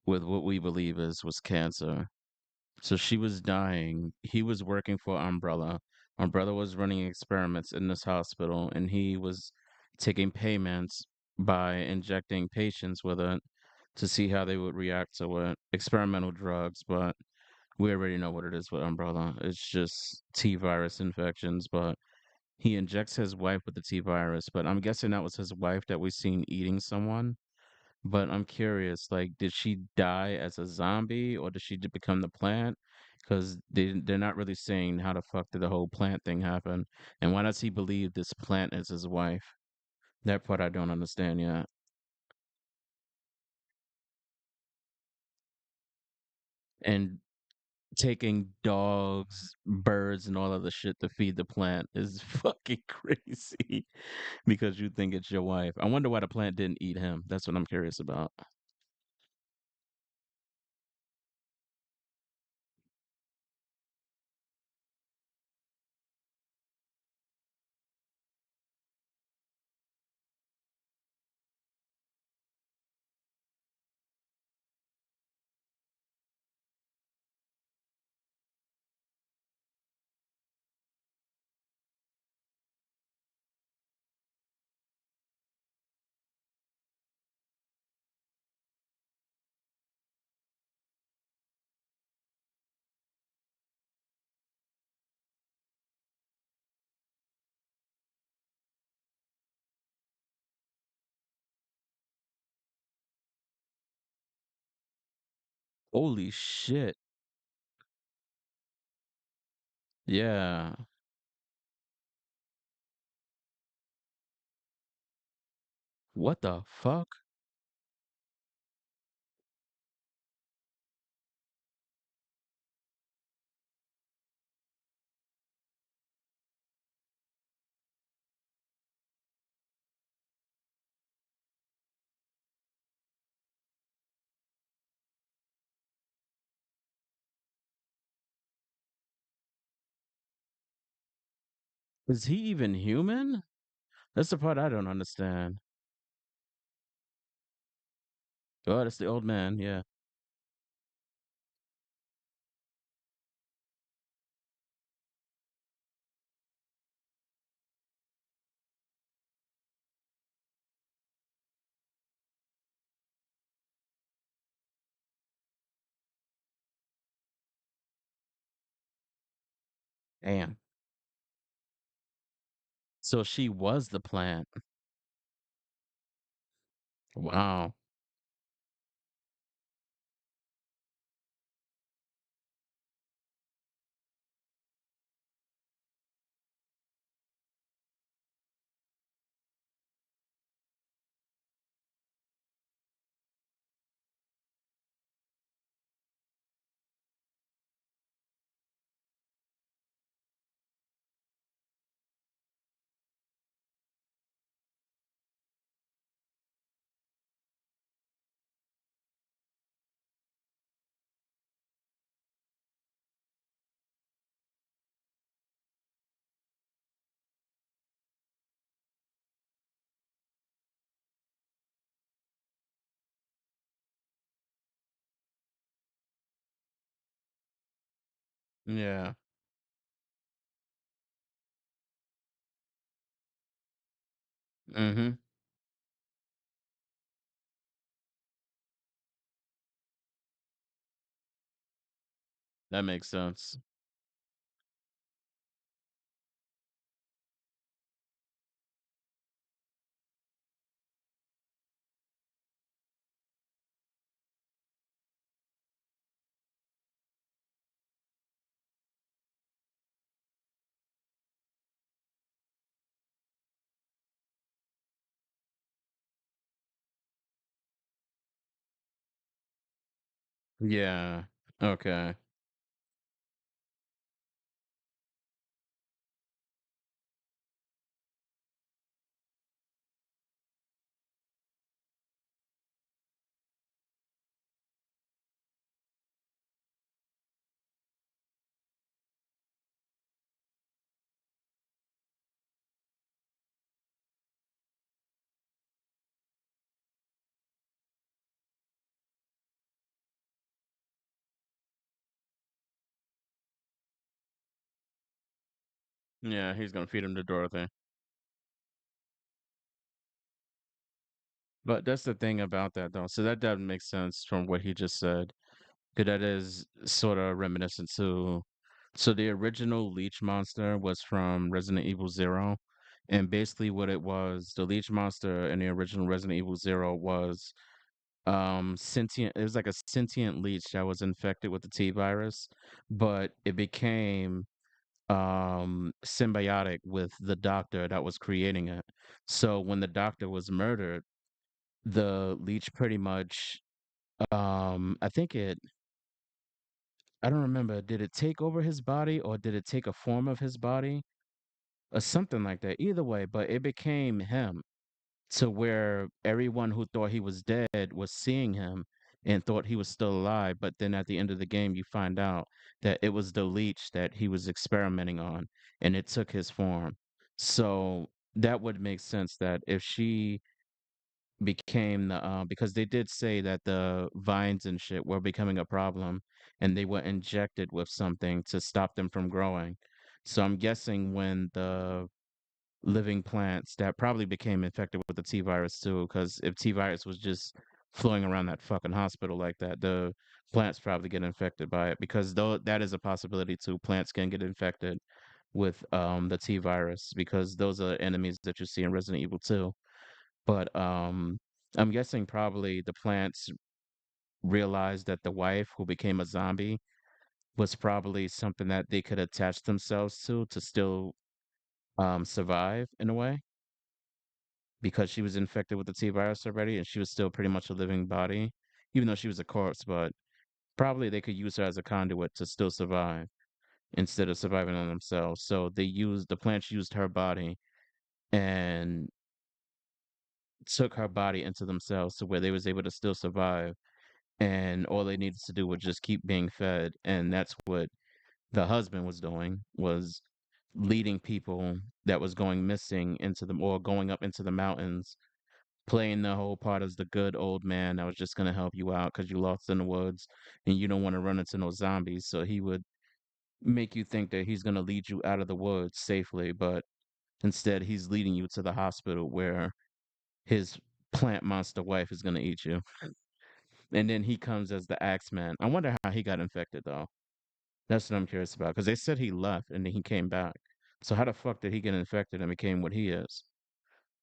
with what we believe is was cancer. So she was dying. He was working for Umbrella. Umbrella was running experiments in this hospital, and he was taking payments by injecting patients with it to see how they would react to it. Experimental drugs, but we already know what it is with Umbrella. It's just T virus infections, but he injects his wife with the T virus. But I'm guessing that was his wife that we seen eating someone. But I'm curious, like, did she die as a zombie or did she become the plant? Because they're not really saying how the fuck did the whole plant thing happen, and why does he believe this plant is his wife? That part I don't understand yet. And taking dogs, birds, and all of the shit to feed the plant is fucking crazy because you think it's your wife. I wonder why the plant didn't eat him. That's what I'm curious about. Holy shit. Yeah. What the fuck? Is he even human? That's the part I don't understand. Oh, that's the old man. Yeah. Damn. So she was the plant. Wow. Yeah. Mm-hmm. That makes sense. Yeah. Okay. Yeah, he's gonna feed him to Dorothy. But that's the thing about that, though. So that doesn't make sense from what he just said. Because that is sort of reminiscent to. So the original Leech monster was from Resident Evil Zero, and basically what it was, the Leech monster in the original Resident Evil Zero was sentient. It was like a sentient leech that was infected with the T virus, but it became symbiotic with the doctor that was creating it. So when the doctor was murdered, the leech pretty much I think it I don't remember, did it take over his body or did it take a form of his body or something like that? Either way, but it became him to where everyone who thought he was dead was seeing him and thought he was still alive. But then at the end of the game, you find out that it was the leech that he was experimenting on and it took his form. So that would make sense that if she became the because they did say that the vines and shit were becoming a problem and they were injected with something to stop them from growing. So I'm guessing when the living plants that probably became infected with the T virus too, because if T virus was just flowing around that fucking hospital like that, the plants probably get infected by it because though that is a possibility too. Plants can get infected with the T virus because those are enemies that you see in Resident Evil 2. But I'm guessing probably the plants realized that the wife who became a zombie was probably something that they could attach themselves to still survive in a way because she was infected with the T virus already and she was still pretty much a living body, even though she was a corpse, but probably they could use her as a conduit to still survive instead of surviving on themselves. So they used the plants used her body and took her body into themselves to where they was able to still survive and all they needed to do was just keep being fed and that's what the husband was doing was leading people that was going missing into the or going up into the mountains playing the whole part as the good old man that was just going to help you out because you lost in the woods and you don't want to run into no zombies so he would make you think that he's going to lead you out of the woods safely but instead he's leading you to the hospital where his plant monster wife is going to eat you and then he comes as the Axeman. I wonder how he got infected though. That's what I'm curious about because they said he left and then he came back. So how the fuck did he get infected and became what he is?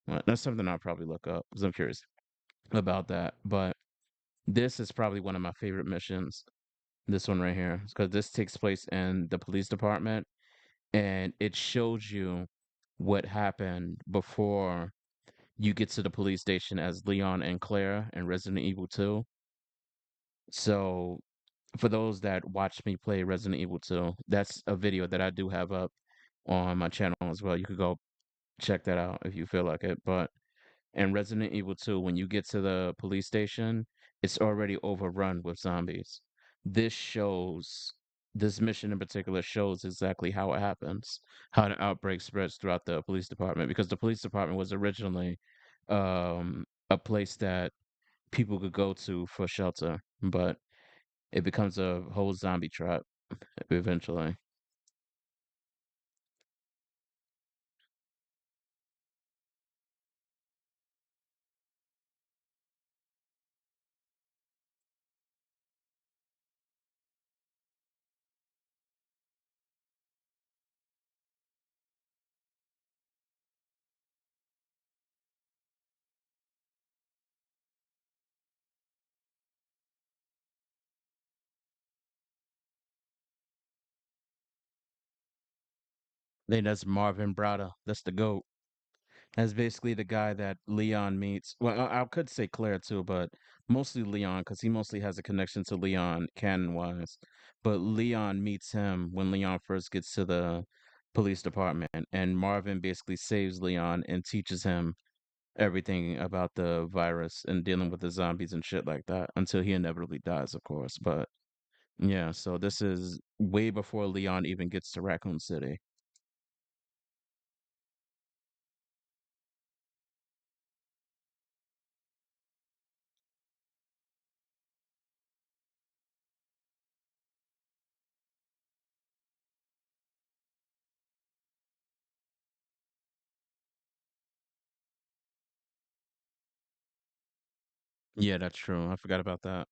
Well, that's something I'll probably look up because I'm curious about that. But this is probably one of my favorite missions. This one right here, because this takes place in the police department, and it shows you what happened before you get to the police station as Leon and Claire in Resident Evil 2. So for those that watch me play Resident Evil 2, that's a video that I do have up on my channel as well. You could go check that out if you feel like it. But in Resident Evil 2, when you get to the police station, it's already overrun with zombies. This shows, this mission in particular shows exactly how it happens, how the outbreak spreads throughout the police department, because the police department was originally a place that people could go to for shelter, but it becomes a whole zombie trap eventually. Then that's Marvin Brada. That's the GOAT. That's basically the guy that Leon meets. Well, I could say Claire too, but mostly Leon because he mostly has a connection to Leon canon wise. But Leon meets him when Leon first gets to the police department, and Marvin basically saves Leon and teaches him everything about the virus and dealing with the zombies and shit like that until he inevitably dies, of course. But yeah, so this is way before Leon even gets to Raccoon City. Yeah, that's true. I forgot about that.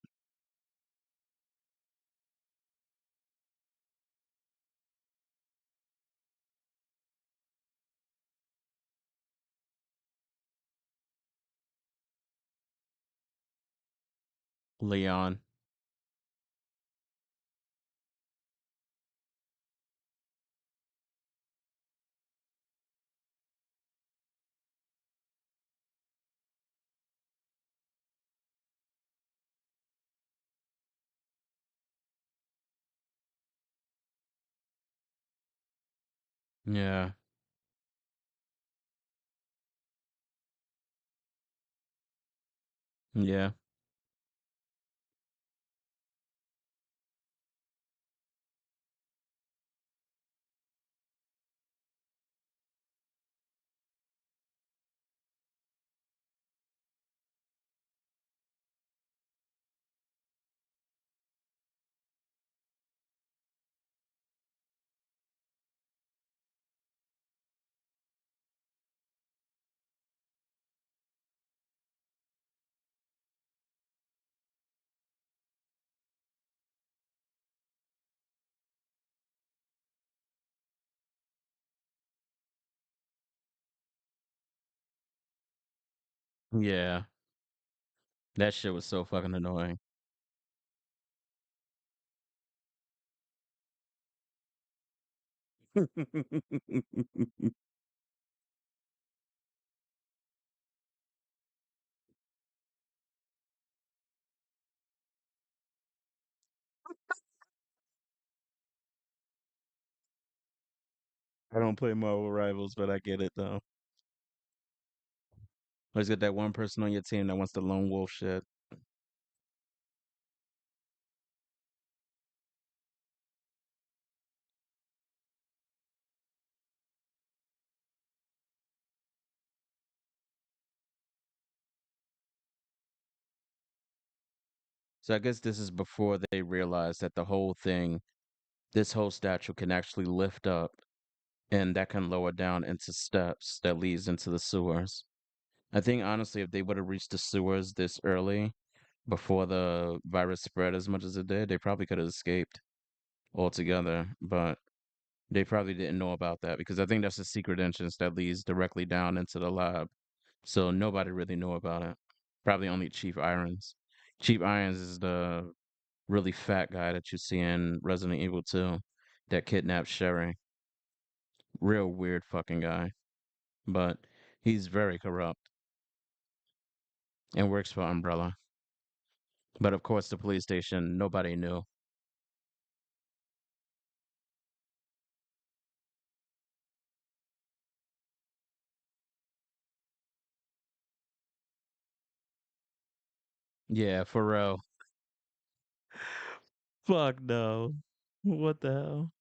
Leon. Yeah. Yeah. Yeah. That shit was so fucking annoying. I don't play Marvel Rivals, but I get it though. Always got that one person on your team that wants the lone wolf shit. So I guess this is before they realized that the whole thing, this whole statue can actually lift up and that can lower down into steps that leads into the sewers. I think honestly, if they would have reached the sewers this early before the virus spread as much as it did, they probably could have escaped altogether. But they probably didn't know about that because I think that's a secret entrance that leads directly down into the lab. So nobody really knew about it. Probably only Chief Irons. Chief Irons is the really fat guy that you see in Resident Evil 2 that kidnaps Sherry. Real weird fucking guy. But he's very corrupt and works for Umbrella. But of course, the police station, nobody knew. Yeah, for real. Fuck no. What the hell?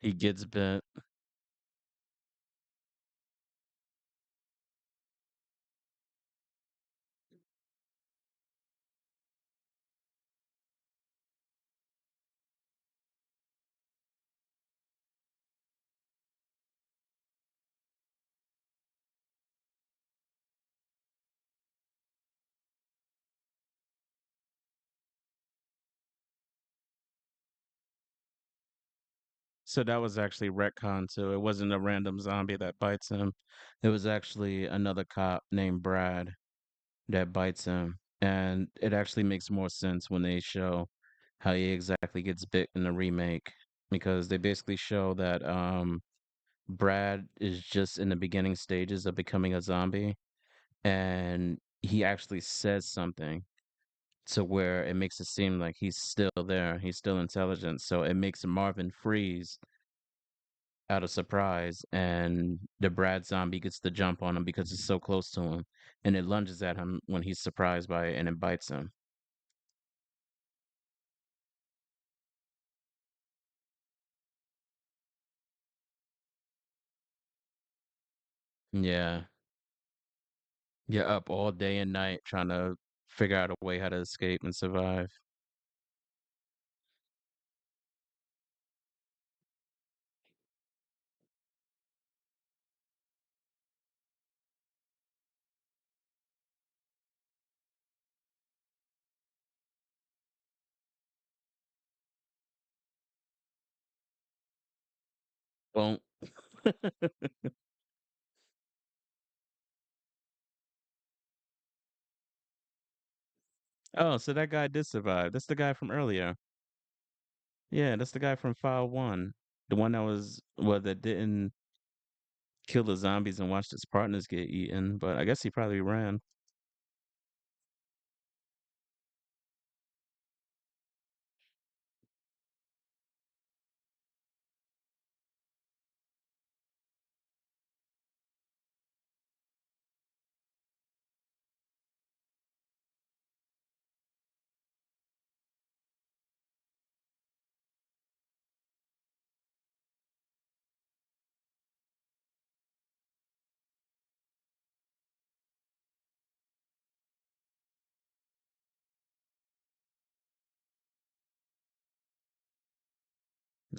He gets bent. So that was actually retcon too. It wasn't a random zombie that bites him. It was actually another cop named Brad that bites him. And it actually makes more sense when they show how he exactly gets bit in the remake because they basically show that Brad is just in the beginning stages of becoming a zombie and he actually says something to where it makes it seem like he's still there, he's still intelligent. So it makes Marvin freeze out of surprise and the Brad zombie gets the jump on him because it's so close to him and it lunges at him when he's surprised by it and it bites him. Yeah. You're up all day and night trying to figure out a way how to escape and survive. Well, oh, so that guy did survive. That's the guy from earlier. Yeah, that's the guy from File 1. The one that was, well, that didn't kill the zombies and watched his partners get eaten, but I guess he probably ran.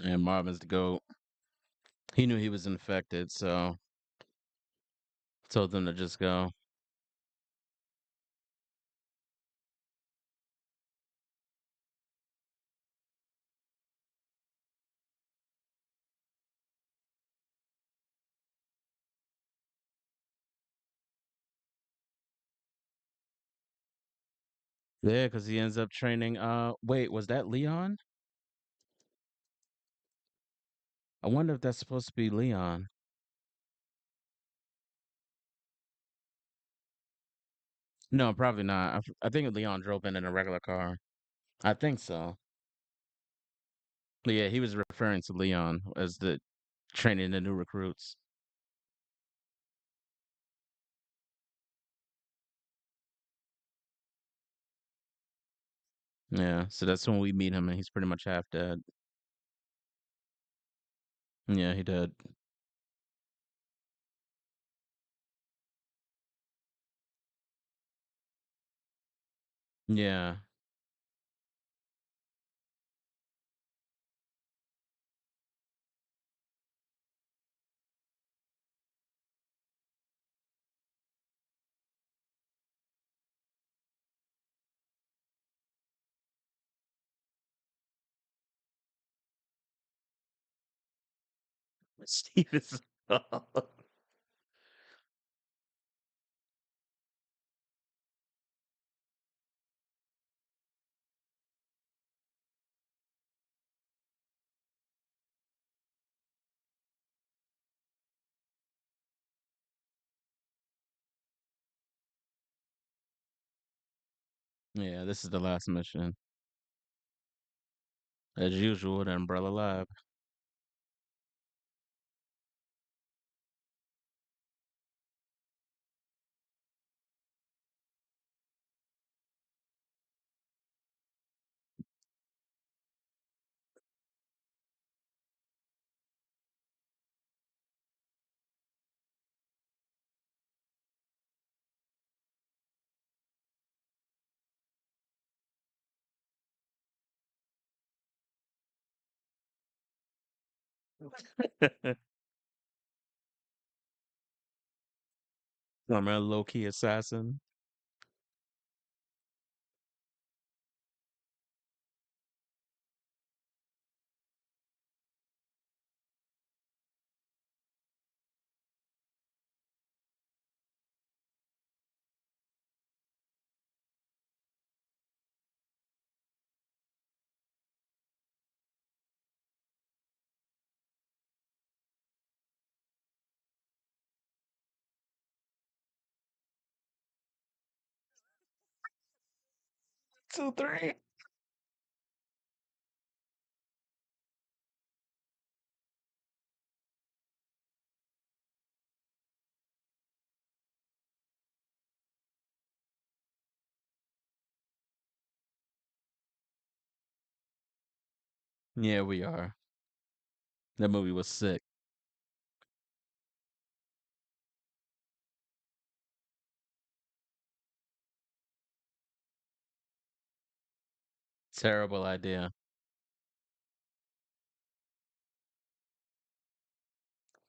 And Marvin's the goat. He knew he was infected, so told them to just go. Yeah, because he ends up training. Wait, was that Leon? I wonder if that's supposed to be Leon. No, probably not. I think Leon drove in a regular car. I think so. But yeah, he was referring to Leon as the training the new recruits. Yeah, so that's when we meet him, and he's pretty much half dead. Yeah, he did. Yeah, Steve is. Yeah, this is the last mission. As usual, the Umbrella Lab. I'm a low key assassin. Two, three. Yeah, we are. That movie was sick. Terrible idea.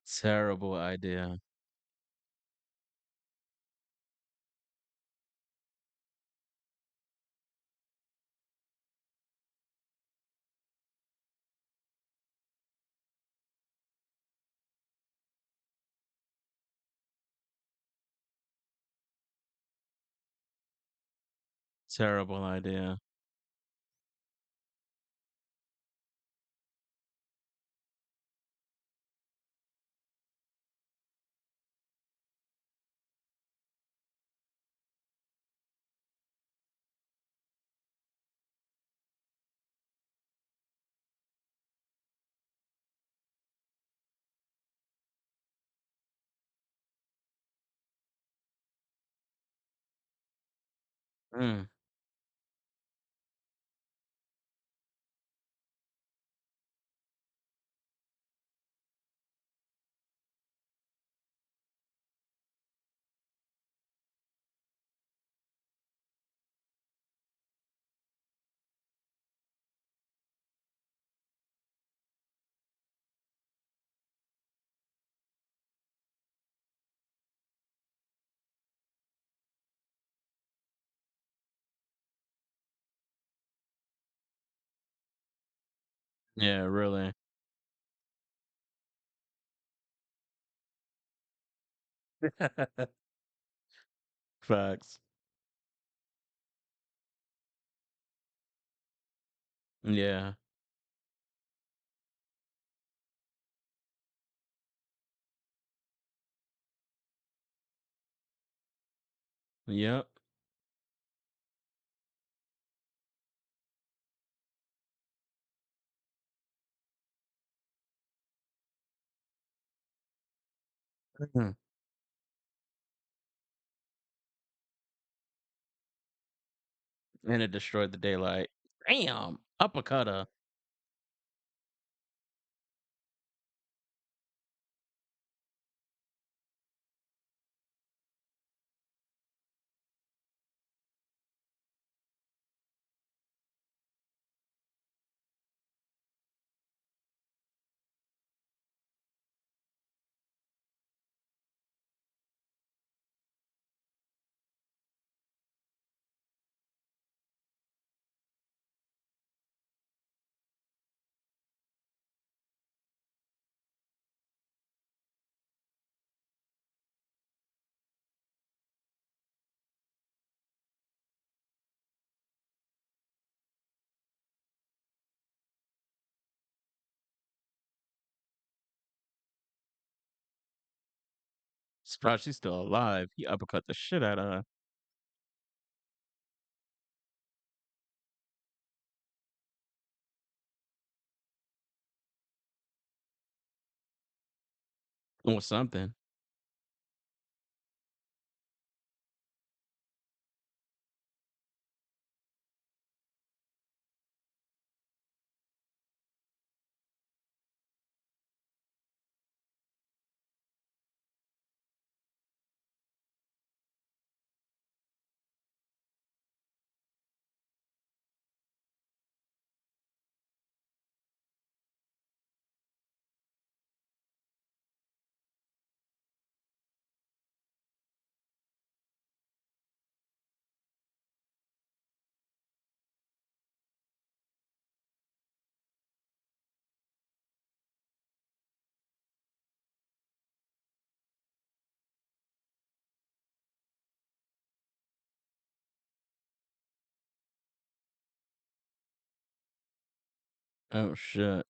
Terrible idea. Terrible idea. Mm. Yeah, really. Facts. Yeah. Yep. Mhm. And it destroyed the daylight. Damn! Uppercutter. Surprised she's still alive. He uppercut the shit out of her. Or something. Oh shit.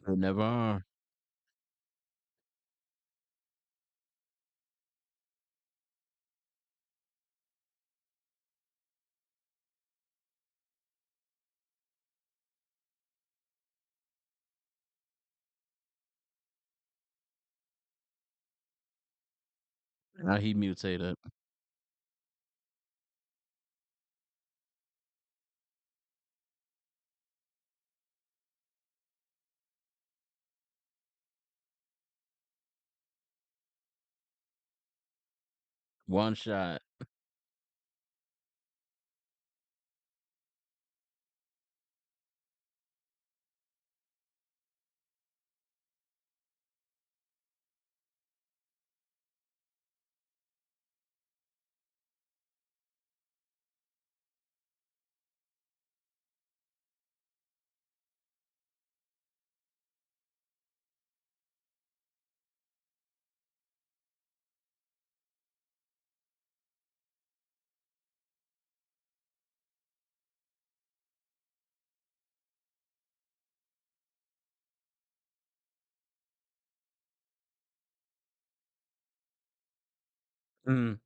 They never are. Now he mutated. One shot. Mm.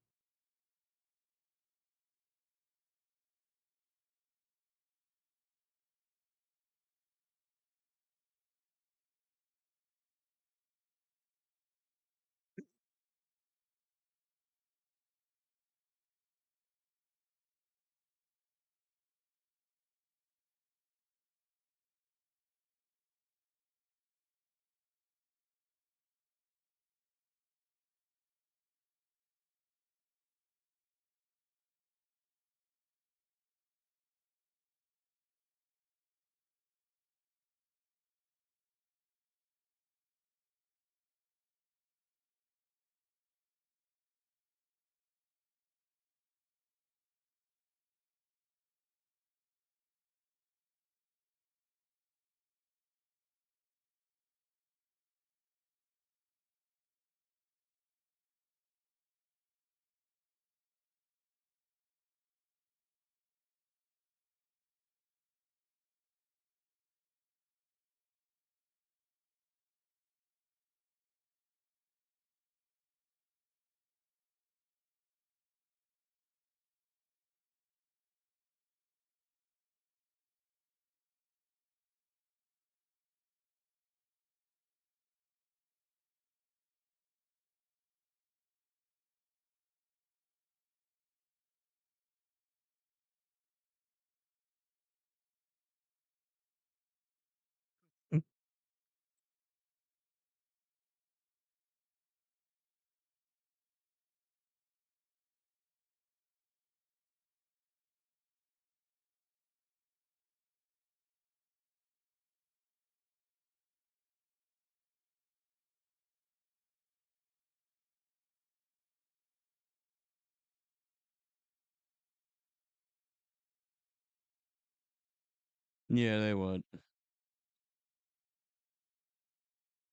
Yeah, they would.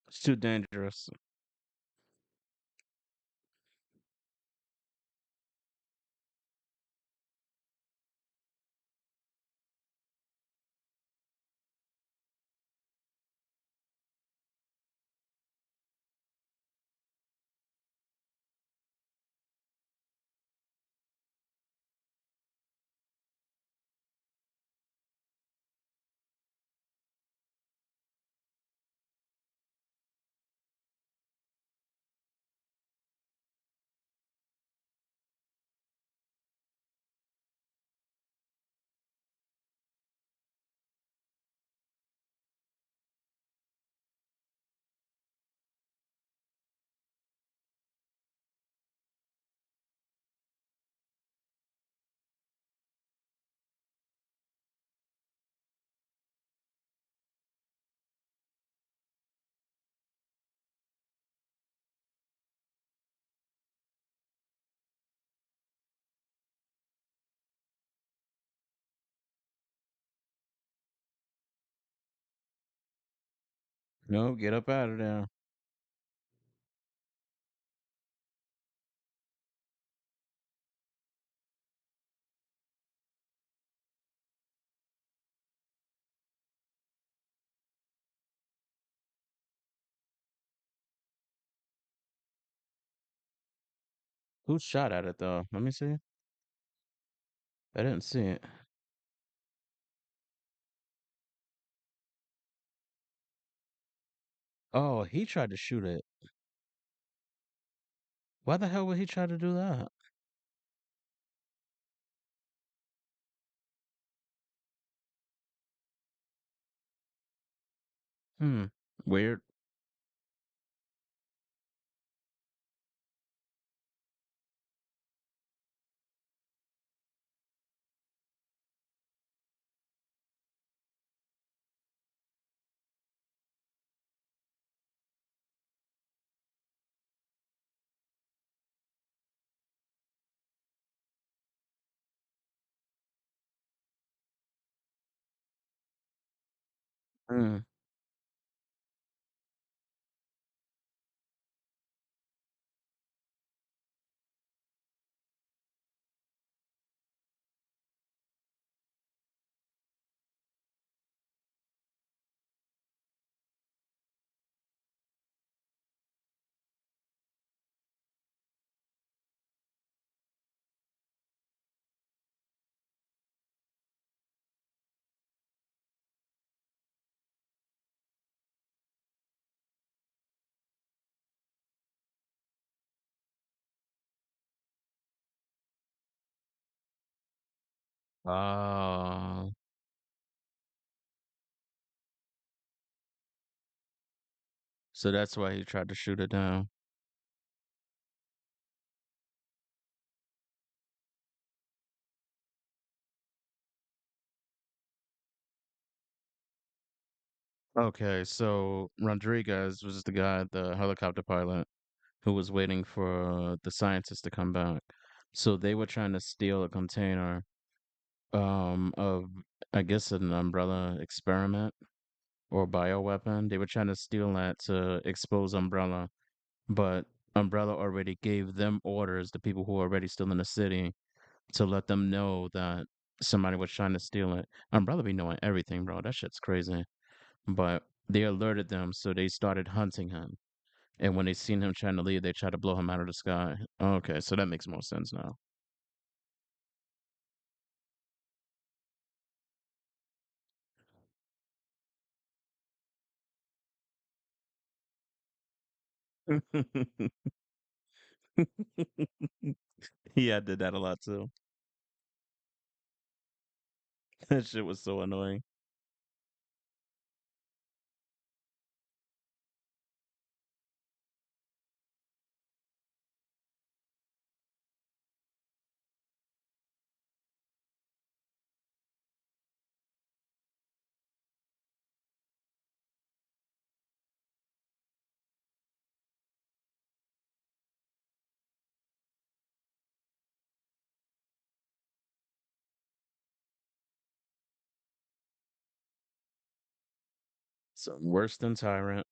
It's too dangerous. No, get up out of there. Who shot at it though? Let me see. I didn't see it. Oh, he tried to shoot it. Why the hell would he try to do that? Hmm. Weird. Hmm. Oh. So that's why he tried to shoot it down. Okay, so Rodriguez was the guy, the helicopter pilot, who was waiting for the scientists to come back. So they were trying to steal a container of I guess an umbrella experiment or bioweapon. They were trying to steal that to expose Umbrella, but Umbrella already gave them orders, the people who were already still in the city, to let them know that somebody was trying to steal it. Umbrella be knowing everything, bro. That shit's crazy. But they alerted them, so they started hunting him. And when they seen him trying to leave, they tried to blow him out of the sky. Okay, so that makes more sense now. Yeah, I did that a lot too. That shit was so annoying. So worse than Tyrant.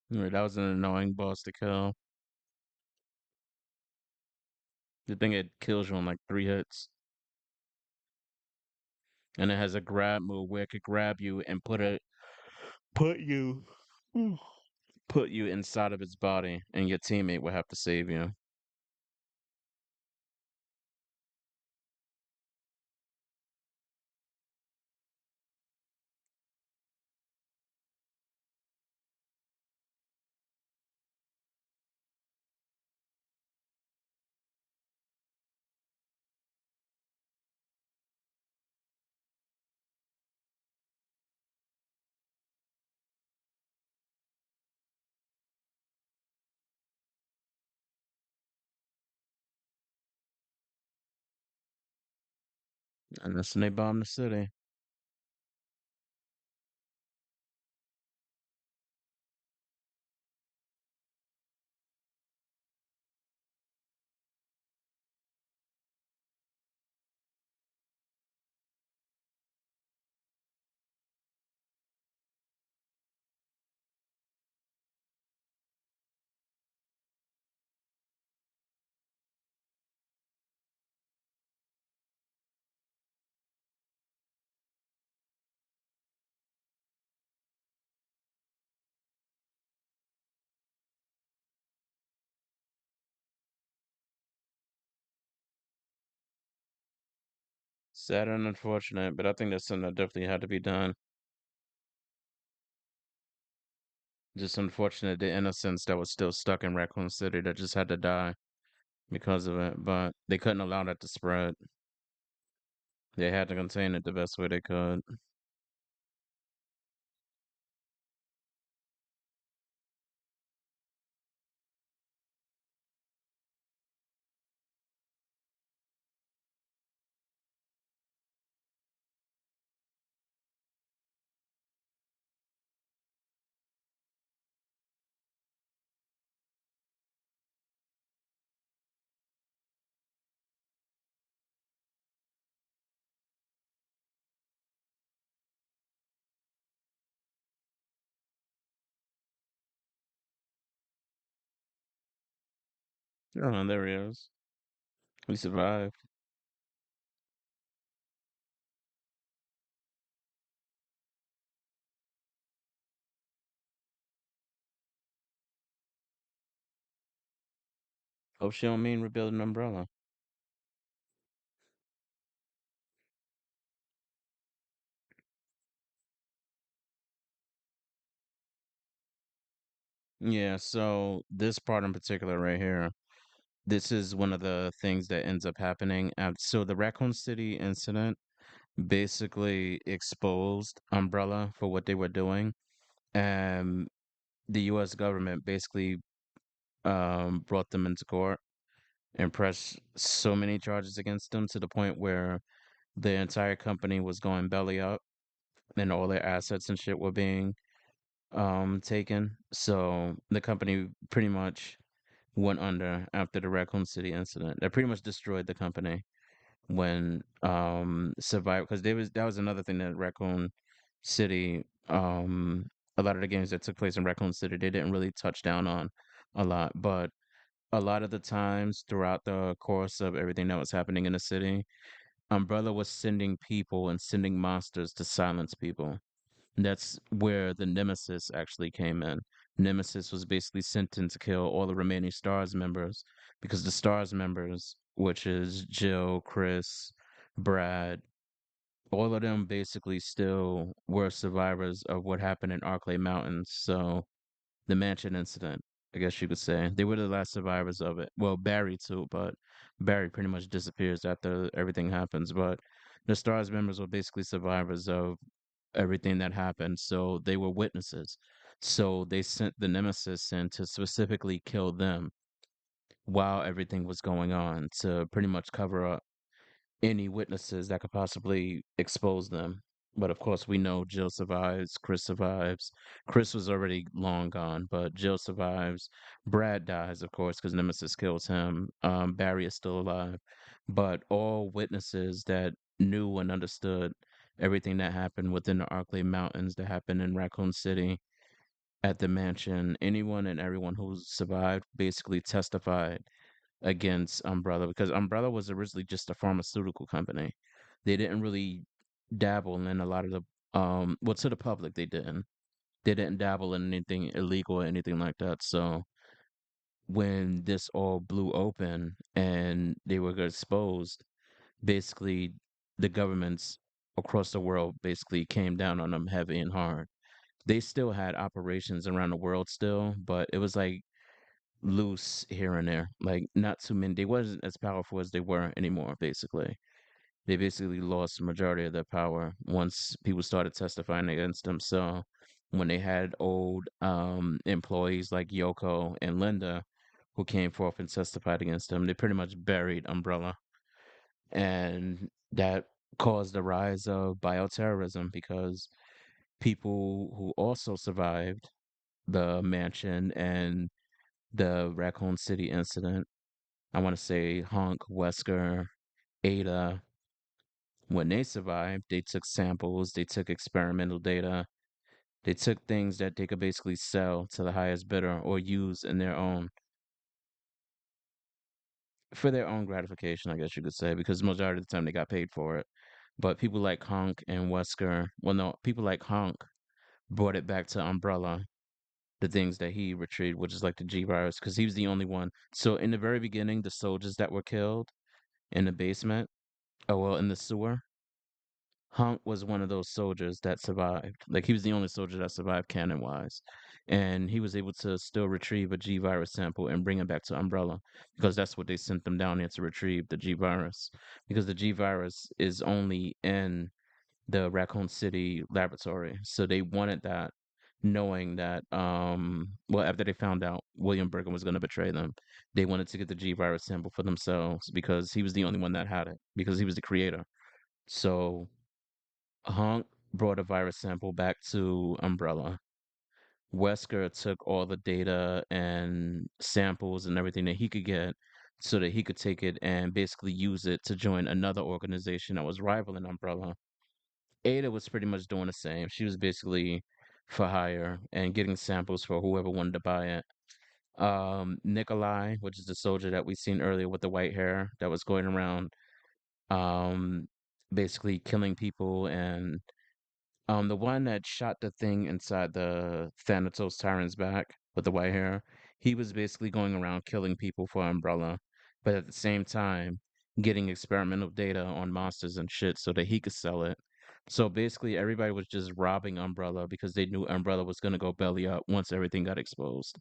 Yeah, that was an annoying boss to kill. The thing it kills you in like 3 hits, and it has a grab move where it could grab you and put you, Mm. put you inside of its body, and your teammate will have to save you. And that's when they bomb the city. Sad and unfortunate, but I think that's something that definitely had to be done. Just unfortunate the innocents that was still stuck in Raccoon City that just had to die because of it, but they couldn't allow that to spread. They had to contain it the best way they could. Oh, there he is. We survived. Hope she don't mean rebuild an umbrella. Yeah, so this part in particular right here, this is one of the things that ends up happening. So the Raccoon City incident basically exposed Umbrella for what they were doing. And the US government basically brought them into court and pressed so many charges against them to the point where the entire company was going belly up and all their assets and shit were being taken. So the company pretty much went under after the Raccoon City incident. That pretty much destroyed the company when survive because they was that was another thing that Raccoon City a lot of the games that took place in Raccoon City they didn't really touch down on a lot, but a lot of the times throughout the course of everything that was happening in the city, Umbrella was sending people and sending monsters to silence people. That's where the Nemesis actually came in. Nemesis was basically sent in to kill all the remaining Stars members because the Stars members, which is Jill, Chris, Brad, all of them basically still were survivors of what happened in Arklay Mountains. So the mansion incident, I guess you could say. They were the last survivors of it. Well, Barry too, but Barry pretty much disappears after everything happens. But the Stars members were basically survivors of everything that happened. So they were witnesses. So they sent the Nemesis in to specifically kill them while everything was going on to pretty much cover up any witnesses that could possibly expose them. But of course, we know Jill survives, Chris survives. Chris was already long gone, but Jill survives. Brad dies, of course, because Nemesis kills him. Barry is still alive. But all witnesses that knew and understood everything that happened within the Arklay Mountains, that happened in Raccoon City, at the mansion, anyone and everyone who survived basically testified against Umbrella because Umbrella was originally just a pharmaceutical company. They didn't really dabble in a lot of the well, to the public they didn't. They didn't dabble in anything illegal or anything like that. So when this all blew open and they were exposed, basically the governments across the world basically came down on them heavy and hard. They still had operations around the world still, but it was like loose here and there. Like not too many. They wasn't as powerful as they were anymore. Basically, they basically lost the majority of their power once people started testifying against them. So when they had old employees like Yoko and Linda, who came forth and testified against them, they pretty much buried Umbrella, and that caused the rise of bioterrorism because people who also survived the mansion and the Raccoon City incident. I want to say Honk, Wesker, Ada, when they survived, they took samples, they took experimental data, they took things that they could basically sell to the highest bidder or use in their own, for their own gratification, I guess you could say, because majority of the time they got paid for it. But people like Honk and Wesker, well, no, people like Honk brought it back to Umbrella, the things that he retrieved, which is like the G virus, because he was the only one. So in the very beginning, the soldiers that were killed in the basement, oh well, in the sewer, Hunk was one of those soldiers that survived. Like he was the only soldier that survived canon wise. And he was able to still retrieve a G virus sample and bring it back to Umbrella because that's what they sent them down there to retrieve the G virus. Because the G virus is only in the Raccoon City laboratory. So they wanted that, knowing that well, after they found out William Bergen was gonna betray them, they wanted to get the G virus sample for themselves because he was the only one that had it, because he was the creator. So Honk brought a virus sample back to Umbrella. Wesker took all the data and samples and everything that he could get so that he could take it and basically use it to join another organization that was rivaling Umbrella. Ada was pretty much doing the same. She was basically for hire and getting samples for whoever wanted to buy it. Nikolai, which is the soldier that we seen earlier with the white hair that was going around, um, basically killing people, and the one that shot the thing inside the Thanatos Tyrant's back with the white hair, he was basically going around killing people for Umbrella, but at the same time getting experimental data on monsters and shit so that he could sell it. So basically, everybody was just robbing Umbrella because they knew Umbrella was gonna go belly up once everything got exposed.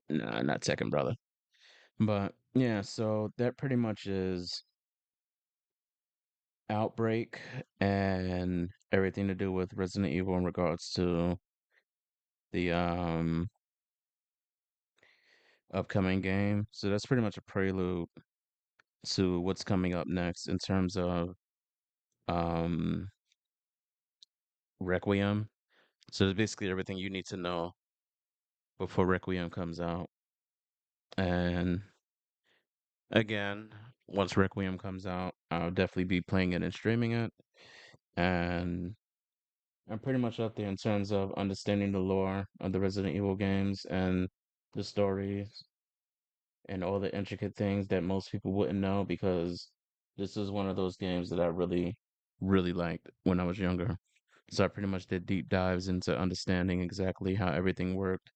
Nah, not second brother. But yeah, so that pretty much is Outbreak and everything to do with Resident Evil in regards to the upcoming game. So that's pretty much a prelude to what's coming up next in terms of um Requiem. So it's basically everything you need to know before Requiem comes out. And again, once Requiem comes out, I'll definitely be playing it and streaming it. And I'm pretty much up there in terms of understanding the lore of the Resident Evil games and the stories and all the intricate things that most people wouldn't know, because this is one of those games that I really, really liked when I was younger. So I pretty much did deep dives into understanding exactly how everything worked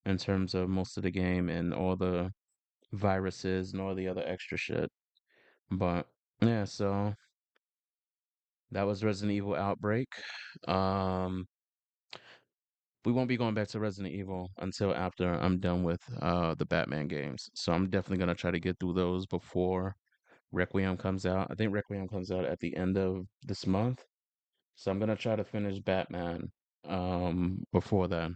in terms of most of the game and all the viruses and all the other extra shit. But yeah, so That was Resident Evil Outbreak. Um, we won't be going back to Resident Evil until after I'm done with the Batman games. So I'm definitely gonna try to get through those before Requiem comes out. I think Requiem comes out at the end of this month. So I'm gonna try to finish Batman before then.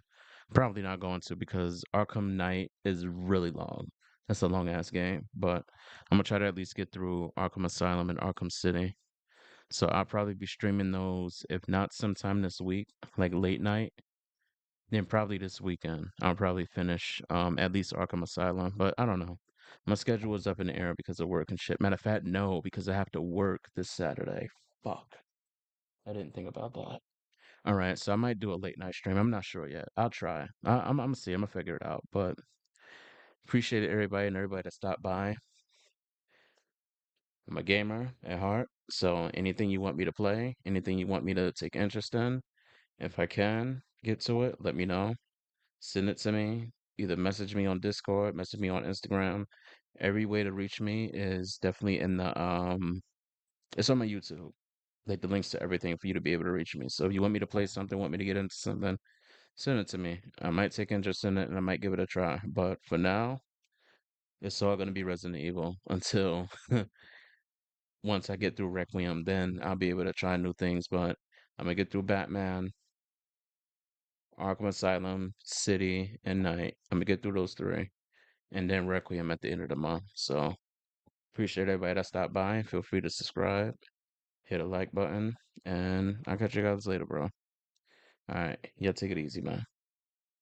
Probably not going to because Arkham Knight is really long. That's a long ass game, but I'm gonna try to at least get through Arkham Asylum and Arkham City. So I'll probably be streaming those if not sometime this week, like late night, then probably this weekend. I'll probably finish at least Arkham Asylum, but I don't know. My schedule is up in the air because of work and shit. Matter of fact, no, because I have to work this Saturday. Fuck. I didn't think about that. All right, so I might do a late night stream. I'm not sure yet. I'll try. I'm gonna see. I'm gonna figure it out. But appreciate everybody and everybody that stopped by. I'm a gamer at heart, so anything you want me to play, anything you want me to take interest in, if I can get to it, let me know. Send it to me. Either message me on Discord, message me on Instagram. Every way to reach me is definitely in the it's on my YouTube. Like the links to everything for you to be able to reach me. So if you want me to play something, want me to get into something, send it to me. I might take interest in it and I might give it a try. But for now, it's all gonna be Resident Evil until once I get through Requiem, then I'll be able to try new things. But I'm gonna get through Batman, Arkham Asylum, City, and Night. I'm gonna get through those three. And then Requiem at the end of the month. So appreciate everybody that stopped by. Feel free to subscribe, hit a like button, and I'll catch you guys later, bro. All right. Y'all take it easy, man.